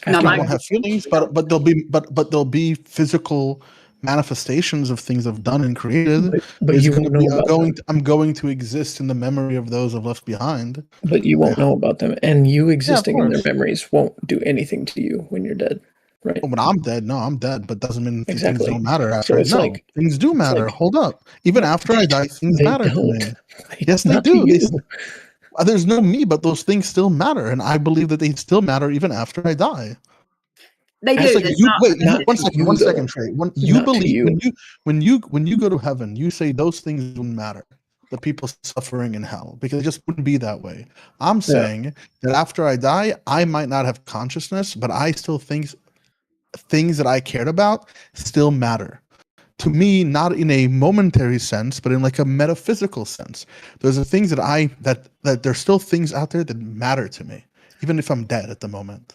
No, I won't have feelings, but there'll be physical manifestations of things I've done and created. But you won't know about them. I'm going to exist in the memory of those I've left behind. But you won't know about them, and you existing in their memories won't do anything to you when you're dead, right? When I'm dead, no, I'm dead, but doesn't mean things don't matter after. So it's like, things do matter. Hold up, even after I die, things matter to me. Yes, they do. There's no me, but those things still matter, and I believe that they still matter even after I die. They do. Wait, 1 second, Trey. You believe when you go to heaven, you say those things don't matter. The people suffering in hell, because it just wouldn't be that way. I'm saying that after I die, I might not have consciousness, but I still think things that I cared about still matter. To me, not in a momentary sense, but in like a metaphysical sense. Those are things that there's still things out there that matter to me, even if I'm dead at the moment.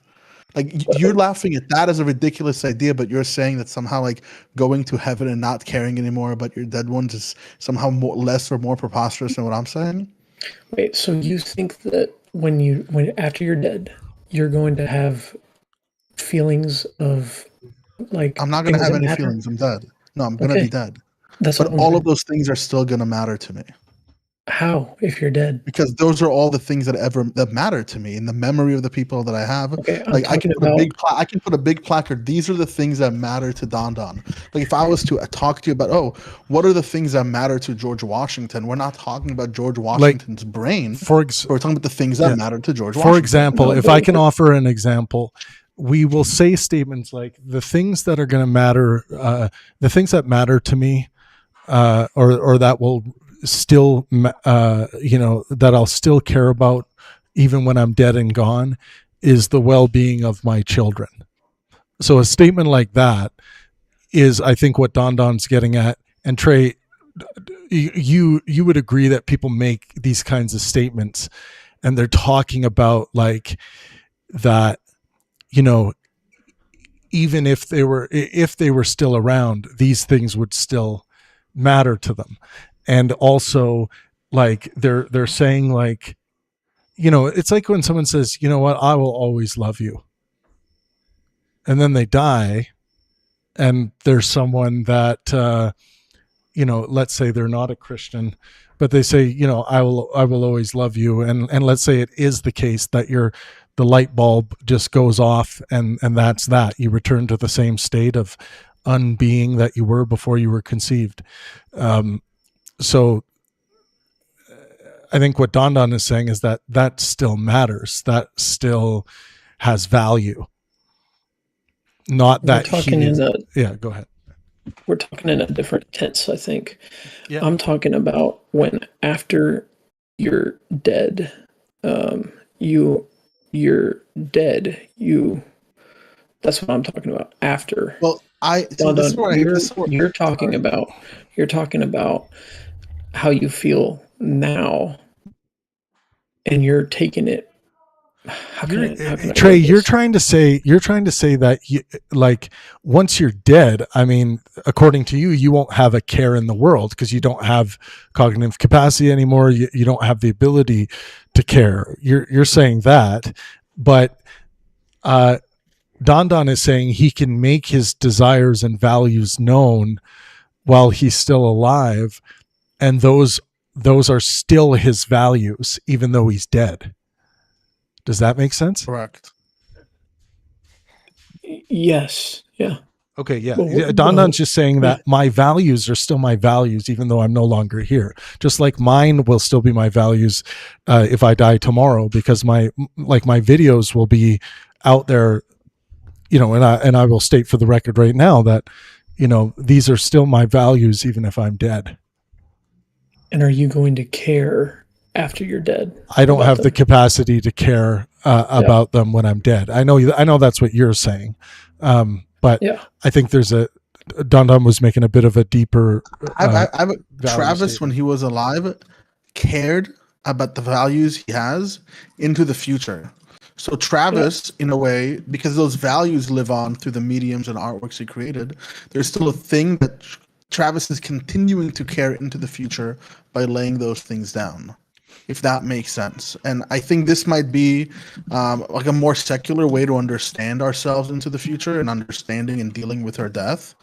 Like, you're laughing at that as a ridiculous idea, but you're saying that somehow like going to heaven and not caring anymore about your dead ones is somehow less or more preposterous than what I'm saying? Wait, so you think that when after you're dead, you're going to have feelings of like? I'm not going to have any feelings. I'm dead. No, I'm going to be dead. But all of those things are still going to matter to me. How, if you're dead? Because those are all the things that matter to me in the memory of the people that I have. Okay, like I can put a big placard. These are the things that matter to Don. Like if I was to talk to you about, what are the things that matter to George Washington? We're not talking about George Washington's brain. We're talking about the things that matter to George Washington. For example, if I can offer an example, we will say statements like the things that are going to matter, the things that matter to me, or that will still, that I'll still care about even when I'm dead and gone, is the well-being of my children. So a statement like that is, I think, what Don's getting at. And Trey, you would agree that people make these kinds of statements and they're talking about like that, even if they were still around, these things would still matter to them. And also, like they're saying, like, it's like when someone says, you know what, I will always love you. And then they die, and there's someone that, let's say they're not a Christian, but they say, I will always love you. And let's say it is the case that the light bulb just goes off, and that's that. You return to the same state of unbeing that you were before you were conceived. So I think what Don is saying is that still matters. That still has value. Not that go ahead. We're talking in a different tense, I think. Yeah. I'm talking about when after you're dead, you're dead. That's what I'm talking about. After. Well, you're talking about how you feel now, and you're taking it. Trey, you're trying to say that like once you're dead, I mean, according to you, you won't have a care in the world because you don't have cognitive capacity anymore. You don't have the ability to care. You're saying that, but Don is saying he can make his desires and values known while he's still alive, and those are still his values, even though he's dead. Does that make sense? Correct. Yes. Yeah. Okay. Yeah. Don's just saying that my values are still my values, even though I'm no longer here. Just like mine will still be my values if I die tomorrow, because my videos will be out there, and I will state for the record right now that, these are still my values, even if I'm dead. And are you going to care after you're dead? I don't have the capacity to care about them when I'm dead. I know that's what you're saying. But I think there's Don was making a bit of a deeper value Travis, when statement. he was alive, cared about the values he has into the future. So Travis, in a way, because those values live on through the mediums and artworks he created, there's still a thing that Travis is continuing to carry into the future by laying those things down, if that makes sense. And I think this might be like a more secular way to understand ourselves into the future and understanding and dealing with our death.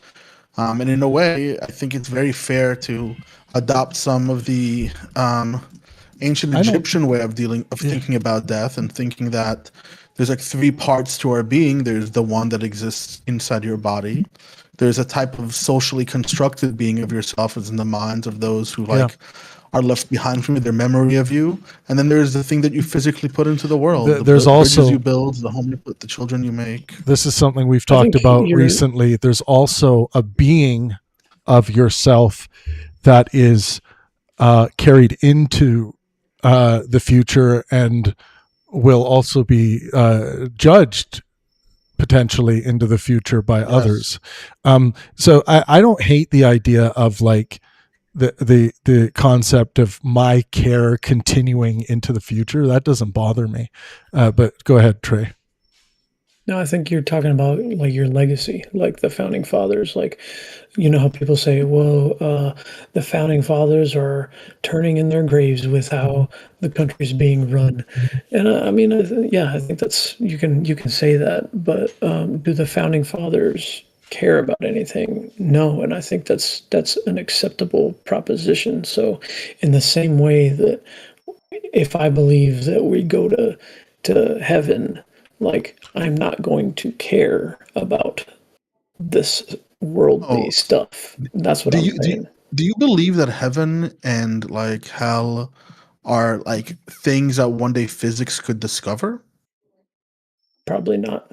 And in a way, I think it's very fair to adopt some of the ancient Egyptian way of thinking about death, and thinking that there's like three parts to our being. There's the one that exists inside your body. There's a type of socially constructed being of yourself, as in the minds of those who are left behind from you, their memory of you. And then there's the thing that you physically put into the world. There's bridges also you build, the home you put, the children you make. This is something we've talked about recently. There's also a being of yourself that is carried into the future and will also be judged potentially into the future by others. So I don't hate the idea of like the concept of my care continuing into the future. That doesn't bother me. But go ahead, Trey. No, I think you're talking about like your legacy, like the founding fathers. Like, you know how people say, well, the founding fathers are turning in their graves with how the country's being run. And I mean, I think that's, you can say that, but do the founding fathers care about anything? No. And I think that's an acceptable proposition. So in the same way that if I believe that we go to heaven, like I'm not going to care about this worldly stuff. That's what I'm saying. Do you believe that heaven and like hell are like things that one day physics could discover? Probably not.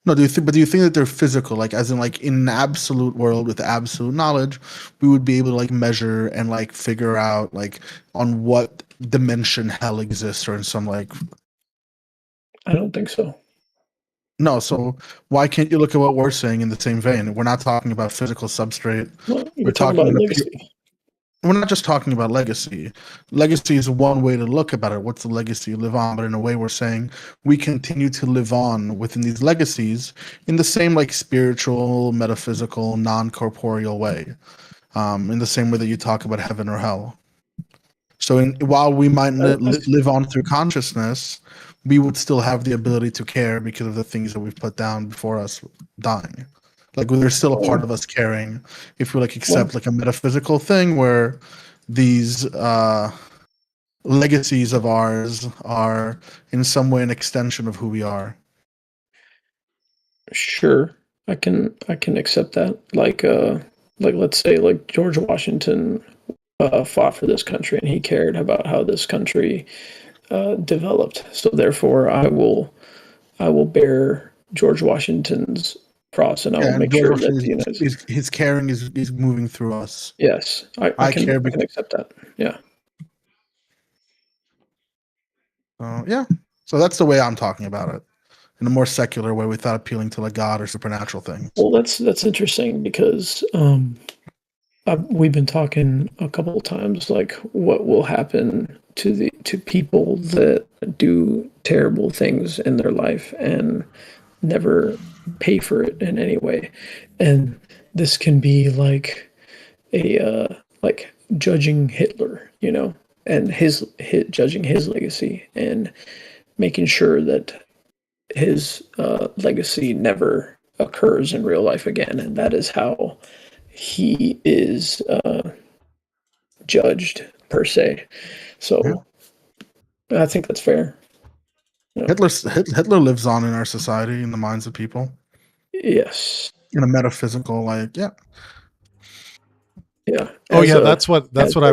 No, but do you think that they're physical? Like, as in, like, in an absolute world with absolute knowledge, we would be able to like measure and like figure out like on what dimension hell exists, or in some like. I don't think so. No, so why can't you look at what we're saying in the same vein? We're not talking about physical substrate. Well, We're talking about legacy. We're not just talking about legacy. Legacy is one way to look about it. What's the legacy you live on? But in a way, we're saying we continue to live on within these legacies in the same like spiritual, metaphysical, non-corporeal way. In the same way that you talk about heaven or hell. So while we might live on through consciousness, we would still have the ability to care because of the things that we've put down before us dying. Like there's still a part of us caring if we like accept like a metaphysical thing where these legacies of ours are in some way an extension of who we are. Sure, I can accept that. Like let's say like George Washington fought for this country and he cared about how this country developed. So therefore, I will bear George Washington's cross, and I will make sure that his caring is moving through us. Yes, I can accept that. Yeah. Yeah. So that's the way I'm talking about it, in a more secular way, without appealing to like God or supernatural things. Well, that's interesting because we've been talking a couple of times, like what will happen to people that do terrible things in their life and never pay for it in any way. And this can be like a like judging Hitler, you know, and judging his legacy and making sure that his legacy never occurs in real life again. And that is how he is judged per se. So I think that's fair. You know? Hitler lives on in our society, in the minds of people. Yes. In a metaphysical, like, yeah. Yeah. That's what I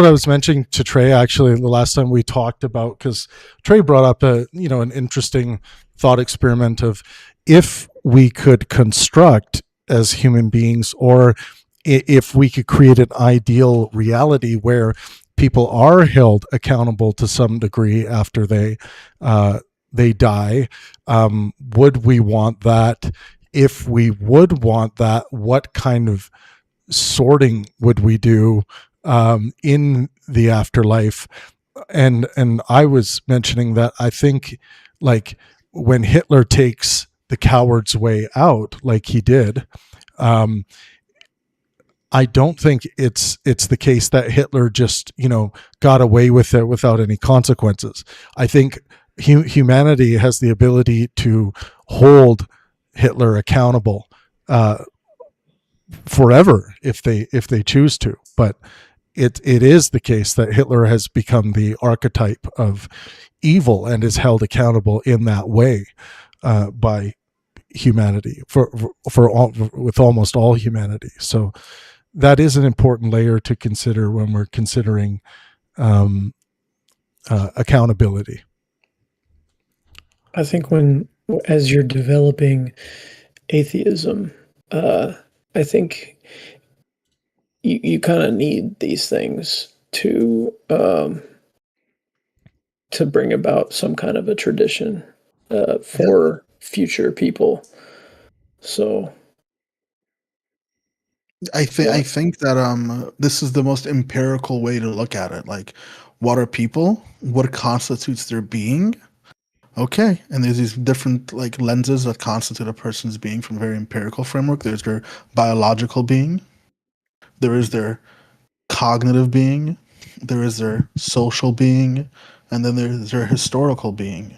was mentioning to Trey actually the last time we talked about, because Trey brought up an interesting thought experiment of if we could construct as human beings, or if we could create an ideal reality where people are held accountable to some degree after they die, would we want that if we would want that, what kind of sorting would we do in the afterlife? And I was mentioning that I think, like, when Hitler takes the coward's way out, like he did, I don't think it's the case that Hitler just, got away with it without any consequences. I think humanity has the ability to hold Hitler accountable forever if they choose to. But it is the case that Hitler has become the archetype of evil and is held accountable in that way by humanity with almost all humanity. So that is an important layer to consider when we're considering accountability. I think as you're developing atheism, I think you kind of need these things to bring about some kind of a tradition for future people. So I think that this is the most empirical way to look at it. Like, what are people? What constitutes their being? Okay, and there's these different like lenses that constitute a person's being from a very empirical framework. There's their biological being, there is their cognitive being, there is their social being, and then there's their historical being.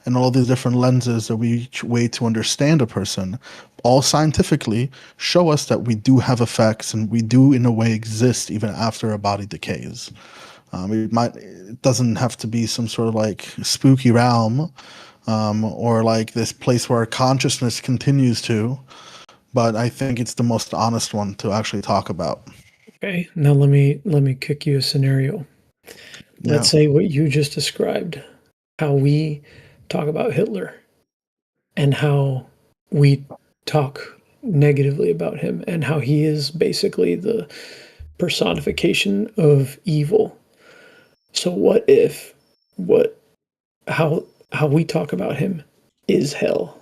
And all these different lenses that we way to understand a person, all scientifically, show us that we do have effects and we do in a way exist even after a body decays. It doesn't have to be some sort of like spooky realm, or like this place where our consciousness continues to, but I think it's the most honest one to actually talk about. okay, now let me kick you a scenario. Yeah. Let's say what you just described, how we talk about Hitler and how we talk negatively about him and how he is basically the personification of evil. So what if how we talk about him is hell?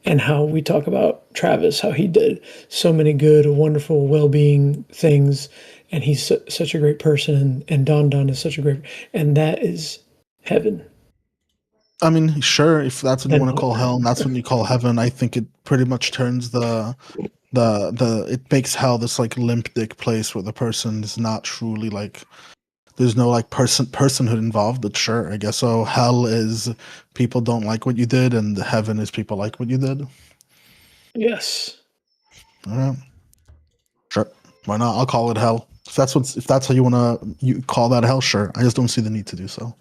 And how we talk about Travis, how he did so many good, wonderful, well-being things, and he's such a great person, and Don is such a great, and that is heaven. I mean, sure, if that's what you Then want to call hell and that's what you call heaven, I think it pretty much turns the it makes hell this like limp dick place where the person is not truly like, there's no like personhood involved. But sure, I guess so. Hell is people don't like what you did, and heaven is people like what you did. yes. Yeah. Sure. Why not? I'll call it hell. If that's how you wanna you call that hell, sure. I just don't see the need to do so.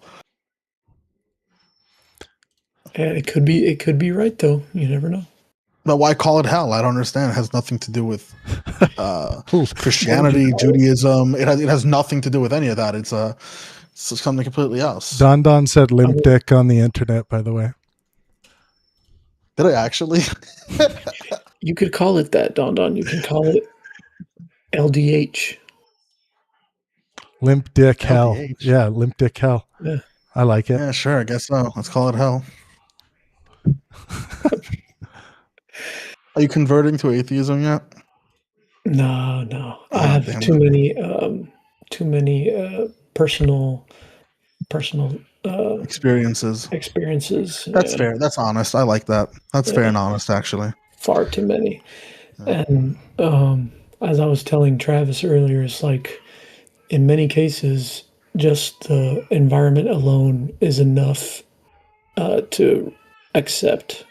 And it could be right though. You never know. But why call it hell? I don't understand. It has nothing to do with Christianity, Judaism. It has nothing to do with any of that. It's something completely else. Don said limp dick on the internet, by the way. Did I actually? You could call it that, Don. You can call it LDH. Limp dick hell. LDH. Yeah, limp dick hell. Yeah. I like it. Yeah, sure. I guess so. Let's call it hell. Are you converting to atheism yet? No. I have too many personal experiences. That's fair. That's honest. I like that. That's fair and honest, actually. Far too many. And as I was telling Travis earlier, it's like in many cases, just the environment alone is enough to accept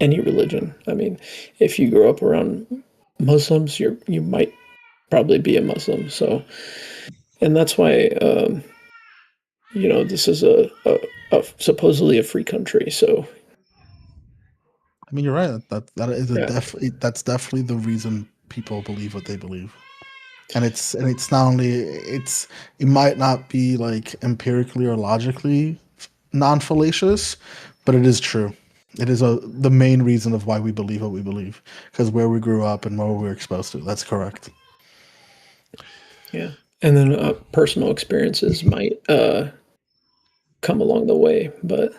any religion. I mean, if you grow up around Muslims, you might probably be a Muslim. So, and that's why this is a supposedly a free country. So, I mean, you're right. That is that's definitely the reason people believe what they believe. And it's not only it might not be like empirically or logically non-fallacious, but it is true. It is the main reason of why we believe what we believe, because where we grew up and where we were exposed to. That's correct. Yeah, and then personal experiences might come along the way, but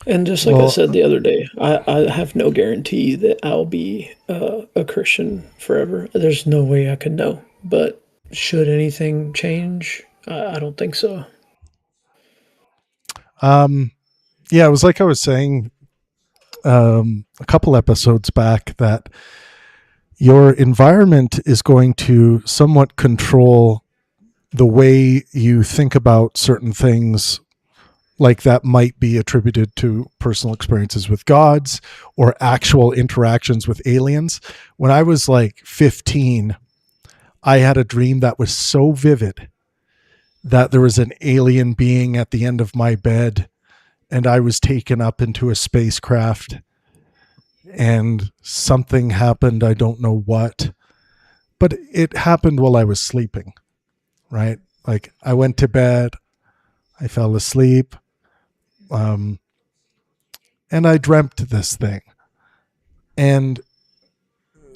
And just like I Well, said the other day, I have no guarantee that I'll be a Christian forever. There's no way I could know. But should anything change, I don't think so. yeah, it was like I was saying a couple episodes back that your environment is going to somewhat control the way you think about certain things, like that might be attributed to personal experiences with gods or actual interactions with aliens. When I was like 15, I had a dream that was so vivid that there was an alien being at the end of my bed and I was taken up into a spacecraft and something happened. I don't know what, but it happened while I was sleeping, right? Like I went to bed, I fell asleep, and I dreamt this thing. And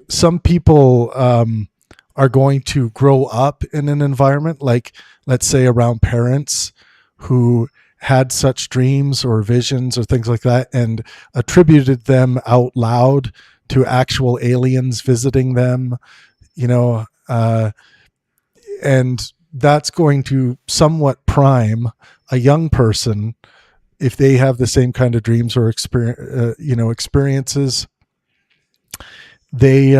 some people are going to grow up in an environment like, let's say, around parents who had such dreams or visions or things like that and attributed them out loud to actual aliens visiting them, you know, and that's going to somewhat prime a young person if they have the same kind of dreams or experiences. They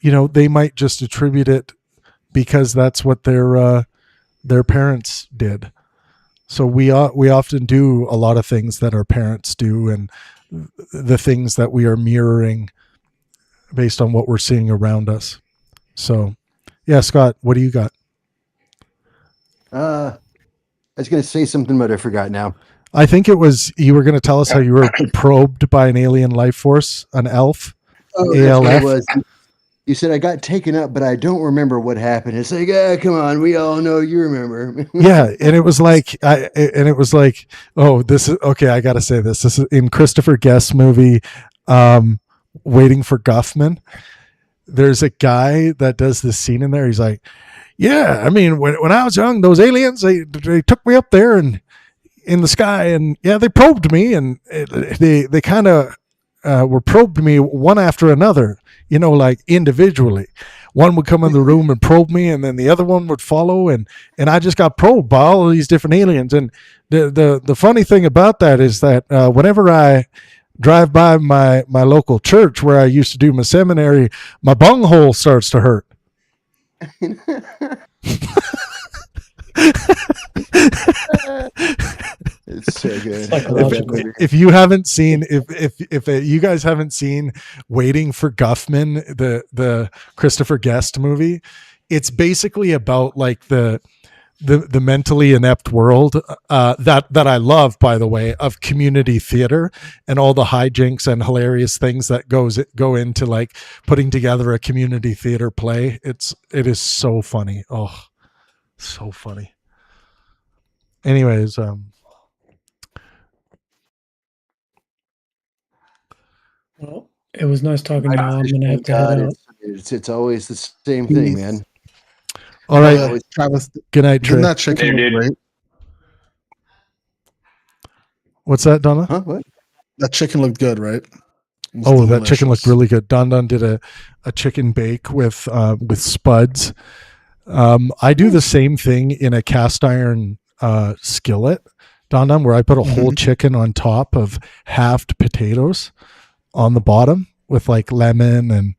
they might just attribute it because that's what their parents did. So we often do a lot of things that our parents do, and the things that we are mirroring based on what we're seeing around us. So, yeah, Scott, what do you got? I was going to say something, but I forgot now. I think it was you were going to tell us how you were probed by an alien life force, an elf. Oh, that's what it ALF. was. You said I got taken up, but I don't remember what happened. It's like, come on, we all know you remember. Yeah, and it was like, oh, this is okay. I got to say this. This is in Christopher Guest's movie, Waiting for Guffman. There's a guy that does this scene in there. He's like, yeah, I mean, when I was young, those aliens they took me up there and in the sky, and yeah, they probed me, and they kind of were probed me one after another, like individually. One would come in the room and probe me, and then the other one would follow, and I just got probed by all of these different aliens. And the funny thing about that is that whenever I drive by my local church where I used to do my seminary, my bunghole starts to hurt. It's so good. If you haven't seen, if you guys haven't seen Waiting for Guffman, the Christopher Guest movie, it's basically about like the mentally inept world that I love, by the way, of community theater and all the hijinks and hilarious things that go into like putting together a community theater play. It is so funny. Oh, so funny. Anyways, Well, it was nice talking to y'all. I'm gonna have to head out. It's always the same thing, man. all right. Travis, Good night, Trey. didn't that chicken Hey, look dude. great? What's that, Donna? Huh? What? That chicken looked good, right? It was Oh, that chicken looked delicious. really good. Don did a chicken bake with spuds. I do the same thing in a cast iron skillet, Don, where I put a whole chicken on top of halved potatoes on the bottom with like lemon and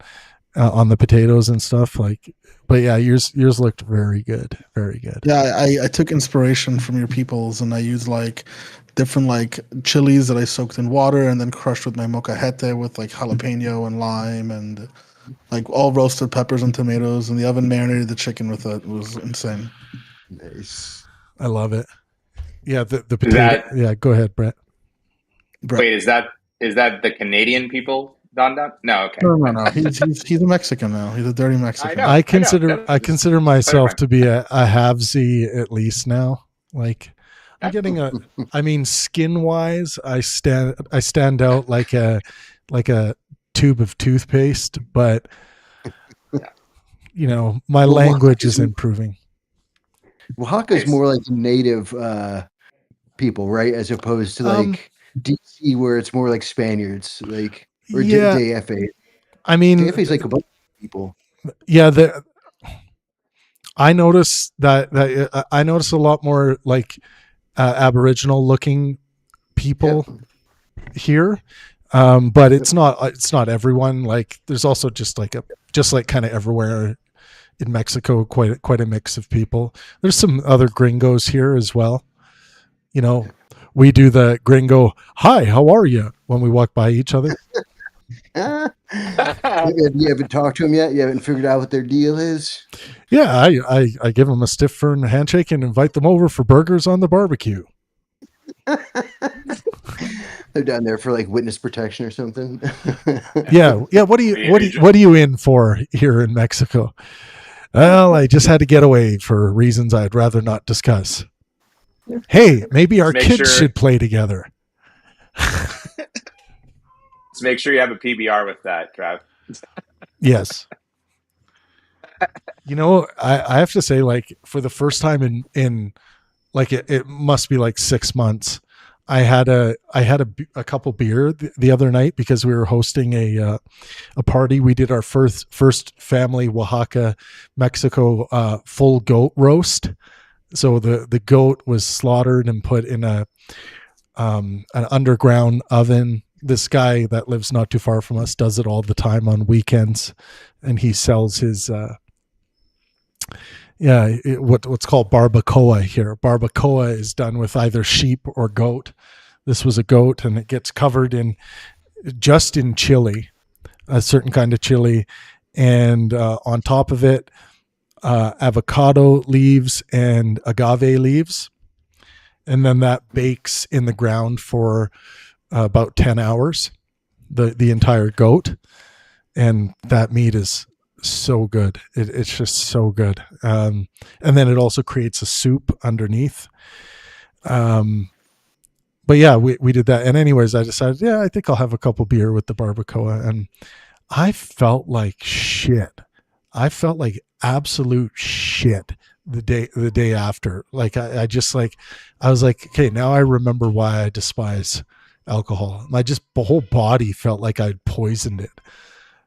on the potatoes and stuff. Like, but yeah, yours looked very good, very good. Yeah, I took inspiration from your people's, and I used like different like chilies that I soaked in water and then crushed with my molcajete with like jalapeno and lime and like all roasted peppers and tomatoes, and the oven marinated the chicken with it. It was insane. Nice. I love it. Yeah, the potato. Yeah, go ahead, Brett. Wait, is that the Canadian people, Don? No, okay. No. He's a Mexican now. He's a dirty Mexican. know. I consider myself clarifying. to be a halvesy at least now. Like I'm getting I mean, skin wise, I stand out like a tube of toothpaste, but my language is improving. Oaxaca's more like native people, right? As opposed to Um, like DC, where it's more like Spaniards, like or yeah, DFA. I mean, DFA is like a bunch of people. yeah, I notice that I notice a lot more like Aboriginal looking people Yep. here, but it's not everyone. Like there's also just like kind of everywhere in Mexico, quite a mix of people. There's some other gringos here as well. You know, we do the gringo hi, how are you when we walk by each other. Have you haven't talked to them yet? You haven't figured out what their deal is? Yeah, I give them a stiff firm handshake and invite them over for burgers on the barbecue. They're down there for like witness protection or something. Yeah. What are you in for here in Mexico? Well, I just had to get away for reasons I'd rather not discuss. Hey, maybe our kids should play together. Let's make sure you have a PBR with that, Trav. Yes. You know, I have to say, like, for the first time in like it must be like 6 months. I had a couple beer the other night because we were hosting a party. We did our first family Oaxaca, Mexico full goat roast. So the goat was slaughtered and put in an underground oven. This guy that lives not too far from us does it all the time on weekends, and he sells his what's called barbacoa here. Barbacoa is done with either sheep or goat. This was a goat, and it gets covered in chili, a certain kind of chili, and on top of it, avocado leaves and agave leaves, and then that bakes in the ground for about 10 hours. The entire goat, and that meat is so good. It's just so good. And then it also creates a soup underneath. But yeah, we did that. And anyways, I decided, yeah, I think I'll have a couple beer with the barbacoa. And I felt like shit. I felt like absolute shit the day after. Like I just like, I was like, okay, now I remember why I despise alcohol. My whole body felt like I'd poisoned it.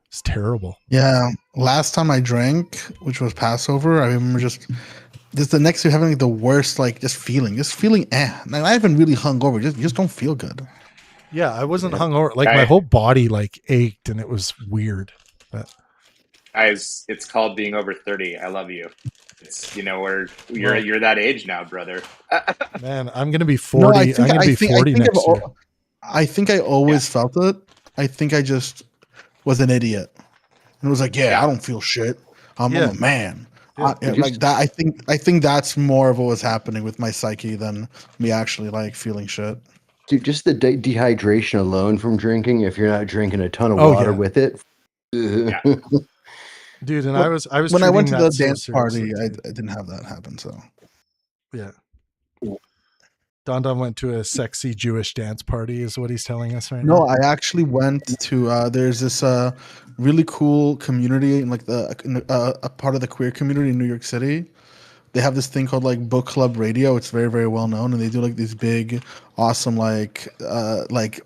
It's terrible. Yeah, last time I drank, which was Passover, I remember just the next day having like the worst, like just feeling, Like, I haven't really hungover, just don't feel good. Yeah, I wasn't hungover. Like my whole body like ached, and it was weird. But Guys, it's called being over 30. I love you. It's you're that age now, brother. Man, I'm gonna be 40. I'm gonna be 40 next year. I think I always felt it. I think I just was an idiot. And it was like, I don't feel shit. I'm a man. Like that. I think that's more of what was happening with my psyche than me actually like feeling shit. Dude, just the dehydration alone from drinking, if you're not drinking a ton of water with it. Yeah. Dude, and I was when I went to the so dance party, I didn't have that happen. So yeah. Don went to a sexy Jewish dance party, is what he's telling us right now. No, I actually went to. There's this really cool community in like a part of the queer community in New York City. They have this thing called like Book Club Radio. It's very, very well known, and they do like these big, awesome like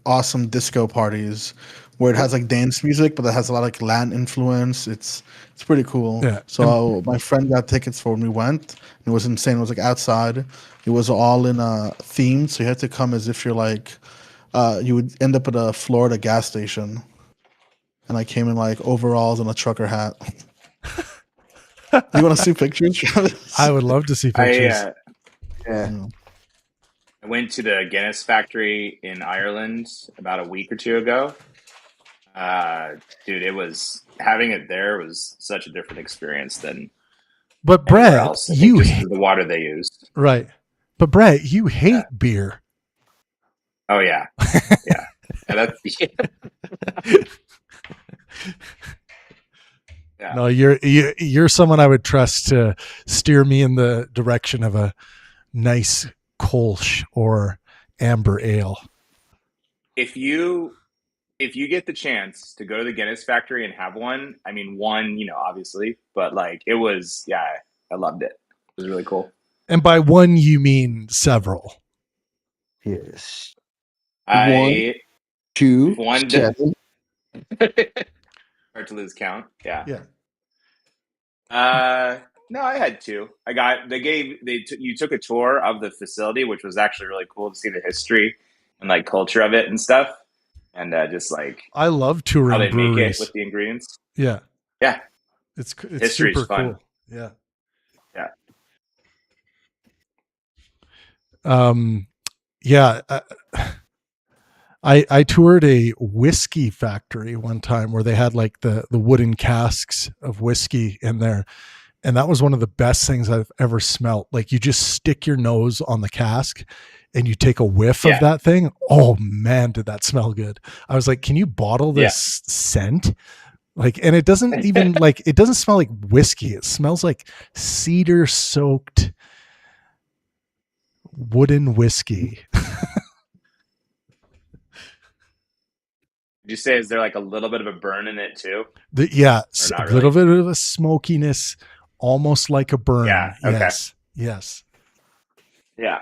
awesome disco parties where it has like dance music, but it has a lot of like Latin influence. It's pretty cool. Yeah. So my friend got tickets for when we went. And it was insane. It was like outside. It was all in themed, so you had to come as if you're like you would end up at a Florida gas station. And I came in like overalls and a trucker hat. You want to see pictures, Travis? I would love to see pictures. I went to the Guinness factory in Ireland about a week or two ago. Dude, having it there was such a different experience than. But Brad, you hate the water they used, right? But Brad, you hate beer. Oh yeah, yeah. Yeah. No, you're someone I would trust to steer me in the direction of a nice Kolsch or amber ale. If you get the chance to go to the Guinness factory and have one, I mean, one, obviously, but like it was, I loved it. It was really cool. And by one, you mean several. Yes. I 2, One. 7. Hard to lose count. Yeah. Yeah. No, I had two. You took a tour of the facility, which was actually really cool to see the history and like culture of it and stuff, and just like I love how touring they make it breweries. with the ingredients. Yeah. Yeah, It's history's super fun. cool. Yeah. Yeah. Yeah. I toured a whiskey factory one time where they had like the wooden casks of whiskey in there. And that was one of the best things I've ever smelt. Like you just stick your nose on the cask and you take a whiff Yeah. of that thing. Oh man, did that smell good. I was like, can you bottle this scent? Like, and it doesn't even it doesn't smell like whiskey. It smells like cedar soaked wooden whiskey. Did you say is there like a little bit of a burn in it too? Yeah, Or a not little really? bit of a smokiness, almost like a burn. Yeah, okay. Yes. Yes. Yeah.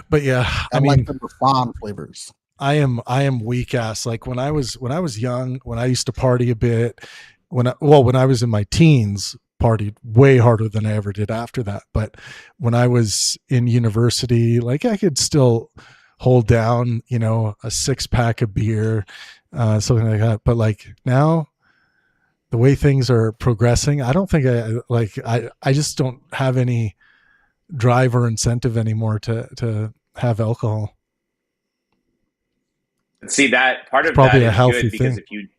But yeah, I I mean, like the refined flavors. I am weak ass. Like when I was young, when I used to party a bit, when I was in my teens, partied way harder than I ever did after that. But when I was in university, like I could still hold down, a 6-pack of beer, something like that. But like now, the way things are progressing, I don't think I just don't have any drive or incentive anymore to have alcohol. See, that part It's of that probably a is healthy good because thing.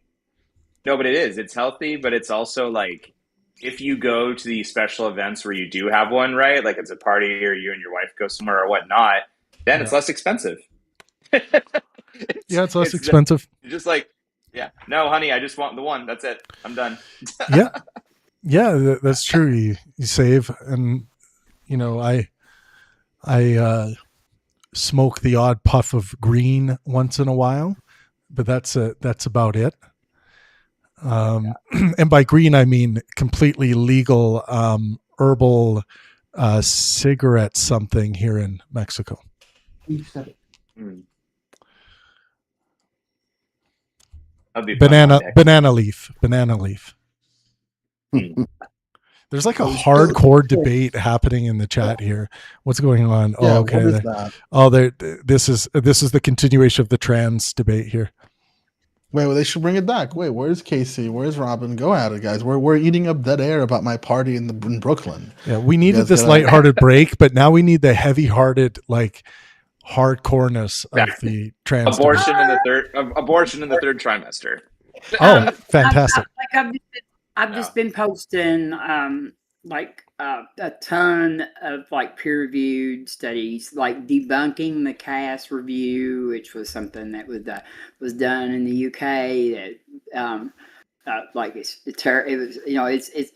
but it is. It's healthy, but it's also like if you go to these special events where you do have one, right? Like it's a party or you and your wife go somewhere or whatnot, then it's less expensive. It's less expensive. You're just like, yeah, no, honey, I just want the one. That's it. I'm done. Yeah, that's true. You save, and I smoke the odd puff of green once in a while, but that's about it. And by green I mean completely legal herbal cigarette something here in Mexico. Banana leaf. There's like a hardcore debate happening in the chat here. What's going on? Yeah, oh, okay. what is that? This is the continuation of the trans debate here. Wait, well, they should bring it back. Wait, where's Casey? Where's Robin? Go at it, guys. We're eating up dead air about my party in Brooklyn. Yeah, we needed this lighthearted break, but now we need the heavy-hearted, like hardcoreness of the trans abortion in the third trimester. Oh, fantastic! I've just been posting a ton of like peer-reviewed studies, like debunking the Cass review, which was something that was done in the UK. That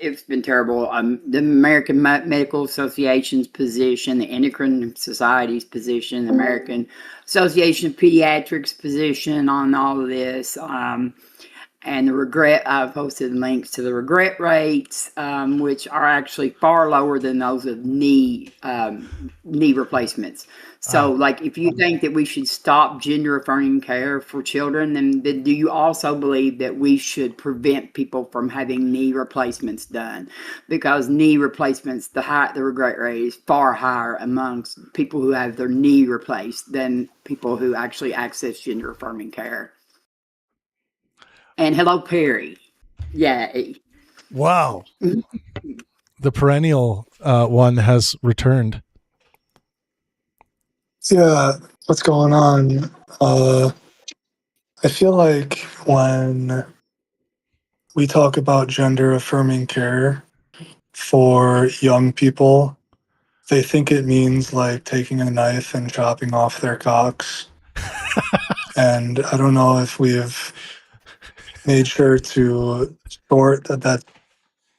it's been terrible. The American Medical Association's position, the Endocrine Society's position, the American Association of Pediatrics' position on all of this. And the regret, I've posted links to the regret rates, which are actually far lower than those of knee replacements. So, like, if you think that we should stop gender-affirming care for children, then do you also believe that we should prevent people from having knee replacements done? Because knee replacements, the regret rate is far higher amongst people who have their knee replaced than people who actually access gender-affirming care. And hello, Perry. Yay. Wow. The perennial one has returned. Yeah, what's going on? I feel like when we talk about gender affirming care for young people, they think it means like taking a knife and chopping off their cocks. And I don't know if we've made sure to sort that that's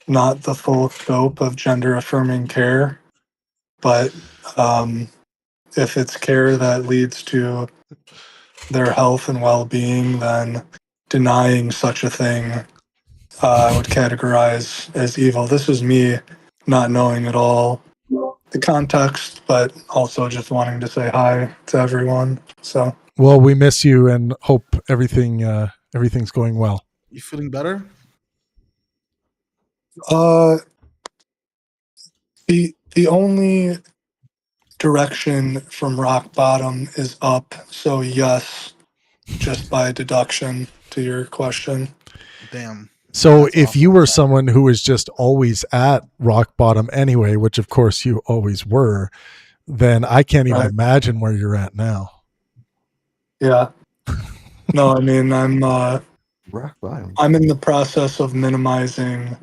not the full scope of gender affirming care, but if it's care that leads to their health and well-being, then denying such a thing I would categorize as evil. This is me not knowing at all the context, but also just wanting to say hi to everyone. So, Well, we miss you and hope everything's going well. You feeling better? The only direction from rock bottom is up. So yes, just by deduction to your question. Damn. So That's if awful. you were someone who was just always at rock bottom anyway, which of course you always were, then I can't even Right. imagine where you're at now. Yeah. No, I mean Rock bottom. I'm in the process of minimizing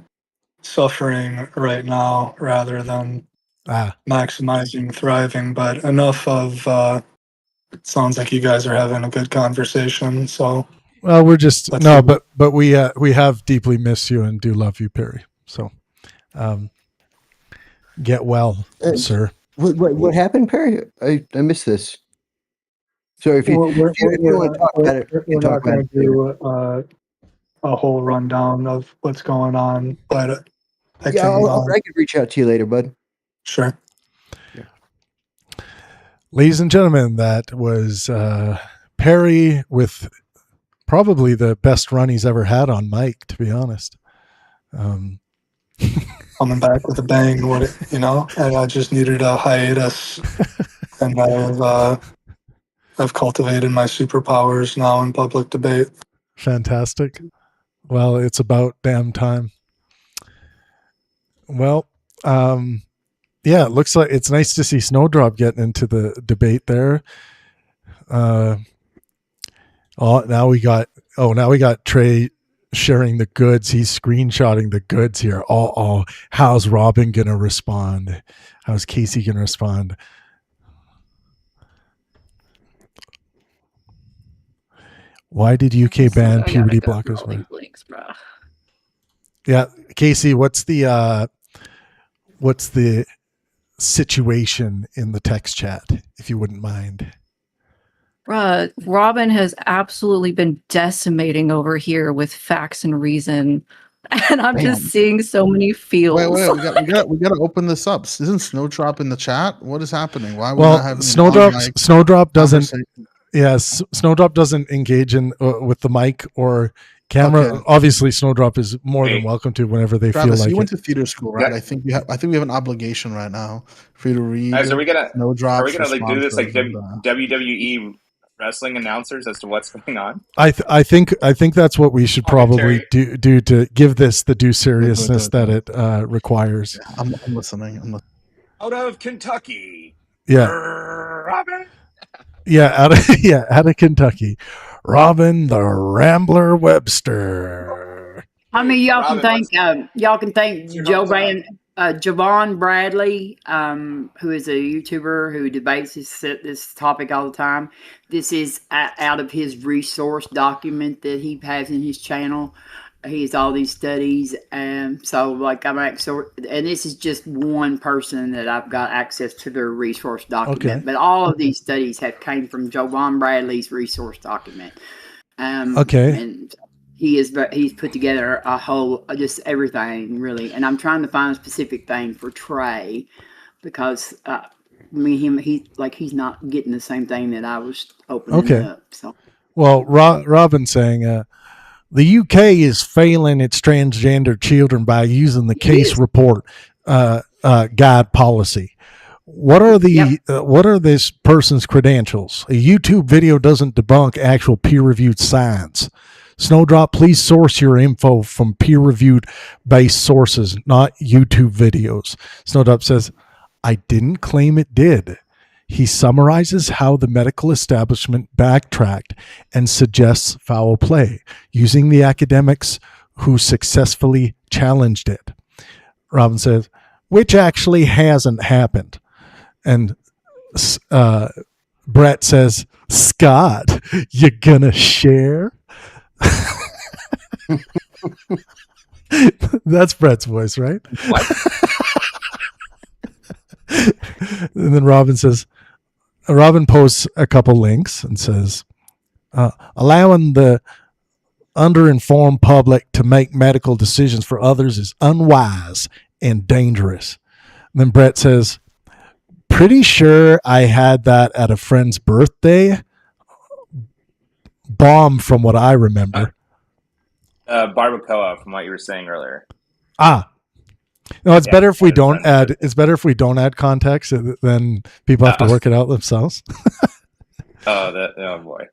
suffering right now rather than maximizing thriving, but enough of sounds like you guys are having a good conversation. So Well, we're just let's no, see. but we have deeply missed you and do love you, Perry. So, get well, sir. What happened, Perry? I missed this. Sorry, if you want to talk about it, you We're can not talk about going to it. do a whole rundown of what's going on, but I Yeah, can. I can reach out to you later, bud. Sure. Ladies and gentlemen, that was Perry with probably the best run he's ever had on mic, to be honest. Coming back with a bang, and I just needed a hiatus, and I've cultivated my superpowers now in public debate. Fantastic. Well, it's about damn time. Well, yeah, it looks like it's nice to see Snowdrop getting into the debate there. Now we got Trey sharing the goods. He's screenshotting the goods here. How's Robin gonna respond? How's Casey gonna respond? Why did UK ban puberty blockers? Links, bro. Yeah, Casey, what's the situation in the text chat, if you wouldn't mind? Robin has absolutely been decimating over here with facts and reason, and I'm just seeing so many feels. Wait, we got to open this up. Isn't Snowdrop in the chat? What is happening? Why? Snowdrop doesn't. Yes, Snowdrop doesn't engage in with the mic or camera. Okay. Obviously, Snowdrop is more than welcome to whenever they Travis, feel like you went it. to theater school, right? I think we have an obligation right now for you to read. Guys, are we gonna Snowdrop's do this like WWE wrestling announcers as to what's going on? I think that's what we should probably do to give this the due seriousness that it requires. Yeah, I'm listening. Out of Kentucky. Yeah. Robin. Yeah, out of Kentucky, Robin the Rambler Webster. I mean, y'all can thank Javon Bradley, who is a YouTuber who debates this topic all the time. This is out of his resource document that he has in his channel. He has all these studies, and so and this is just one person that I've got access to their resource document. Okay. But all of these studies came from Javon Bradley's resource document. Okay. And he's put together a whole, just everything really, and I'm trying to find a specific thing for Trey because he's not getting the same thing that I was opening up. So, well, Robin's saying the UK is failing its transgender children by using the case report guide policy. What are what are this person's credentials? A YouTube video doesn't debunk actual peer-reviewed science. Snowdrop, please source your info from peer-reviewed based sources, not YouTube videos. Snowdrop says, I didn't claim it did. He summarizes how the medical establishment backtracked and suggests foul play, using the academics who successfully challenged it. Robin says, which actually hasn't happened. And Brett says, Scott, you gonna share? That's Brett's voice, right? What? And then Robin posts a couple links and says, allowing the underinformed public to make medical decisions for others is unwise and dangerous. And then Brett says, pretty sure I had that at a friend's birthday. Bomb, from what I remember. Barbacoa, from what you were saying earlier. No, it's better if we at a don't friend's add. birthday. It's better if we don't add context. Then people have to work it out themselves. Oh boy.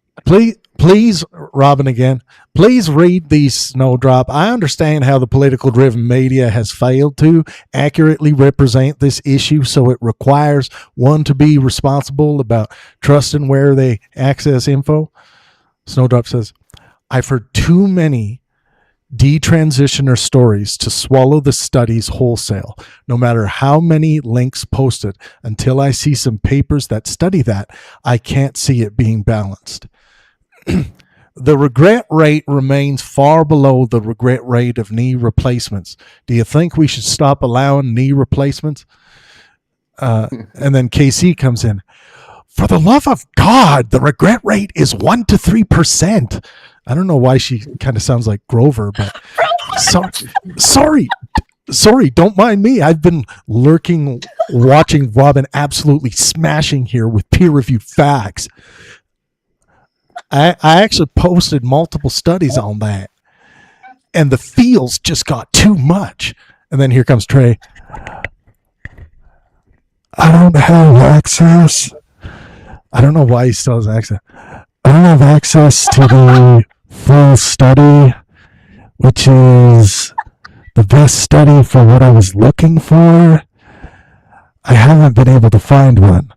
Please, Robin, again. Please read the Snowdrop. I understand how the political driven media has failed to accurately represent this issue, so it requires one to be responsible about trusting where they access info. Snowdrop says, I've heard too many detransitioner stories to swallow the studies wholesale, no matter how many links posted. Until I see some papers that study that, I can't see it being balanced. The regret rate remains far below the regret rate of knee replacements. Do you think we should stop allowing knee replacements? And then KC comes in. For the love of God, the regret rate is 1 to 3%. I don't know why she kind of sounds like Grover, but sorry, don't mind me. I've been lurking, watching Robin absolutely smashing here with peer-reviewed facts. I actually posted multiple studies on that, and the feels just got too much. And then here comes Trey. I don't have access. I don't know why he still has access. I don't have access to the full study, which is the best study for what I was looking for. I haven't been able to find one.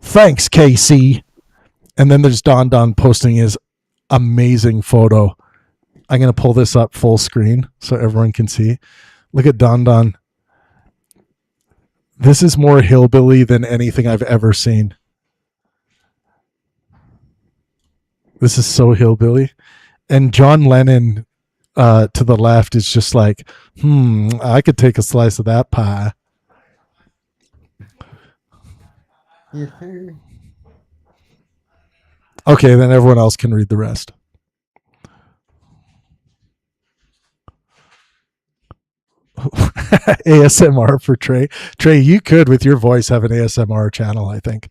Thanks, Casey. And then there's Don posting his amazing photo. I'm going to pull this up full screen so everyone can see. Look at Don. This is more hillbilly than anything I've ever seen. This is so hillbilly. And John Lennon to the left is just like, I could take a slice of that pie. Yes, sir. Okay, then everyone else can read the rest. ASMR for Trey. Trey, you could, with your voice, have an ASMR channel, I think.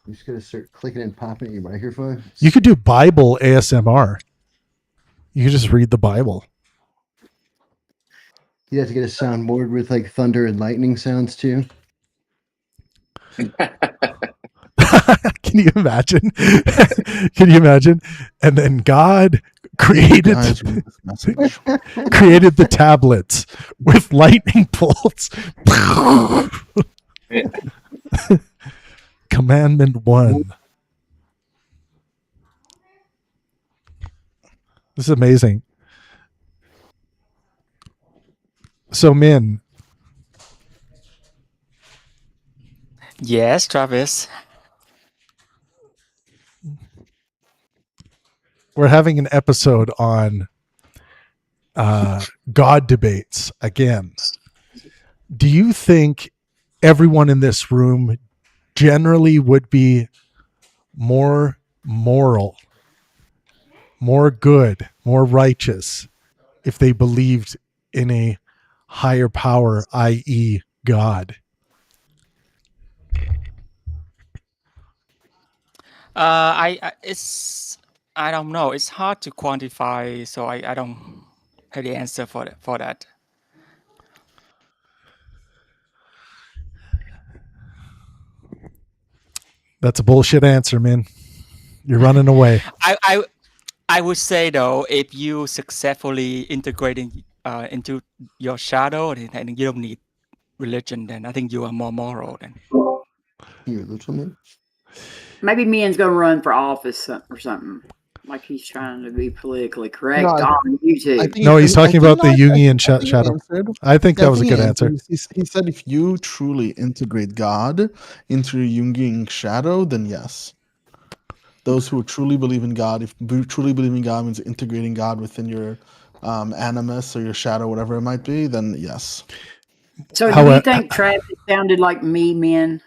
I'm just going to start clicking and popping at your microphone. You could do Bible ASMR. You could just read the Bible. You'd have to get a soundboard with like thunder and lightning sounds too. Can you imagine? Can you imagine? And then God created created the tablets with lightning bolts. Commandment 1. This is amazing. So, Min. Yes, Travis. We're having an episode on God debates again. Do you think everyone in this room generally would be more moral, more good, more righteous if they believed in a higher power, i.e., God? I don't know. It's hard to quantify, so I don't have the answer for that. That's a bullshit answer, man. You're running away. I would say though, if you successfully integrating into your shadow, then you don't need religion. Then I think you are more moral. Then You little man. Maybe Min's going to run for office or something. Like he's trying to be politically correct on YouTube. No, he's talking about the Jungian shadow. I think that was a good answer. He said if you truly integrate God into your Jungian shadow, then yes. Those who truly believe in God, if truly believe in God means integrating God within your animus or your shadow, whatever it might be, then yes. So do you think Travis sounded like me, Min?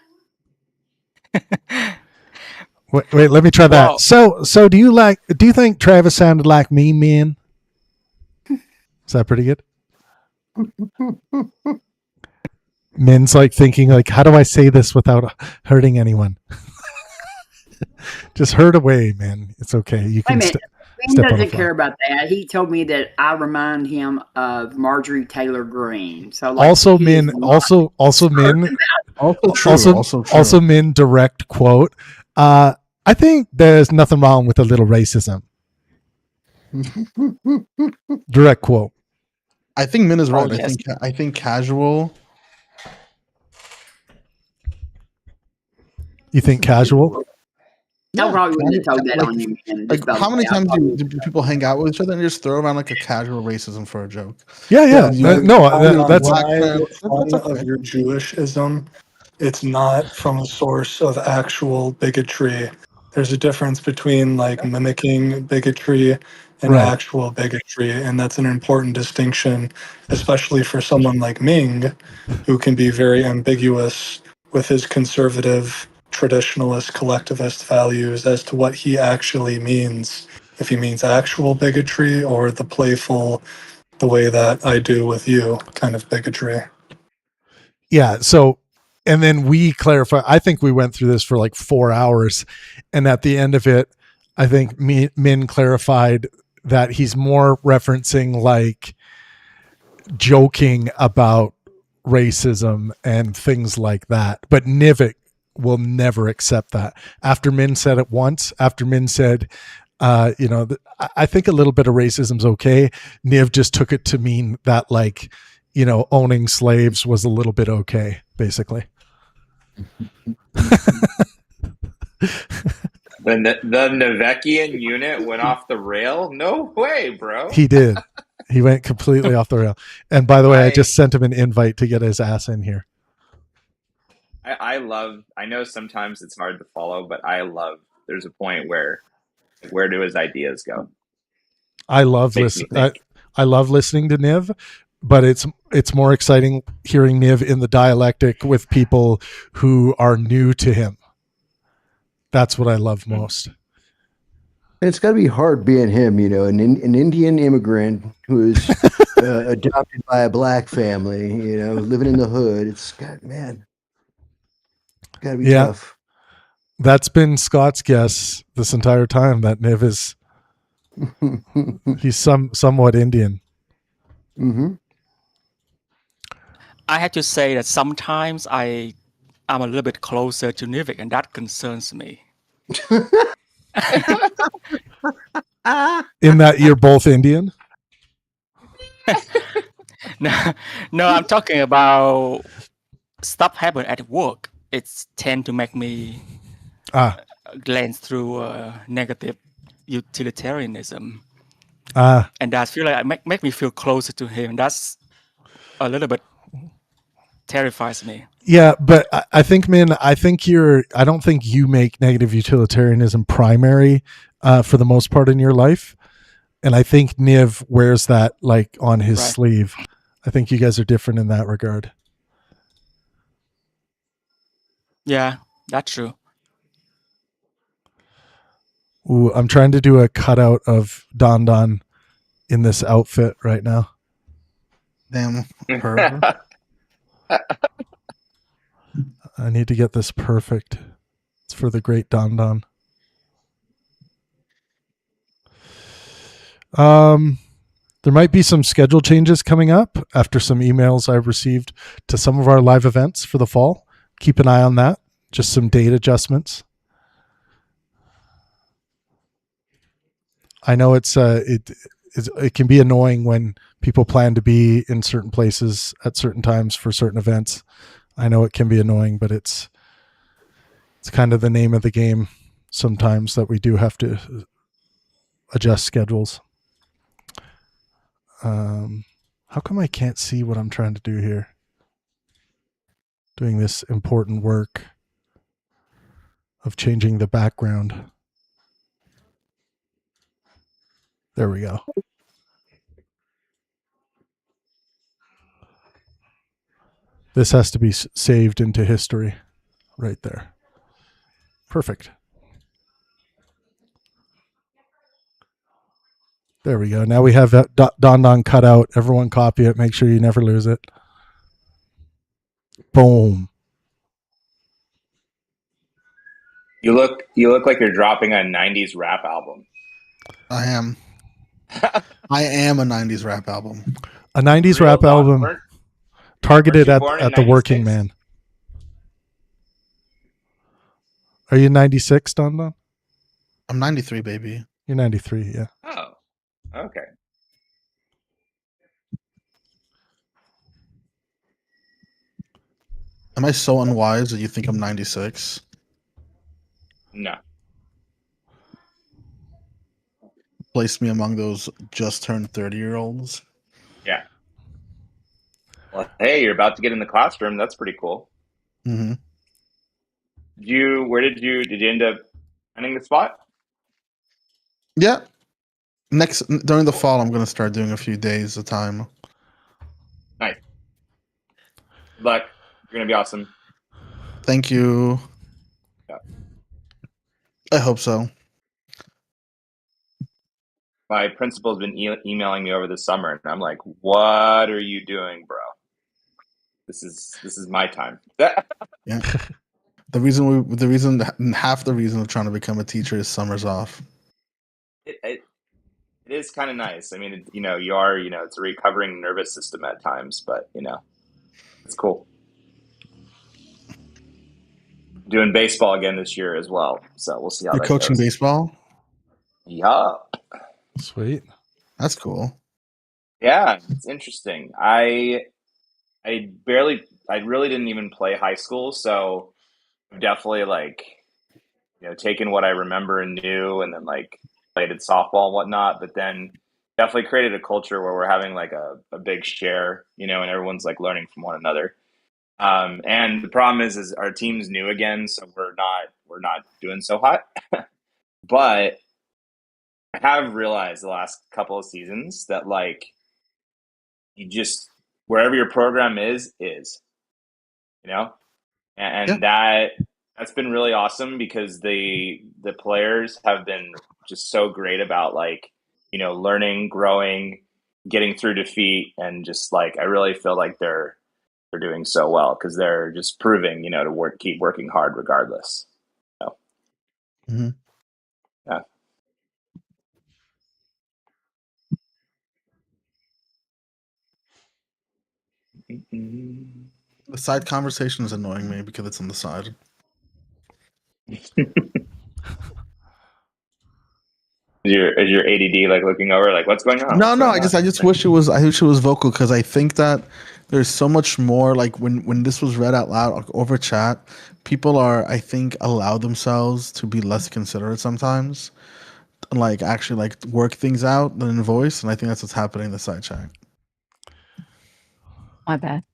Wait, let me try that. So do you think Travis sounded like me, man? Is that pretty good? Min's like thinking like, how do I say this without hurting anyone? Just hurt away, man. It's okay. You Wait a can minute. Ben step on a doesn't fly. care about that. He told me that I remind him of Marjorie Taylor Greene. So like Also, he is Min. not Also, Min. certain Also true. Also true. Also, Min. Direct quote. I think there's nothing wrong with a little racism. Direct quote. I think Min is right. yes. I think casual. You think casual? I probably wouldn't have told that like, on you, man. Like Just by the how many way, I times probably- do people hang out with each other and just throw around like a casual racism for a joke? Yeah. like, That's black why friend. make fun That's of okay. your Jewishism. It's not from a source of actual bigotry. There's a difference between like mimicking bigotry and Right. actual bigotry, and that's an important distinction, especially for someone like Ming, who can be very ambiguous with his conservative, traditionalist, collectivist values as to what he actually means. If he means actual bigotry or the playful, the way that I do with you kind of bigotry. Yeah. So, and then we clarify. I think we went through this for like 4 hours, and at the end of it, I think Min clarified that he's more referencing like joking about racism and things like that. But Nivik will never accept that. After Min said it once, after Min said, I think a little bit of racism's okay, Niv just took it to mean that like, owning slaves was a little bit okay, basically. The Navekian unit went off the rail? No way, bro. He did. He went completely off the rail. And by the way, I just sent him an invite to get his ass in here. I know sometimes it's hard to follow, but there's a point where do his ideas go? I love listening to Niv, but it's more exciting hearing Niv in the dialectic with people who are new to him. That's what I love most. And it's got to be hard being him, an Indian immigrant who is adopted by a black family, living in the hood. It's got to be tough. That's been Scott's guess this entire time, that Niv is he's somewhat Indian. Mm-hmm. I have to say that sometimes I'm a little bit closer to Nivik, and that concerns me. In that you're both Indian? No, I'm talking about stuff happen at work. It's tend to make me glance through negative utilitarianism. And that feel like make me feel closer to him. That's a little bit terrifies me. Yeah, but I think, Min, I don't think you make negative utilitarianism primary for the most part in your life. And I think Niv wears that like on his sleeve. I think you guys are different in that regard. Yeah, that's true. Ooh, I'm trying to do a cutout of Don Don in this outfit right now. Damn. Perfect. I need to get this perfect. It's for the great Don Don. There might be some schedule changes coming up after some emails I've received to some of our live events for the fall. Keep an eye on that. Just some date adjustments. I know it can be annoying when people plan to be in certain places at certain times for certain events. I know it can be annoying, but it's kind of the name of the game sometimes that we do have to adjust schedules. How come I can't see what I'm trying to do here? Doing this important work of changing the background. There we go. This has to be saved into history right there. Perfect. There we go. Now we have that Don Don cut out. Everyone copy it. Make sure you never lose it. Boom. You look like you're dropping a '90s rap album. I am. I am a '90s rap album. A '90s Real rap talk, album weren't targeted you born in at the working 96? man. Are you 96, Don Don? I'm 93, baby. You're 93, yeah. Oh, okay. Am I so unwise that you think I'm 96? No. Place me among those just turned 30-year-olds. Yeah. Well, hey, you're about to get in the classroom. That's pretty cool. Mm-hmm. Did you end up finding the spot? Yeah. During the fall, I'm going to start doing a few days at a time. Nice. Good luck. You're going to be awesome. Thank you. Yeah. I hope so. My principal's been emailing me over the summer, and I'm like, "What are you doing, bro? This is my time." Yeah. half the reason of trying to become a teacher is summers off. It is kind of nice. I mean, you are, it's a recovering nervous system at times, but it's cool. Doing baseball again this year as well, so we'll see how You're that coaching goes. baseball? Yeah. Sweet. That's cool. Yeah, it's interesting. I really didn't even play high school, so I've definitely taken what I remember and knew, and then played at softball and whatnot. But then definitely created a culture where we're having like a big share, and everyone's like learning from one another. And the problem is our team's new again, so we're not doing so hot. But I have realized the last couple of seasons that you just wherever your program is, and that's been really awesome because the players have been just so great about learning, growing, getting through defeat, and just I really feel like they're doing so well because they're just proving to keep working hard regardless. So, Mm-hmm. yeah. The side conversation is annoying me because it's on the side. Is your ADD looking over what's going on? No. I just wish it was. I wish it was vocal because I think that there's so much more. When this was read out loud over chat, people I think allow themselves to be less considerate sometimes, and actually work things out than in voice. And I think that's what's happening in the side chat. My bad.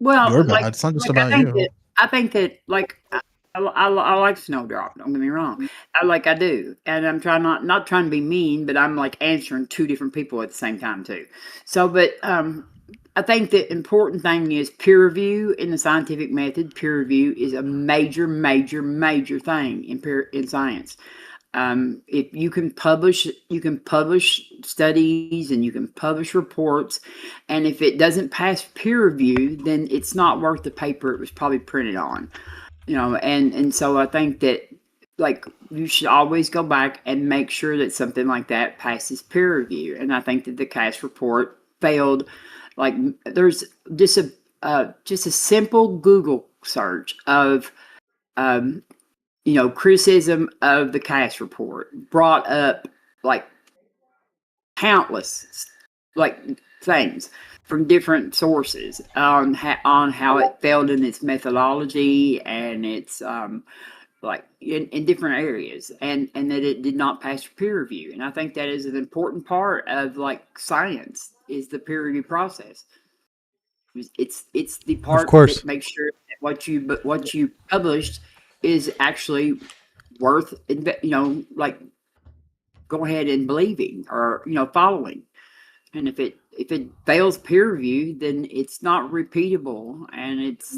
Well, You're bad. It's not just about you. I think that I like Snowdrop. Don't get me wrong. I do, and I'm trying not trying to be mean, but I'm answering two different people at the same time too. So, but I think the important thing is peer review in the scientific method. Peer review is a major thing in science. If you can publish studies and you can publish reports, and if it doesn't pass peer review, then it's not worth the paper it was probably printed on. And so I think that you should always go back and make sure that something like that passes peer review. And I think that the CAS report failed. There's just a simple Google search of criticism of the CAS report brought up countless things from different sources on how it failed in its methodology and its in different areas, and that it did not pass peer review. And I think that is an important part of science is the peer review process. It's the part that makes sure that what you published is actually worth go ahead and believing or following. And if it fails peer review, then it's not repeatable, and it's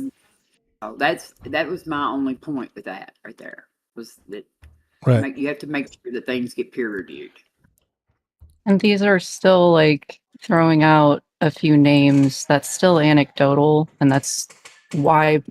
that was my only point with that right there, was that right. you have to make sure that things get peer reviewed. And these are still like throwing out a few names. That's still anecdotal, and that's why.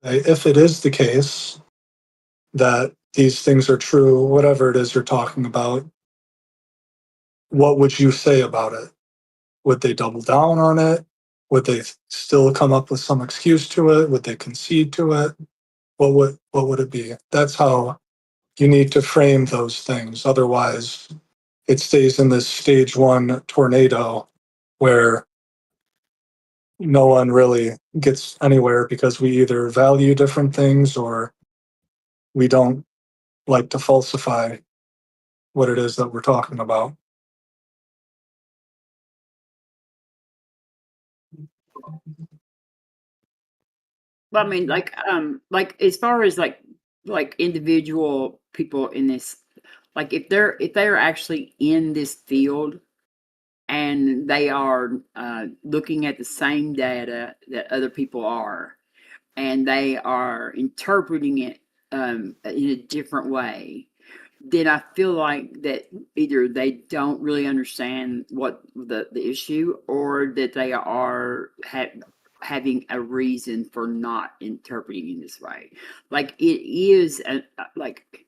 If it is the case that these things are true, whatever it is you're talking about, what would you say about it? Would they double down on it? Would they still come up with some excuse to it? Would they concede to it? What would it be? That's how you need to frame those things. Otherwise, it stays in this stage one tornado where no one really gets anywhere because we either value different things or we don't like to falsify what it is that we're talking about. Well, I mean, like as far as like individual people in this, like if they're actually in this field and they are looking at the same data that other people are, and they are interpreting it in a different way, then I feel like that either they don't really understand what the issue, or that they are having a reason for not interpreting in this way. Like it is like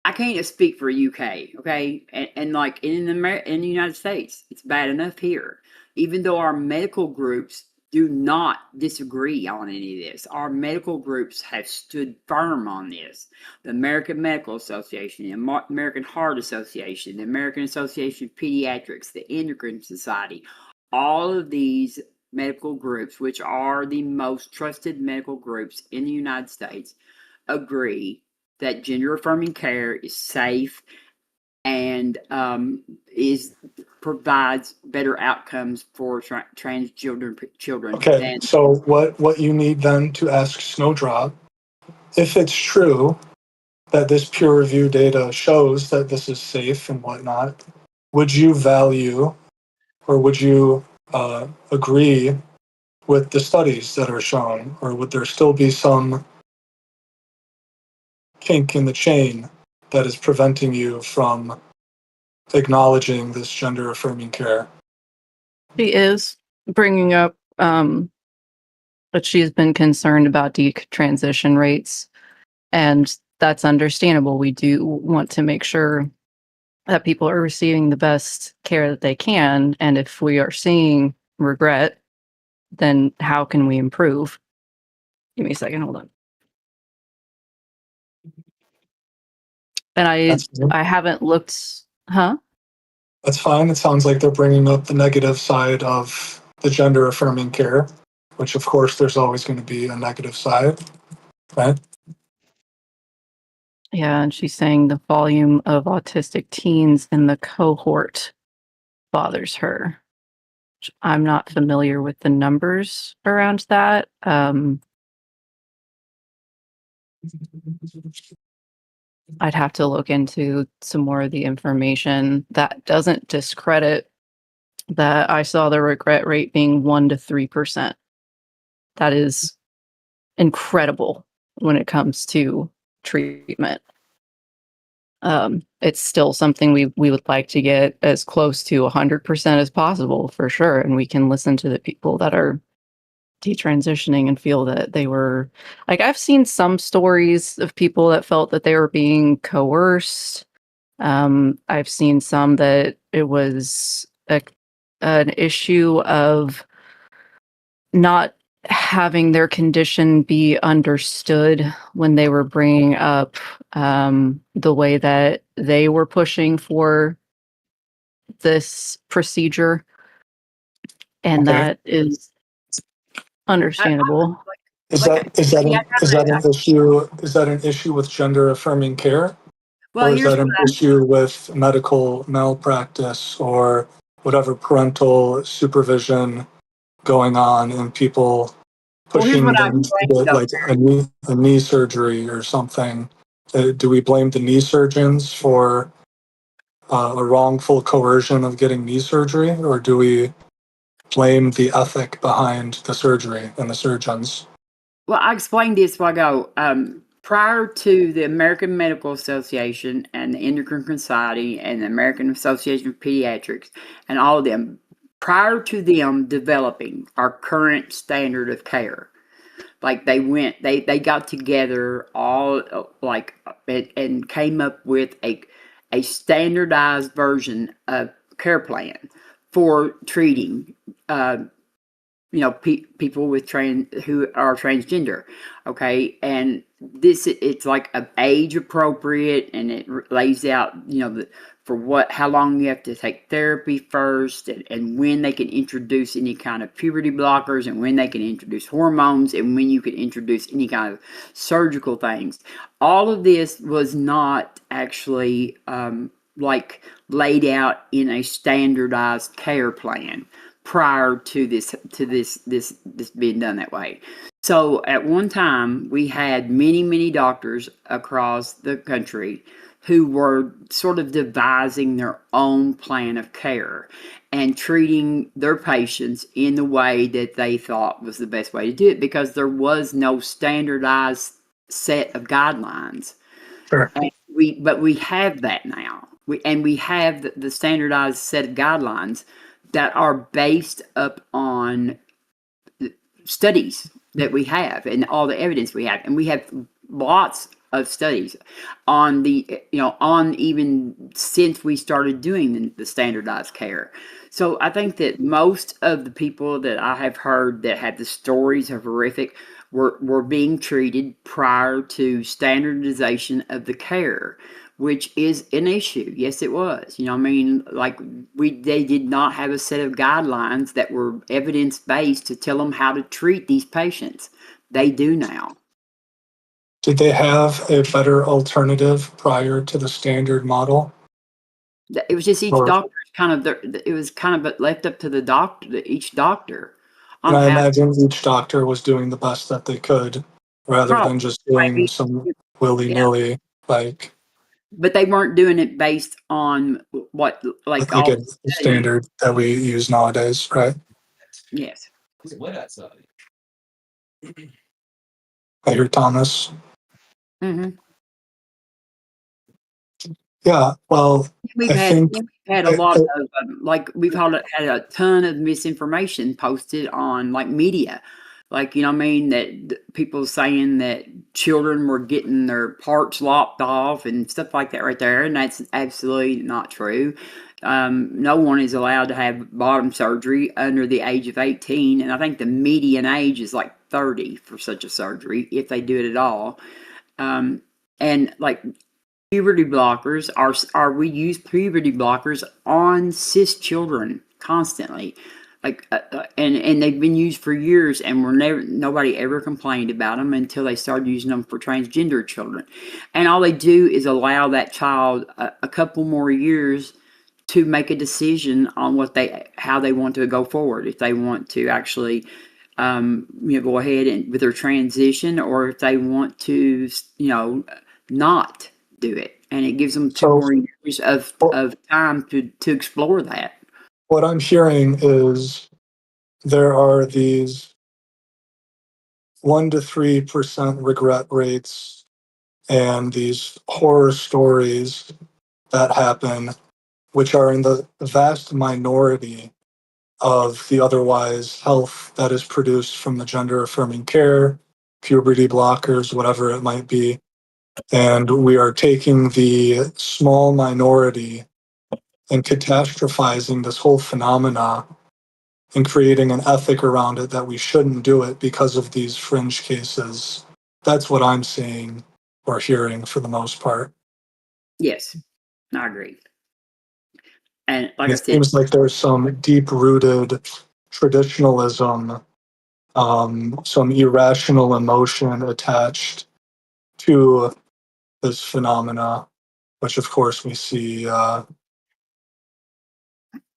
I can't speak for UK, okay, and like in the United States, it's bad enough here. Even though our medical groups do not disagree on any of this, our medical groups have stood firm on this. The American Medical Association, the American Heart Association, the American Association of Pediatrics, the Endocrine Society, all of these medical groups, which are the most trusted medical groups in the United States, agree that gender affirming care is safe and provides better outcomes for trans children Okay, than. so what you need then to ask Snowdrop, if it's true that this peer review data shows that this is safe and whatnot, would you value or would you agree with the studies that are shown, or would there still be some kink in the chain that is preventing you from acknowledging this gender affirming care? She is bringing up But she's been concerned about detransition rates, and that's understandable. We do want to make sure that people are receiving the best care that they can, and if we are seeing regret, then how can we improve? Give me a second, hold on. And I haven't looked, huh? That's fine. It sounds like they're bringing up the negative side of the gender affirming care, which of course there's always going to be a negative side, right? Yeah, and she's saying the volume of autistic teens in the cohort bothers her. I'm not familiar with the numbers around that. I'd have to look into some more of the information. That doesn't discredit that I saw the regret rate being 1 to 3%. That is incredible when it comes to treatment. It's still something we would like to get as close to 100% as possible, for sure, and we can listen to the people that are detransitioning and feel that they were like, I've seen some stories of people that felt that they were being coerced. I've seen some that it was an issue of not having their condition be understood when they were bringing up the way that they were pushing for this procedure, and Okay. that is understandable. Is that an issue with gender affirming care? Well, Or is here's that what an issue with medical malpractice or whatever parental supervision going on and people pushing I them to get like a knee surgery or something? Do we blame the knee surgeons for a wrongful coercion of getting knee surgery, or do we blame the ethic behind the surgery and the surgeons? Well, I explained this while ago. Prior to the American Medical Association and the Endocrine Society and the American Association of Pediatrics and all of them, prior to them developing our current standard of care, like they got together all like and came up with a standardized version of care plan for treating people with who are transgender, okay, and it's like a age appropriate, and it lays out how long you have to take therapy first, and when they can introduce any kind of puberty blockers, and when they can introduce hormones, and when you can introduce any kind of surgical things. All of this was not actually like laid out in a standardized care plan prior to this being done that way. So at one time we had many doctors across the country who were sort of devising their own plan of care and treating their patients in the way that they thought was the best way to do it, because there was no standardized set of guidelines. Sure. And we have that now. We have the standardized set of guidelines that are based up on studies that we have and all the evidence we have. And we have lots of studies on even since we started doing the standardized care. So I think that most of the people that I have heard that had the stories of horrific were being treated prior to standardization of the care, which is an issue. Yes, it was. They did not have a set of guidelines that were evidence-based to tell them how to treat these patients. They do now. Did they have a better alternative prior to the standard model? It was just each doctor it was kind of left up to the doctor, each doctor. And I imagine each doctor was doing the best that they could, rather than just doing some willy-nilly, like. But they weren't doing it based on what, like all a standard that we use nowadays, right? Yes. I hear Thomas. Mm-hmm. Yeah, well, we've had a lot of we've had a ton of misinformation posted on like media Like, you know what I mean? That people saying that children were getting their parts lopped off and stuff like that right there. And that's absolutely not true. No one is allowed to have bottom surgery under the age of 18. And I think the median age is like 30 for such a surgery, if they do it at all. And like puberty blockers we use puberty blockers on cis children constantly, and they've been used for years, and nobody ever complained about them until they started using them for transgender children, and all they do is allow that child a couple more years to make a decision on how they want to go forward, if they want to actually go ahead and with their transition, or if they want to not do it, and it gives them 2 more years of time to explore that. What I'm hearing is there are these 1 to 3% regret rates and these horror stories that happen, which are in the vast minority of the otherwise health that is produced from the gender affirming care, puberty blockers, whatever it might be. And we are taking the small minority and catastrophizing this whole phenomena and creating an ethic around it that we shouldn't do it because of these fringe cases. That's what I'm seeing or hearing for the most part. Yes, I agree. And like And I it said, seems like there's some deep-rooted traditionalism, some irrational emotion attached to this phenomena, which of course we see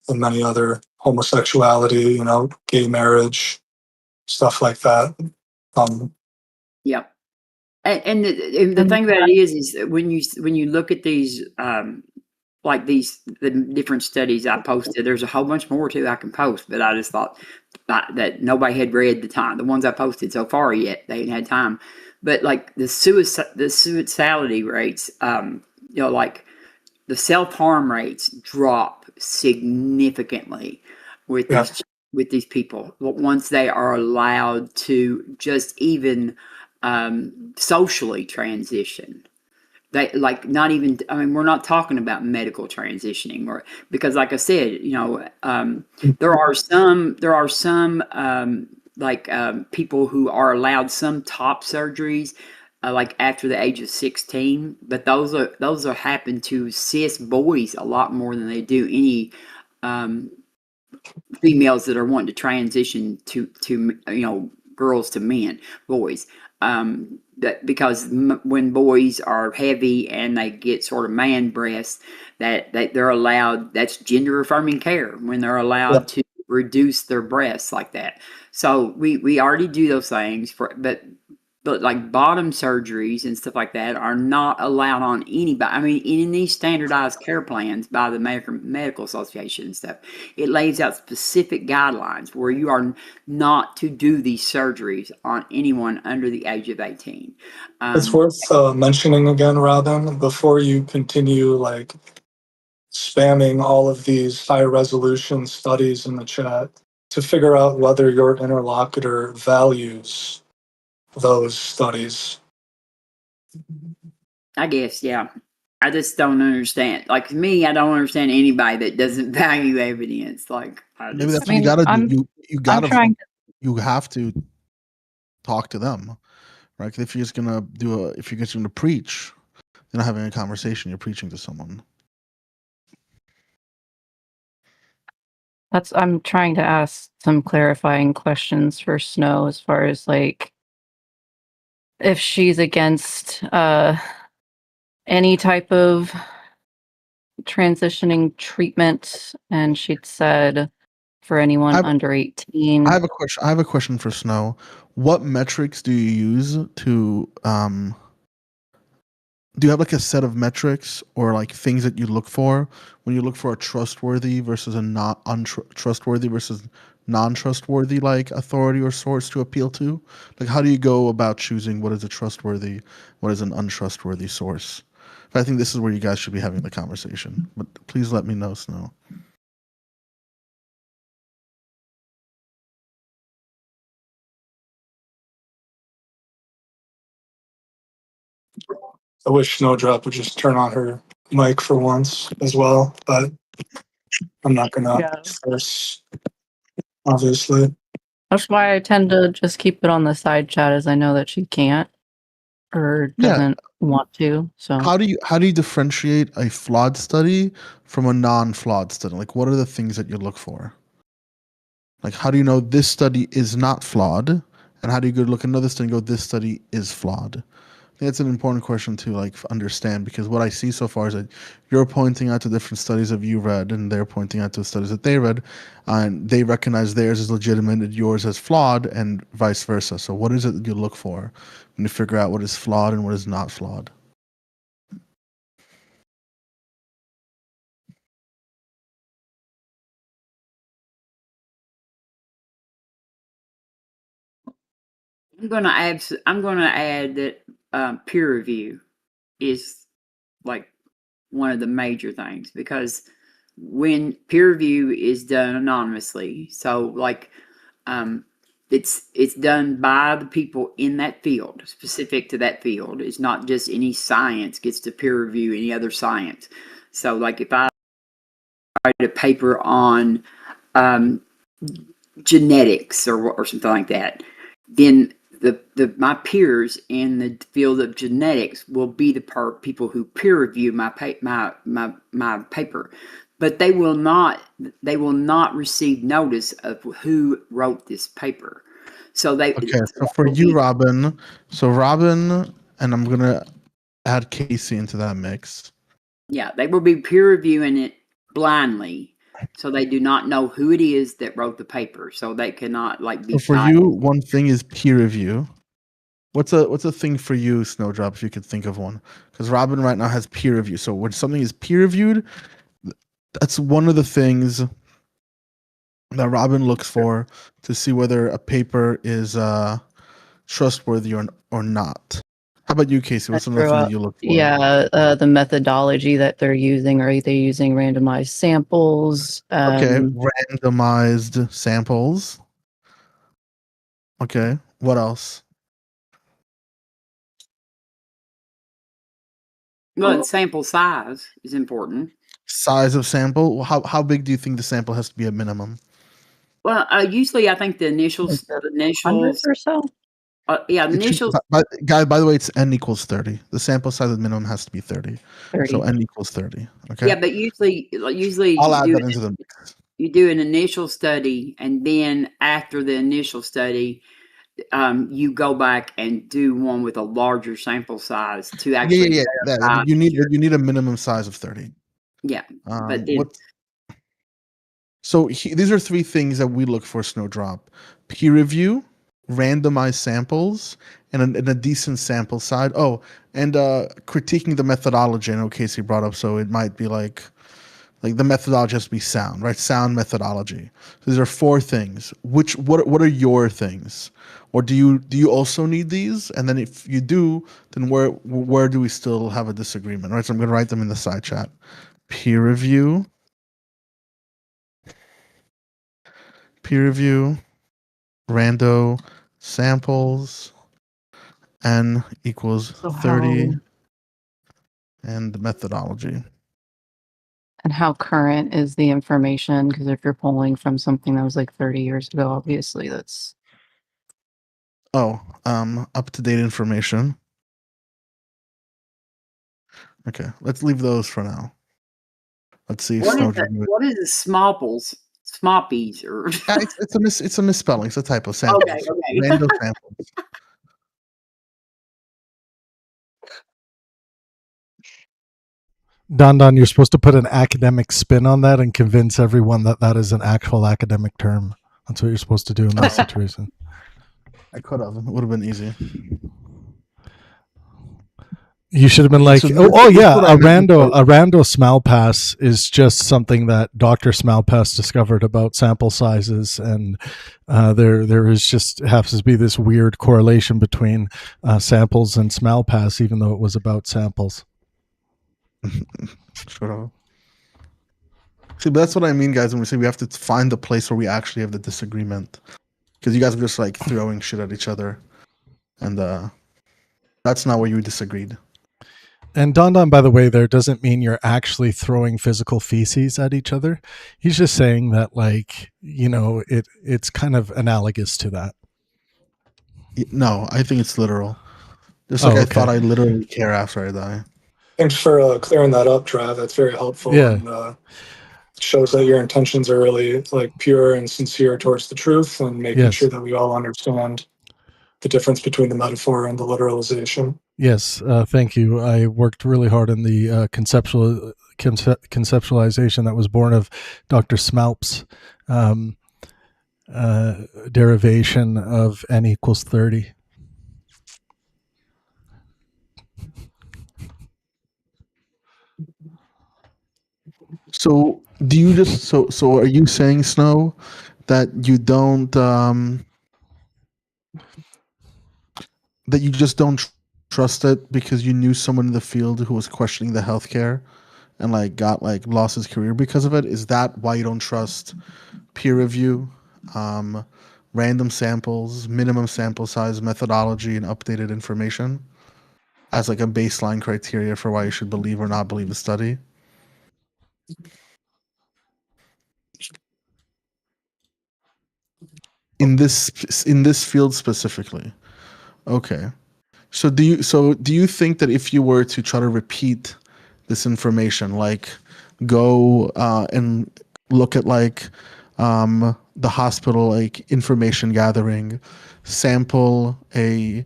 in many other homosexuality, gay marriage, stuff like that. yeah. And the thing about it is that when you look at these like the different studies I posted, there's a whole bunch more too I can post, but I just thought that nobody had read the ones I posted so far yet. They ain't had time. But like the suicidality rates, like the self-harm rates drop significantly with these people once they are allowed to just even socially transition. They like not even. I mean, we're not talking about medical transitioning, because, like I said, there are some people who are allowed some top surgeries, like after the age of 16, but those are happen to cis boys a lot more than they do any females that are wanting to transition to girls to boys. That because when boys are heavy and they get sort of man breasts, that they're allowed, that's gender affirming care, when they're allowed to reduce their breasts like that. So we already do those things but like bottom surgeries and stuff like that are not allowed on anybody. I mean, in these standardized care plans by the Medical Association and stuff, it lays out specific guidelines where you are not to do these surgeries on anyone under the age of 18. It's worth mentioning again, Robin, before you continue like spamming all of these high resolution studies in the chat, to figure out whether your interlocutor values those studies. I guess, yeah. I just don't understand. Like me, I don't understand anybody that doesn't value evidence. Like maybe that's what you gotta do. You gotta you have to talk to them, right? If you're just gonna if you're just gonna preach, you're not having a conversation. You're preaching to someone. I'm trying to ask some clarifying questions for Snow, as far as like if she's against any type of transitioning treatment, and she'd said for anyone under 18. I have a question for Snow. What metrics do you use to do you have like a set of metrics or like things that you look for when you look for a trustworthy versus a not untrustworthy versus non-trustworthy like authority or source to appeal to? Like, how do you go about choosing what is a trustworthy, what is an untrustworthy source? I think this is where you guys should be having the conversation. But please let me know, Snow. I wish Snowdrop would just turn on her mic for once as well, but I'm not gonna force, obviously. That's why I tend to just keep it on the side chat, as I know that she can't or Yeah. doesn't want to. So How do you differentiate a flawed study from a non-flawed study? Like, what are the things that you look for? Like, how do you know this study is not flawed, and how do you go look at another study and go, this study is flawed? I think that's an important question to like understand, because what I see so far is that you're pointing out to different studies that you read, and they're pointing out to studies that they read, and they recognize theirs as legitimate and yours as flawed, and vice versa. So, what is it that you look for when you figure out what is flawed and what is not flawed? I'm gonna add that peer review is like one of the major things, because when peer review is done anonymously, so like it's done by the people in that field, specific to that field. It's not just any science gets to peer review any other science. So like if I write a paper on genetics or something like that, then my peers in the field of genetics will be the people who peer review my paper, but they will not receive notice of who wrote this paper. So they Okay, so for you, Robin, and I'm gonna add Casey into that mix. Yeah, they will be peer reviewing it blindly, so they do not know who it is that wrote the paper, so they cannot like be. So for you, one thing is peer review. What's a thing for you, Snowdrop, if you could think of one? Because Robin right now has peer review. So when something is peer reviewed, that's one of the things that Robin looks for to see whether a paper is trustworthy or not. How about you, Casey? What's another thing that you look for? Yeah, the methodology that they're using. Are they using randomized samples? Okay, randomized samples. Okay, what else? Well, sample size is important. Size of sample. How big do you think the sample has to be at minimum? Well, usually I think the initials, 100 or so. Yeah, the initials. By the way, it's n equals 30. The sample size at minimum has to be 30. 30. So n equals 30. Okay. Yeah, but usually I'll add that into the mix. You do an initial study, and then after the initial study, you go back and do one with a larger sample size to actually. Yeah. You need a minimum size of 30. Yeah, but these are three things that we look for, Snowdrop: peer review, randomized samples, and a decent sample size. Oh, and critiquing the methodology. I know Casey brought up, so it might be like the methodology has to be sound, right? Sound methodology. So these are four things. What are your things? Or do you also need these? And then if you do, then where do we still have a disagreement? Right. So I'm going to write them in the side chat. Peer review, rando samples, n equals 30, and methodology. And how current is the information? Because if you're pulling from something that was like 30 years ago, obviously that's. Up to date information. Okay, let's leave those for now. Let's see. What is the smopples? Smoppies or? It's a misspelling. It's a typo. Samples. Okay. Random samples. Don, you're supposed to put an academic spin on that and convince everyone that that is an actual academic term. That's what you're supposed to do in that situation. I could have. It would have been easy. You should have been like, a rando smell pass is just something that Dr. Smalpass discovered about sample sizes, and there is just has to be this weird correlation between samples and smell pass, even though it was about samples. Sure. See, but that's what I mean, guys, when we say we have to find the place where we actually have the disagreement, because you guys are just like throwing shit at each other, and that's not where you disagreed. And Don Don, by the way, there doesn't mean you're actually throwing physical feces at each other. He's just saying that, like, it's kind of analogous to that. No, I think it's literal. Just like I thought I'd literally care after I die. Thanks for clearing that up, Trav. That's very helpful. Yeah. And shows that your intentions are really like pure and sincere towards the truth, and making sure that we all understand the difference between the metaphor and the literalization. Yes, thank you. I worked really hard on the conceptualization that was born of Dr. Smalp's derivation of n equals 30. So do you just so are you saying, Snow, that you don't that you just don't trust it because you knew someone in the field who was questioning the healthcare and lost his career because of it? Is that why you don't trust peer review, random samples, minimum sample size methodology, and updated information as like a baseline criteria for why you should believe or not believe the study? In this field specifically. Okay. So do you think that if you were to try to repeat this information, like go and look at the hospital information gathering, sample the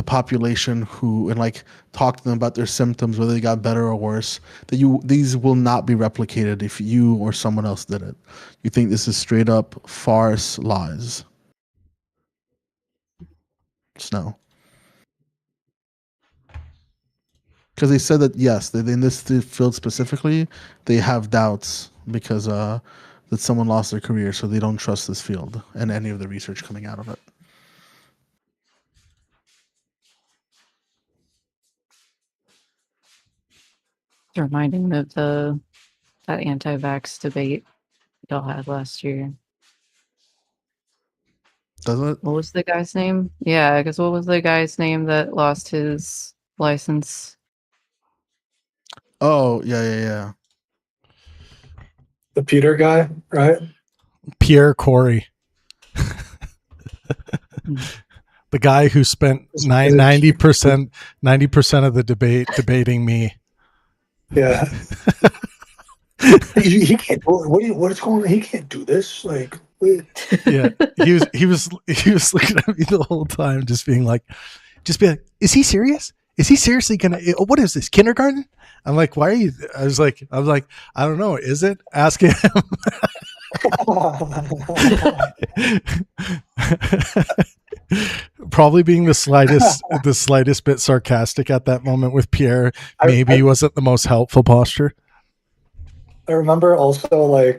population who and talk to them about their symptoms, whether they got better or worse, that these will not be replicated if you or someone else did it? You think this is straight up farce lies? Snow. Because they said that yes, in this field specifically, they have doubts because that someone lost their career, so they don't trust this field and any of the research coming out of it. It's reminding me of that anti-vax debate y'all had last year. Does it? What was the guy's name? Yeah, because what was the guy's name that lost his license? Oh, yeah. The Peter guy, right? Pierre Corey. The guy who spent 90% of the debate debating me. Yeah. he can't. What is going on? He can't do this. Like, yeah, he was looking at me the whole time, just being like, is he serious? Is he seriously gonna? What is this, kindergarten? I'm like, why are you? I was like, I don't know. Is it? Ask him. Probably being the slightest bit sarcastic at that moment with Pierre maybe wasn't the most helpful posture. I remember also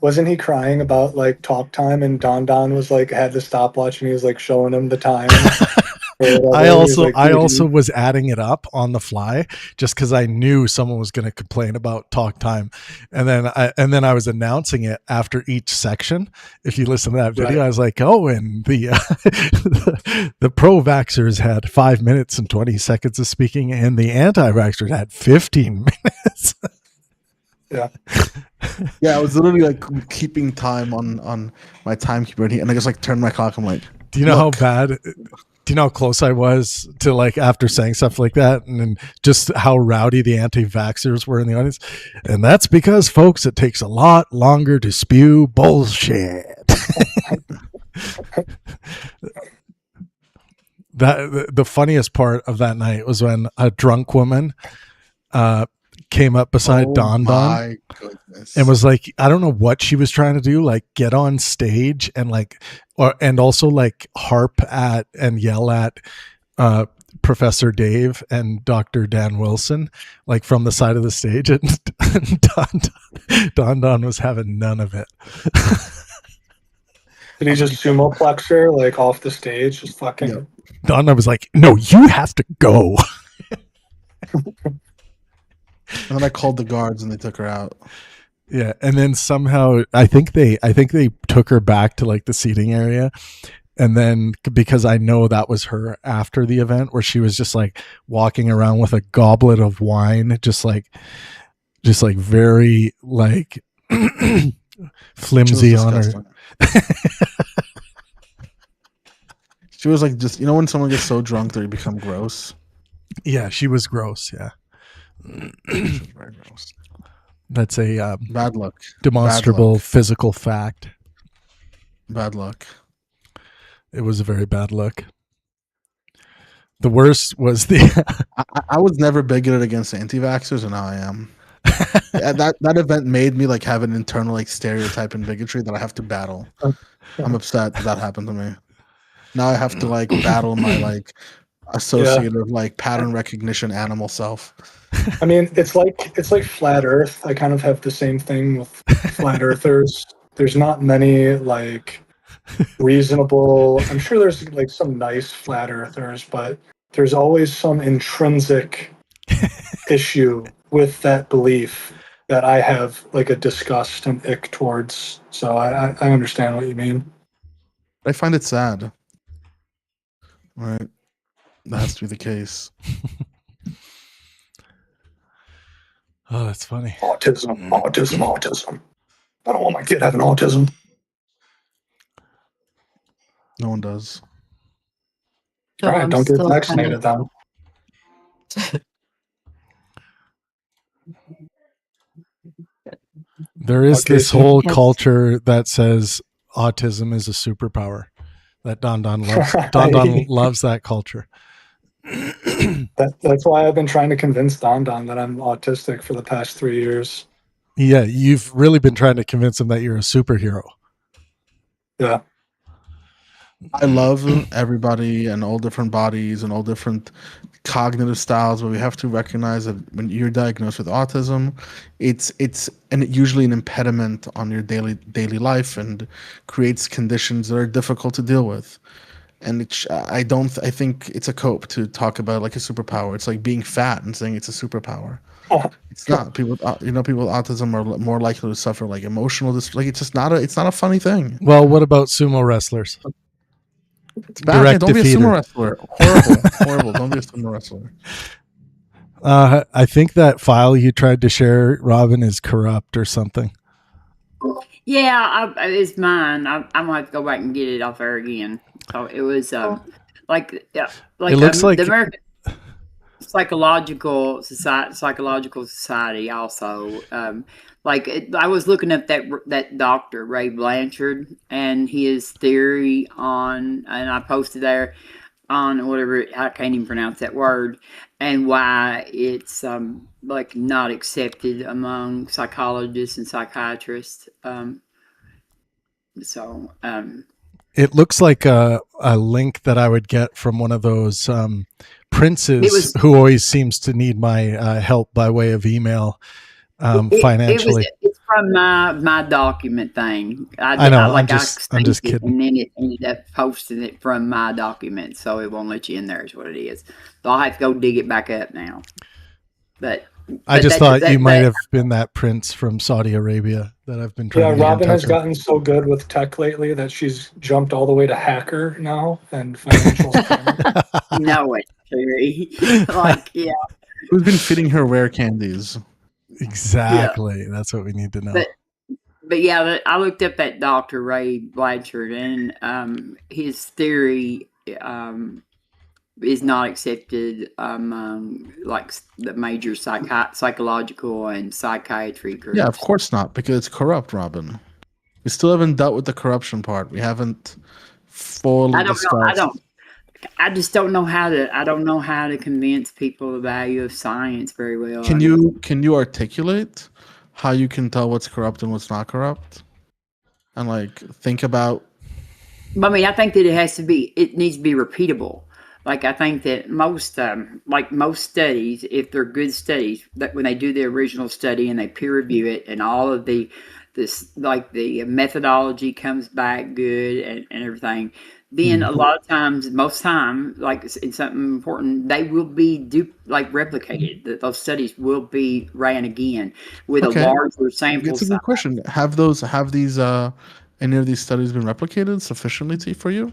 wasn't he crying about talk time, and Don was had the stopwatch and he was showing him the time. I also was adding it up on the fly just because I knew someone was going to complain about talk time, and then I was announcing it after each section. If you listen to that video, right. I was like, "Oh, and the pro-vaxxers had 5 minutes and 20 seconds of speaking, and the anti-vaxxers had 15 minutes." Yeah. Yeah, I was literally keeping time on my timekeeper, and I just turned my clock. I'm like, "Do you know how bad? Do you know how close I was to after saying stuff like that, and just how rowdy the anti-vaxxers were in the audience?" And that's because, folks, it takes a lot longer to spew bullshit. The funniest part of that night was when a drunk woman came up beside Don and was like, I don't know what she was trying to do, get on stage and also harp at and yell at Professor Dave and Dr. Dan Wilson from the side of the stage, and Don was having none of it. Did he just sumo flex her off the stage? Just fucking. Yeah. Don was like, "No, you have to go." And then I called the guards and they took her out. Yeah, and then somehow I think they took her back to the seating area, And then because I know that was her after the event, where she was just like walking around with a goblet of wine, just like very like flimsy on her. She was like, just, you know, when someone gets so drunk they become gross. Yeah, she was gross. Yeah. She was very gross. That's a bad luck. Demonstrable Bad luck. physical fact. Bad luck. It was a very bad look. The worst was the. I was never bigoted against anti-vaxxers, and now I am. that event made me like have an internal like stereotype and bigotry that I have to battle. I'm upset that happened to me. Now I have to like battle my like associative like pattern recognition animal self. I mean, it's like flat Earth. I kind of have the same thing with flat earthers. There's not many like reasonable. I'm sure there's like some nice flat earthers, but there's always some intrinsic issue with that belief that I have like a disgust and ick towards. So I understand what you mean. I find it sad. Right. That has to be the case. Oh, that's funny. Autism. I don't want my kid having autism. No one does. All right, don't get vaccinated then. There is this whole culture that says autism is a superpower. That Don loves. Don loves that culture. That's why I've been trying to convince Don that I'm autistic for the past 3 years. Yeah, you've really been trying to convince him that you're a superhero. Yeah. I love everybody and all different bodies and all different cognitive styles, but we have to recognize that when you're diagnosed with autism, it's usually an impediment on your daily life and creates conditions that are difficult to deal with. And I think it's a cope to talk about like a superpower. It's like being fat and saying it's a superpower. It's not. People with autism are more likely to suffer like emotional like it's not a funny thing. Well, what about sumo wrestlers? It's bad. Yeah, don't be a sumo wrestler. Horrible. Don't be a sumo wrestler. I think that file you tried to share, Robin, is corrupt or something. Yeah, it's mine. I'm gonna have to go back and get it off there again. So it was like it looks like the American Psychological Society also. I was looking up that Dr. Ray Blanchard and his theory on, and I posted there on whatever, I can't even pronounce that word, and why it's like not accepted among psychologists and psychiatrists. It looks like a link that I would get from one of those princes who always seems to need my help by way of email financially. It's from my document thing. I know. I'm just kidding. And then it ended up posting it from my document, so it won't let you in there. Is what it is. So I'll have to go dig it back up now. But I just thought you might have been that prince from Saudi Arabia that I've been trying to get Robin in touch has gotten so good with tech lately that she's jumped all the way to hacker now and financial. No, it, Terry. Like, yeah. Who's been feeding her rare candies? Exactly. Yeah. That's what we need to know. But yeah, I looked up at Dr. Ray Blanchard, and his theory is not accepted among like the major psychological and psychiatry groups. Yeah, of course not, because it's corrupt, Robin. We still haven't dealt with the corruption part. We haven't fully discussed. I just don't know how to. I don't know how to convince people the value of science very well. Can you articulate how you can tell what's corrupt and what's not corrupt, and like think about? I mean, I think that it needs to be repeatable. Like I think that most studies, if they're good studies, that when they do the original study and they peer review it, and all of the methodology comes back good and everything. Then a lot of times, most time, like in something important, they will be replicated. Those studies will be ran again with a larger sample size. It's a good question. Have any of these studies been replicated sufficiently for you?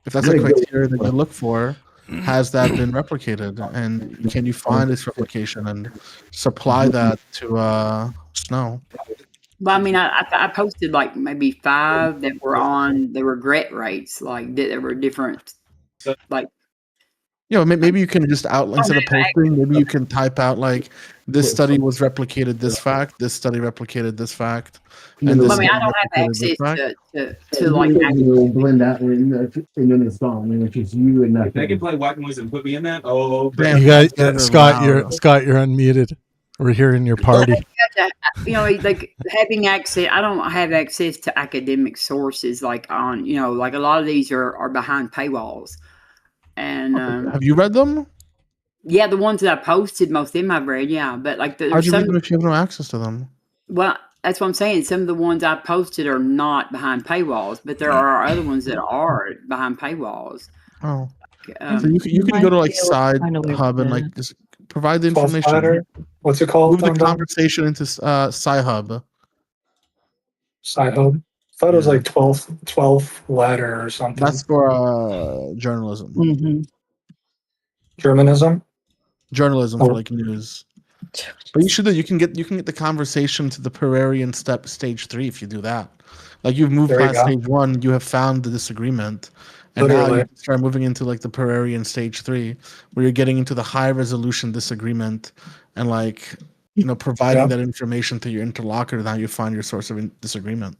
If that's a criteria that you look for, has that been replicated, and can you find its replication and supply that to Snow? Well, I mean, I posted like maybe 5 that were on the regret rates, like that were different, like. Maybe you can just outline instead of posting. Maybe you can type out like this study was replicated this fact, this study replicated this fact, and this. I mean, I don't have access to like blend that in the song, and it's just you and If they can play white noise and put me in that, oh, you guys, Scott, you're unmuted. We're here in your party. Like having access. I don't have access to academic sources like on, like a lot of these are behind paywalls. And have you read them? Yeah, the ones that I posted, most of them I've read. Yeah, but like how'd you read them if you have no access to them? Well, that's what I'm saying. Some of the ones I posted are not behind paywalls, but there are other ones that are behind paywalls. Oh, so you can go to like Side Hub and like just provide the information. What's it called? Move the conversation into Sci Hub. Sci Hub. I thought it was like 12th ladder or something. That's for journalism. Mm-hmm. Journalism for like news. But you can get the conversation to the Perarian stage 3 if you do that. Like you've moved past stage 1, you have found the disagreement, and now you start moving into like the Perarian stage 3, where you're getting into the high resolution disagreement, and like providing that information to your interlocutor. Now you find your source of disagreement.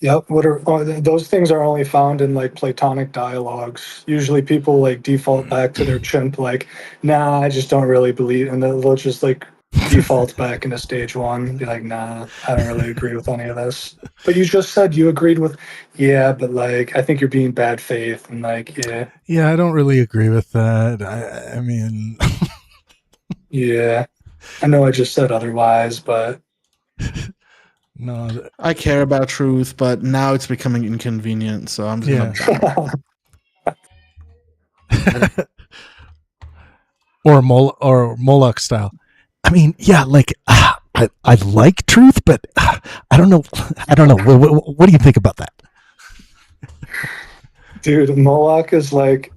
Yep. Those things are only found in like Platonic dialogues. Usually people like default back to their chimp, like, nah, I just don't really believe, and they'll just like default back into stage 1 and be like, nah, I don't really agree with any of this. But you just said you agreed with, yeah, but like I think you're being bad faith, and like, yeah, I don't really agree with that. I mean, yeah, I know I just said otherwise, but. No, I care about truth, but now it's becoming inconvenient, so I'm just gonna or Moloch style. I mean, yeah, like I like truth, but I don't know. What do you think about that? Dude, Moloch is like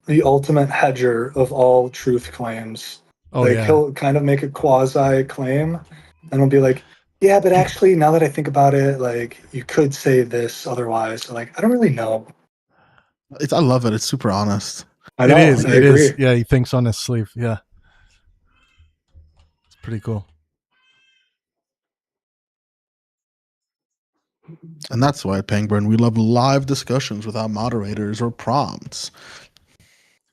the ultimate hedger of all truth claims. He'll kind of make a quasi claim, and he'll be like, yeah, but actually, now that I think about it, like you could say this otherwise. So, like, I don't really know. I love it. It's super honest. I know. It is. Agree. Yeah, he thinks on his sleeve. Yeah, it's pretty cool. And that's why at Pangburn we love live discussions without moderators or prompts.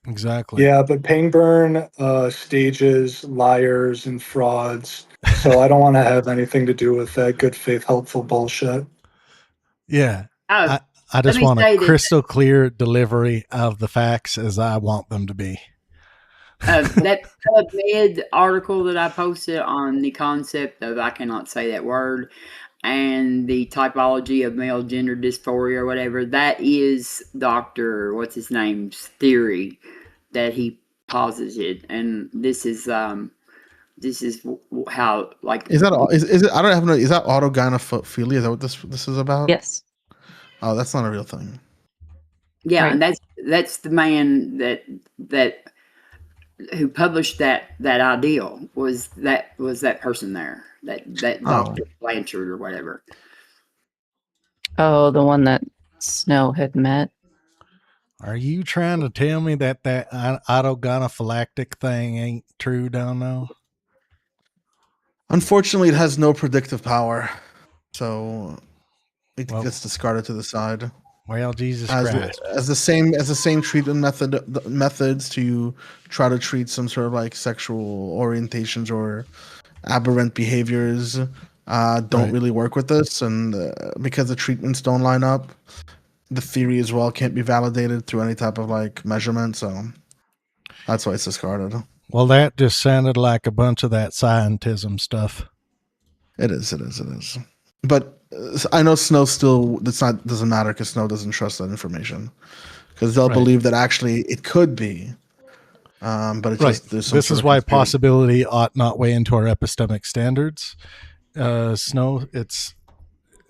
Exactly. Yeah, but Pangburn stages liars and frauds. So I don't want to have anything to do with that good faith, helpful bullshit. Yeah. I just want a crystal clear delivery of the facts as I want them to be. That PubMed article that I posted on the concept of, I cannot say that word, and the typology of male gender dysphoria or whatever, that is Dr. what's his name's theory that he posited, and this is how, like, is it I don't have no, is that autogynephilia? Is that what this is about? Yes. Oh, that's not a real thing. Yeah, right. And that's the man that who published that ideal was that person there, that Dr. Blanchard or whatever. Oh, the one that Snow had met. Are you trying to tell me that autogynephilactic thing ain't true down now? Unfortunately, it has no predictive power, so it gets discarded to the side. Well, Jesus Christ! As the same treatment methods to try to treat some sort of like sexual orientations or aberrant behaviors don't really work with this, and because the treatments don't line up, the theory as well can't be validated through any type of like measurement, so that's why it's discarded. Well, that just sounded like a bunch of that scientism stuff. It is. But I know Snow still doesn't matter because Snow doesn't trust that information because they'll believe that actually it could be. But it's just this is why possibility ought not weigh into our epistemic standards. Snow,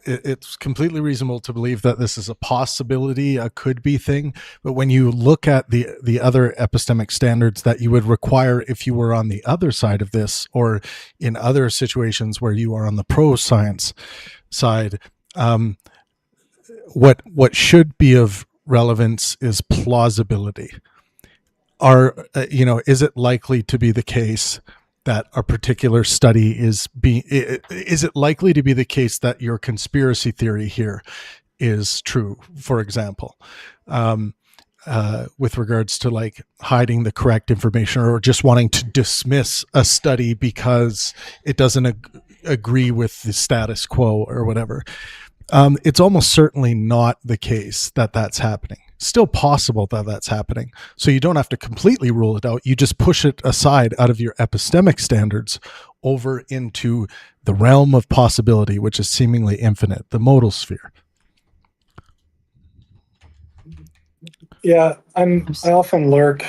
it's completely reasonable to believe that this is a possibility, a could be thing. But when you look at the other epistemic standards that you would require if you were on the other side of this, or in other situations where you are on the pro science side, what should be of relevance is plausibility. Is it likely to be the case that a particular study is it likely to be the case that your conspiracy theory here is true, for example, with regards to like hiding the correct information, or just wanting to dismiss a study because it doesn't agree with the status quo or whatever. It's almost certainly not the case that that's happening. Still possible that that's happening. So you don't have to completely rule it out. You just push it aside out of your epistemic standards over into the realm of possibility, which is seemingly infinite, the modal sphere. Yeah, I often lurk,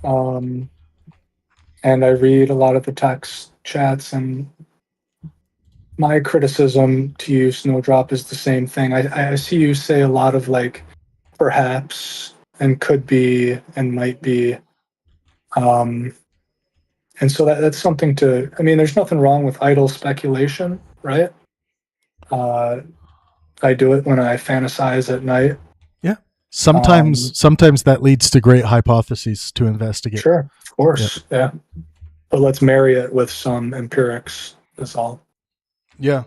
and I read a lot of the text chats, and my criticism to you, Snowdrop, is the same thing. I see you say a lot of like perhaps and could be and might be. And so that's something to, I mean, there's nothing wrong with idle speculation, right? I do it when I fantasize at night. Yeah. Sometimes that leads to great hypotheses to investigate. Sure, of course. Yeah. But let's marry it with some empirics, that's all. Yeah.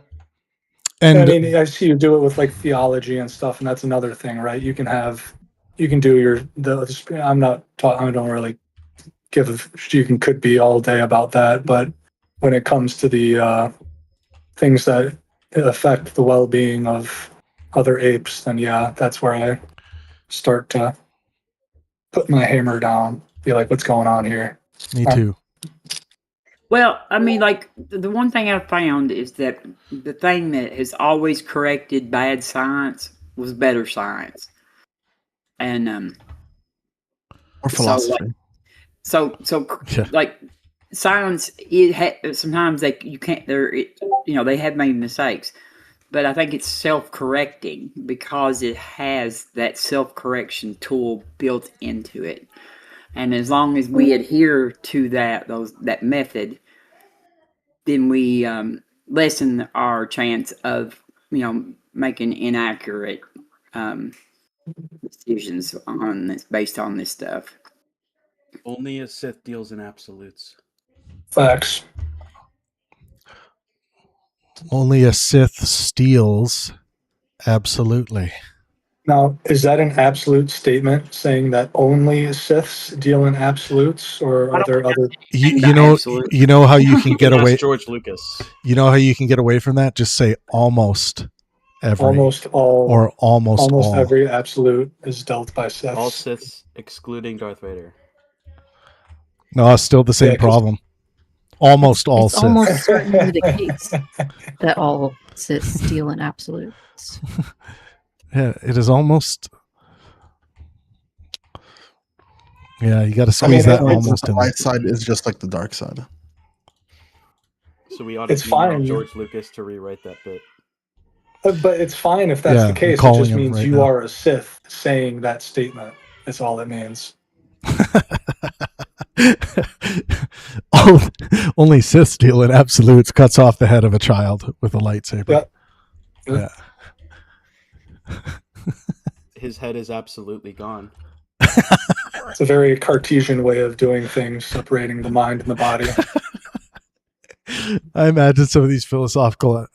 And I mean, I see you do it with like theology and stuff, and that's another thing, right? You can do I don't really could be all day about that, but when it comes to the things that affect the well-being of other apes, then yeah, that's where I start to put my hammer down, be like, what's going on here? Me too. Well, I mean, like, the one thing I found is that the thing that has always corrected bad science was better science. And, Or philosophy. So, Yeah. like, science, sometimes they have made mistakes. But I think it's self-correcting because it has that self-correction tool built into it. And as long as we adhere to that method, then we lessen our chance of making inaccurate decisions on this based on this stuff. Only a Sith deals in absolutes. Facts. Only a Sith steals. Absolutely. Now, is that an absolute statement saying that only Siths deal in absolutes, or are there other? You know how you can get away. George Lucas. You know how you can get away from that? Just say almost every. Almost all. Or almost all. Every absolute is dealt by Siths. All Siths excluding Darth Vader. No, it's still the same problem. Almost all it's Siths. Almost certainly the case that all Siths deal in absolutes. Yeah, it is almost. Yeah, you got to squeeze that almost the in. light side is just like the dark side. So we ought to email George Lucas to rewrite that bit. But it's fine if that's the case. It just means you are a Sith saying that statement. That's all it means. Only Sith deal in absolutes cuts off the head of a child with a lightsaber. Yeah. His head is absolutely gone. It's a very Cartesian way of doing things, separating the mind and the body. I imagine some of these philosophical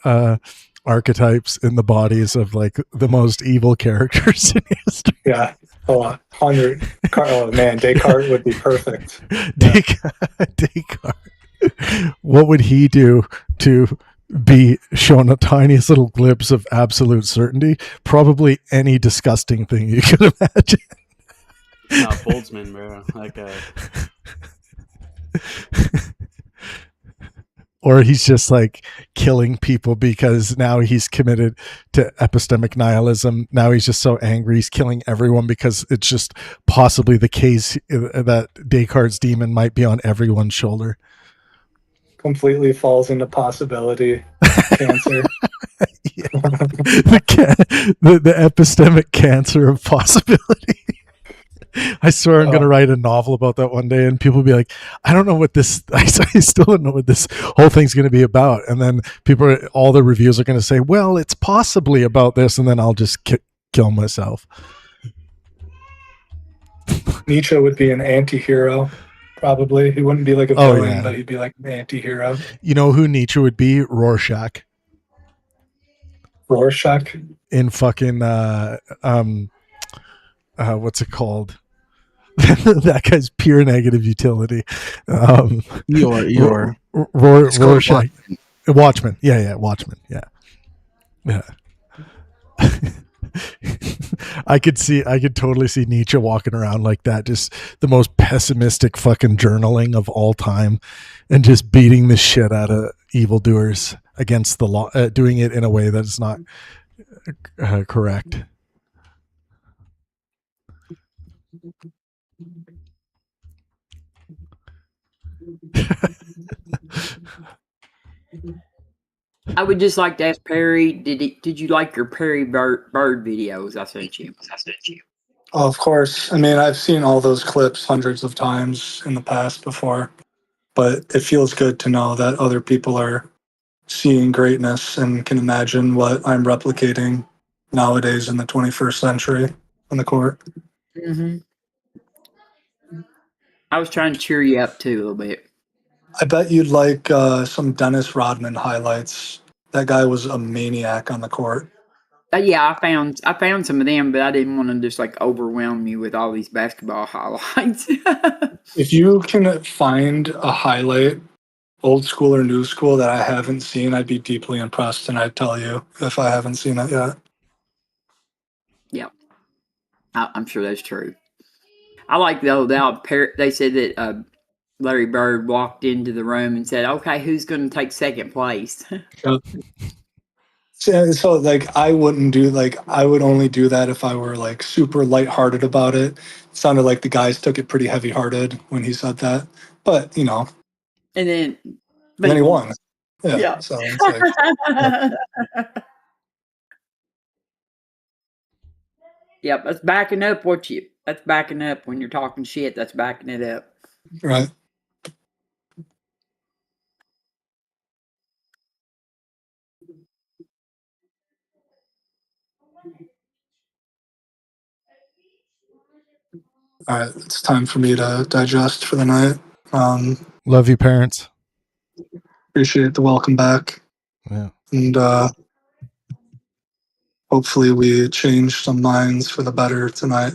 archetypes in the bodies of like the most evil characters in history. Yeah. Oh, 100. Oh man, Descartes would be perfect. Descartes. What would he do to be shown a tiniest little glimpse of absolute certainty? Probably any disgusting thing you could imagine. No, Boltzmann, bro. Like or he's just like killing people because now he's committed to epistemic nihilism. Now he's just so angry. He's killing everyone because it's just possibly the case that Descartes' demon might be on everyone's shoulder. Completely falls into possibility. Cancer. the epistemic cancer of possibility. I swear I'm going to write a novel about that one day, and people will be like, I don't know what this, I still don't know what this whole thing's going to be about. And then all the reviews are going to say, well, it's possibly about this. And then I'll just kill myself. Nietzsche would be an anti-hero, probably. He wouldn't be like a villain, but he'd be like an anti-hero. You know who Nietzsche would be? Rorschach. Rorschach? In fucking, what's it called? That guy's pure negative utility. Eeyore. Rorschach. Watchmen. Yeah, Watchmen. Yeah. I could totally see Nietzsche walking around like that, just the most pessimistic fucking journaling of all time, and just beating the shit out of evildoers against the law, doing it in a way that is not correct. I would just like to ask Perry, did you like your Perry Bird videos I sent you? Oh, of course. I mean, I've seen all those clips hundreds of times in the past before, but it feels good to know that other people are seeing greatness and can imagine what I'm replicating nowadays in the 21st century on the court. Mm-hmm. I was trying to cheer you up too a little bit. I bet you'd like some Dennis Rodman highlights. That guy was a maniac on the court. Yeah, I found some of them, but I didn't want to just like overwhelm you with all these basketball highlights. If you can find a highlight, old school or new school, that I haven't seen, I'd be deeply impressed, and I'd tell you if I haven't seen it yet. Yeah, I'm sure that's true. I like though they said that Larry Bird walked into the room and said, "Okay, who's going to take second place?" So like I would only do that if I were like super lighthearted about it. It sounded like the guys took it pretty heavy-hearted when he said that, but you know. And then he won. Yeah. So it's like, Yep, that's backing up that's backing up when you're talking shit. That's backing it up. Right. All right, it's time for me to digest for the night. Love you, parents. Appreciate the welcome back. Yeah. And hopefully we change some minds for the better tonight.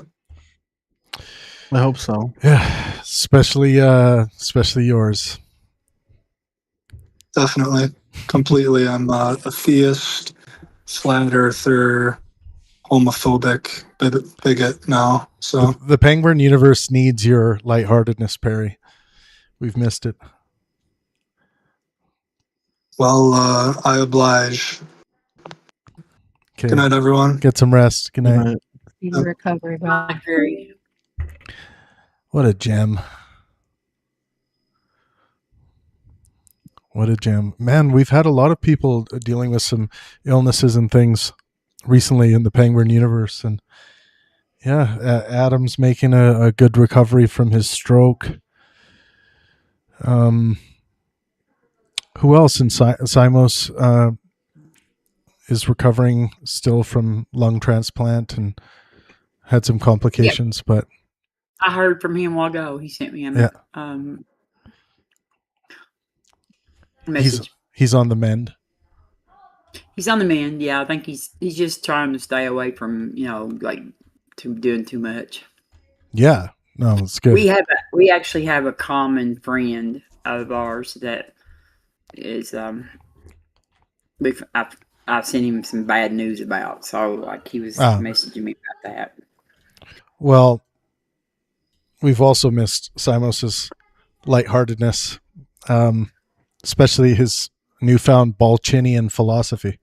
I hope so. Yeah, especially yours. Definitely. Completely. I'm a theist, flat earther, homophobic bigot now. So the Pangburn universe needs your lightheartedness, Perry. We've missed it. Well, I oblige. Okay. Good night, everyone. Get some rest. Good night. Recovery. Bye, Perry. What a gem. What a gem. Man, we've had a lot of people dealing with some illnesses and things recently in the Pangburn universe. And yeah, Adam's making a good recovery from his stroke. Who else in Simos is recovering still from lung transplant and had some complications, but I heard from him a while ago. He sent me a message. He's on the mend. He's on the mend. Yeah, I think he's just trying to stay away from like doing too much. Yeah, no, it's good. We actually have a common friend of ours that is I've sent him some bad news about. So like he was messaging me about that. Well, we've also missed Simos's lightheartedness, especially his newfound Balchinian philosophy.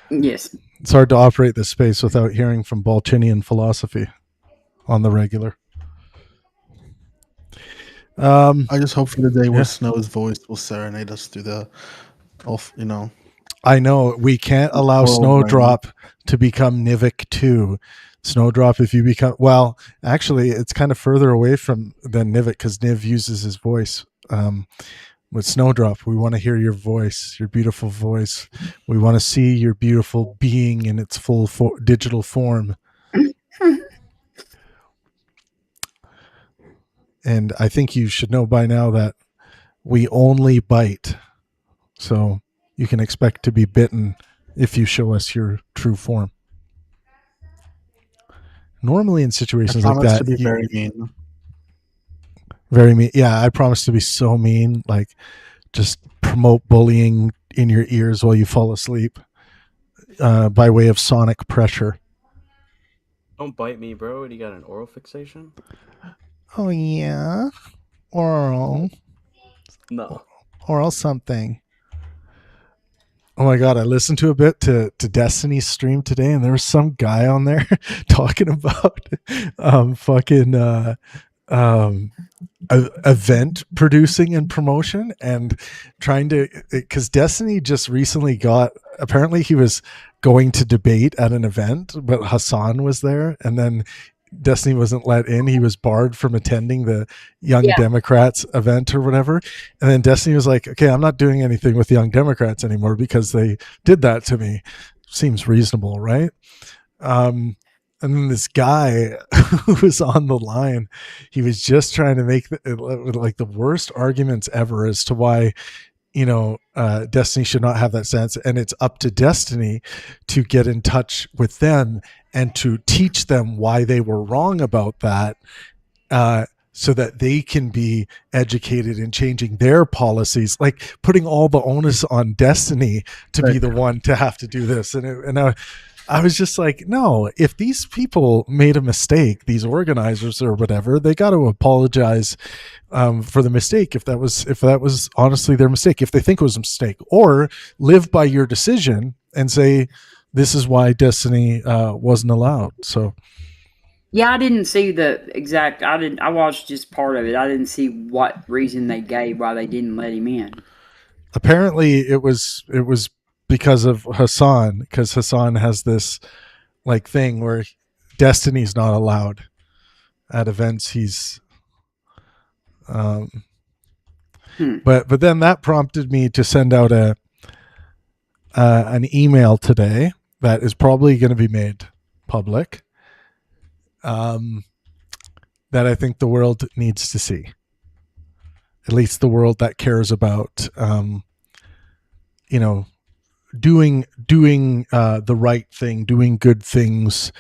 Yes. It's hard to operate this space without hearing from Balchinian philosophy on the regular. I just hope for the day where Snow's voice will serenade us through the, I know we can't allow Snowdrop to become Nivik too. Snowdrop, if you become, well, actually, it's kind of further away from than Nivik because Niv uses his voice. With Snowdrop, we want to hear your voice, your beautiful voice. We want to see your beautiful being in its full digital form. And I think you should know by now that we only bite. So you can expect to be bitten if you show us your true form. Normally in situations like that, to be very mean. Very mean. Yeah, I promise to be so mean, like just promote bullying in your ears while you fall asleep by way of sonic pressure. Don't bite me, bro. You got an oral fixation? Oh, yeah. Oral. No. Oral something. Oh my God, I listened to a bit to Destiny's stream today, and there was some guy on there talking about event producing and promotion and trying to, because Destiny just recently apparently he was going to debate at an event, but Hassan was there, and then Destiny wasn't let in. He was barred from attending the Young Democrats event or whatever. And then Destiny was like, okay, I'm not doing anything with Young Democrats anymore because they did that to me. Seems reasonable, right? And then this guy who was on the line, he was just trying to make like the worst arguments ever as to why, Destiny should not have that sense. And it's up to Destiny to get in touch with them and to teach them why they were wrong about that, so that they can be educated in changing their policies, like putting all the onus on Destiny to be the one to have to do this. And I was just like, no, if these people made a mistake, these organizers or whatever, they got to apologize for the mistake if that was honestly their mistake, if they think it was a mistake, or live by your decision and say, this is why Destiny wasn't allowed. So yeah, I didn't see the exact. I watched just part of it. I didn't see what reason they gave why they didn't let him in. Apparently it was because of Hassan, because Hassan has this like thing where Destiny's not allowed at events. He's but then that prompted me to send out an email today that is probably going to be made public, that I think the world needs to see. At least the world that cares about, doing the right thing, doing good things,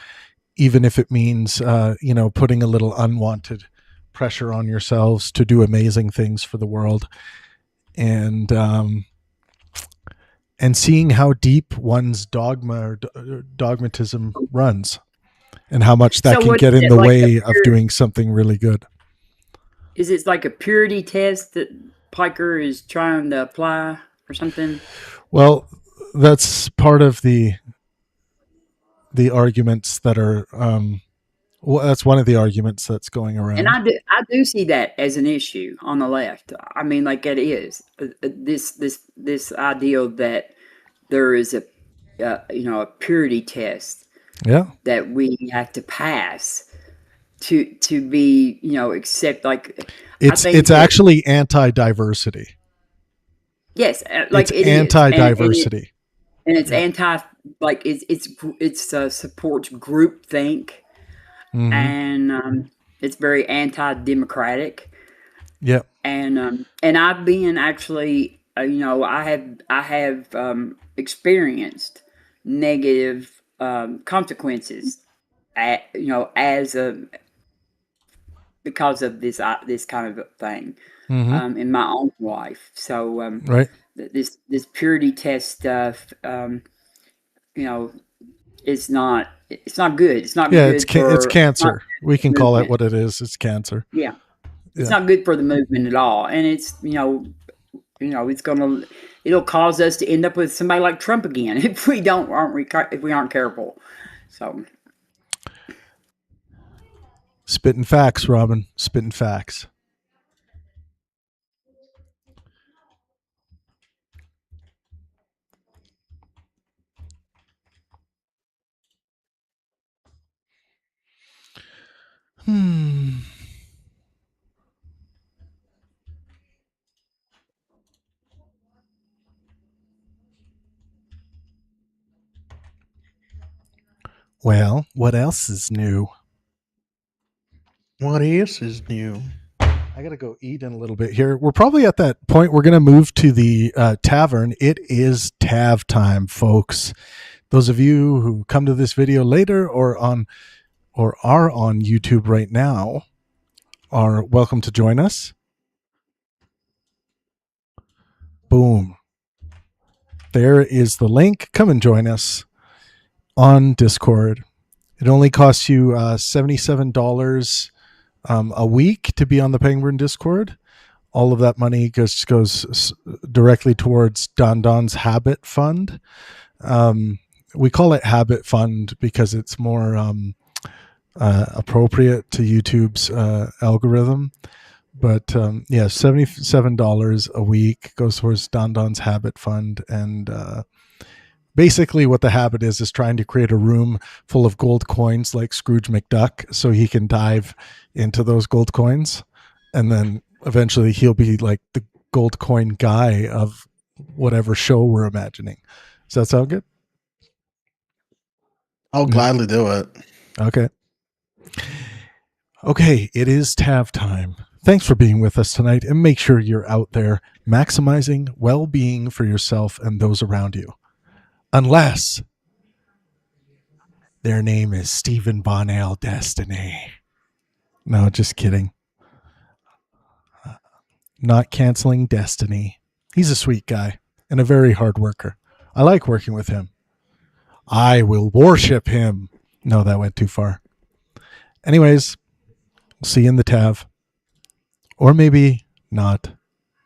even if it means, putting a little unwanted pressure on yourselves to do amazing things for the world, and seeing how deep one's dogmatism runs, and how much that can get in the way of doing something really good. Is it like a purity test that Piker is trying to apply or something? Well, that's part of the arguments that are, that's one of the arguments that's going around. And I do see that as an issue on the left. I mean, like it is this ideal that there is a purity test, that we have to pass to be accept, like it's actually anti-diversity. Yes, like it's anti-diversity, and it's anti, like it's supports groupthink, and it's very anti-democratic. Yep. And I've been actually, I have experienced negative consequences, because of this kind of thing, in my own life. So right. This purity test stuff, it's not good. It's not good. It's cancer. We can call it what it is. It's cancer. Yeah. It's not good for the movement at all. And it's, it'll cause us to end up with somebody like Trump again if we aren't careful. So spitting facts, Robin. Spitting facts. Well, what else is new? What else is new? I gotta go eat in a little bit here. We're probably at that point. We're gonna move to the tavern. It is Tav time, folks. Those of you who come to this video later or are on YouTube right now are welcome to join us. Boom. There is the link. Come and join us on Discord. It only costs you $77 a week to be on the Pangburn Discord. All of that money goes directly towards Don Don's Habit Fund. We call it Habit Fund because it's more appropriate to YouTube's algorithm. But yeah, $77 a week goes towards Don Don's Habit Fund. And basically what the habit is trying to create a room full of gold coins like Scrooge McDuck so he can dive into those gold coins. And then eventually he'll be like the gold coin guy of whatever show we're imagining. Does that sound good? I'll gladly do it. Okay. Okay, it is Tav time. Thanks for being with us tonight, and make sure you're out there maximizing well-being for yourself and those around you. Unless their name is Stephen Bonnell Destiny. No, just kidding. Not canceling Destiny. He's a sweet guy and a very hard worker. I like working with him. I will worship him. No, that went too far. Anyways, see you in the Tav. Or maybe not.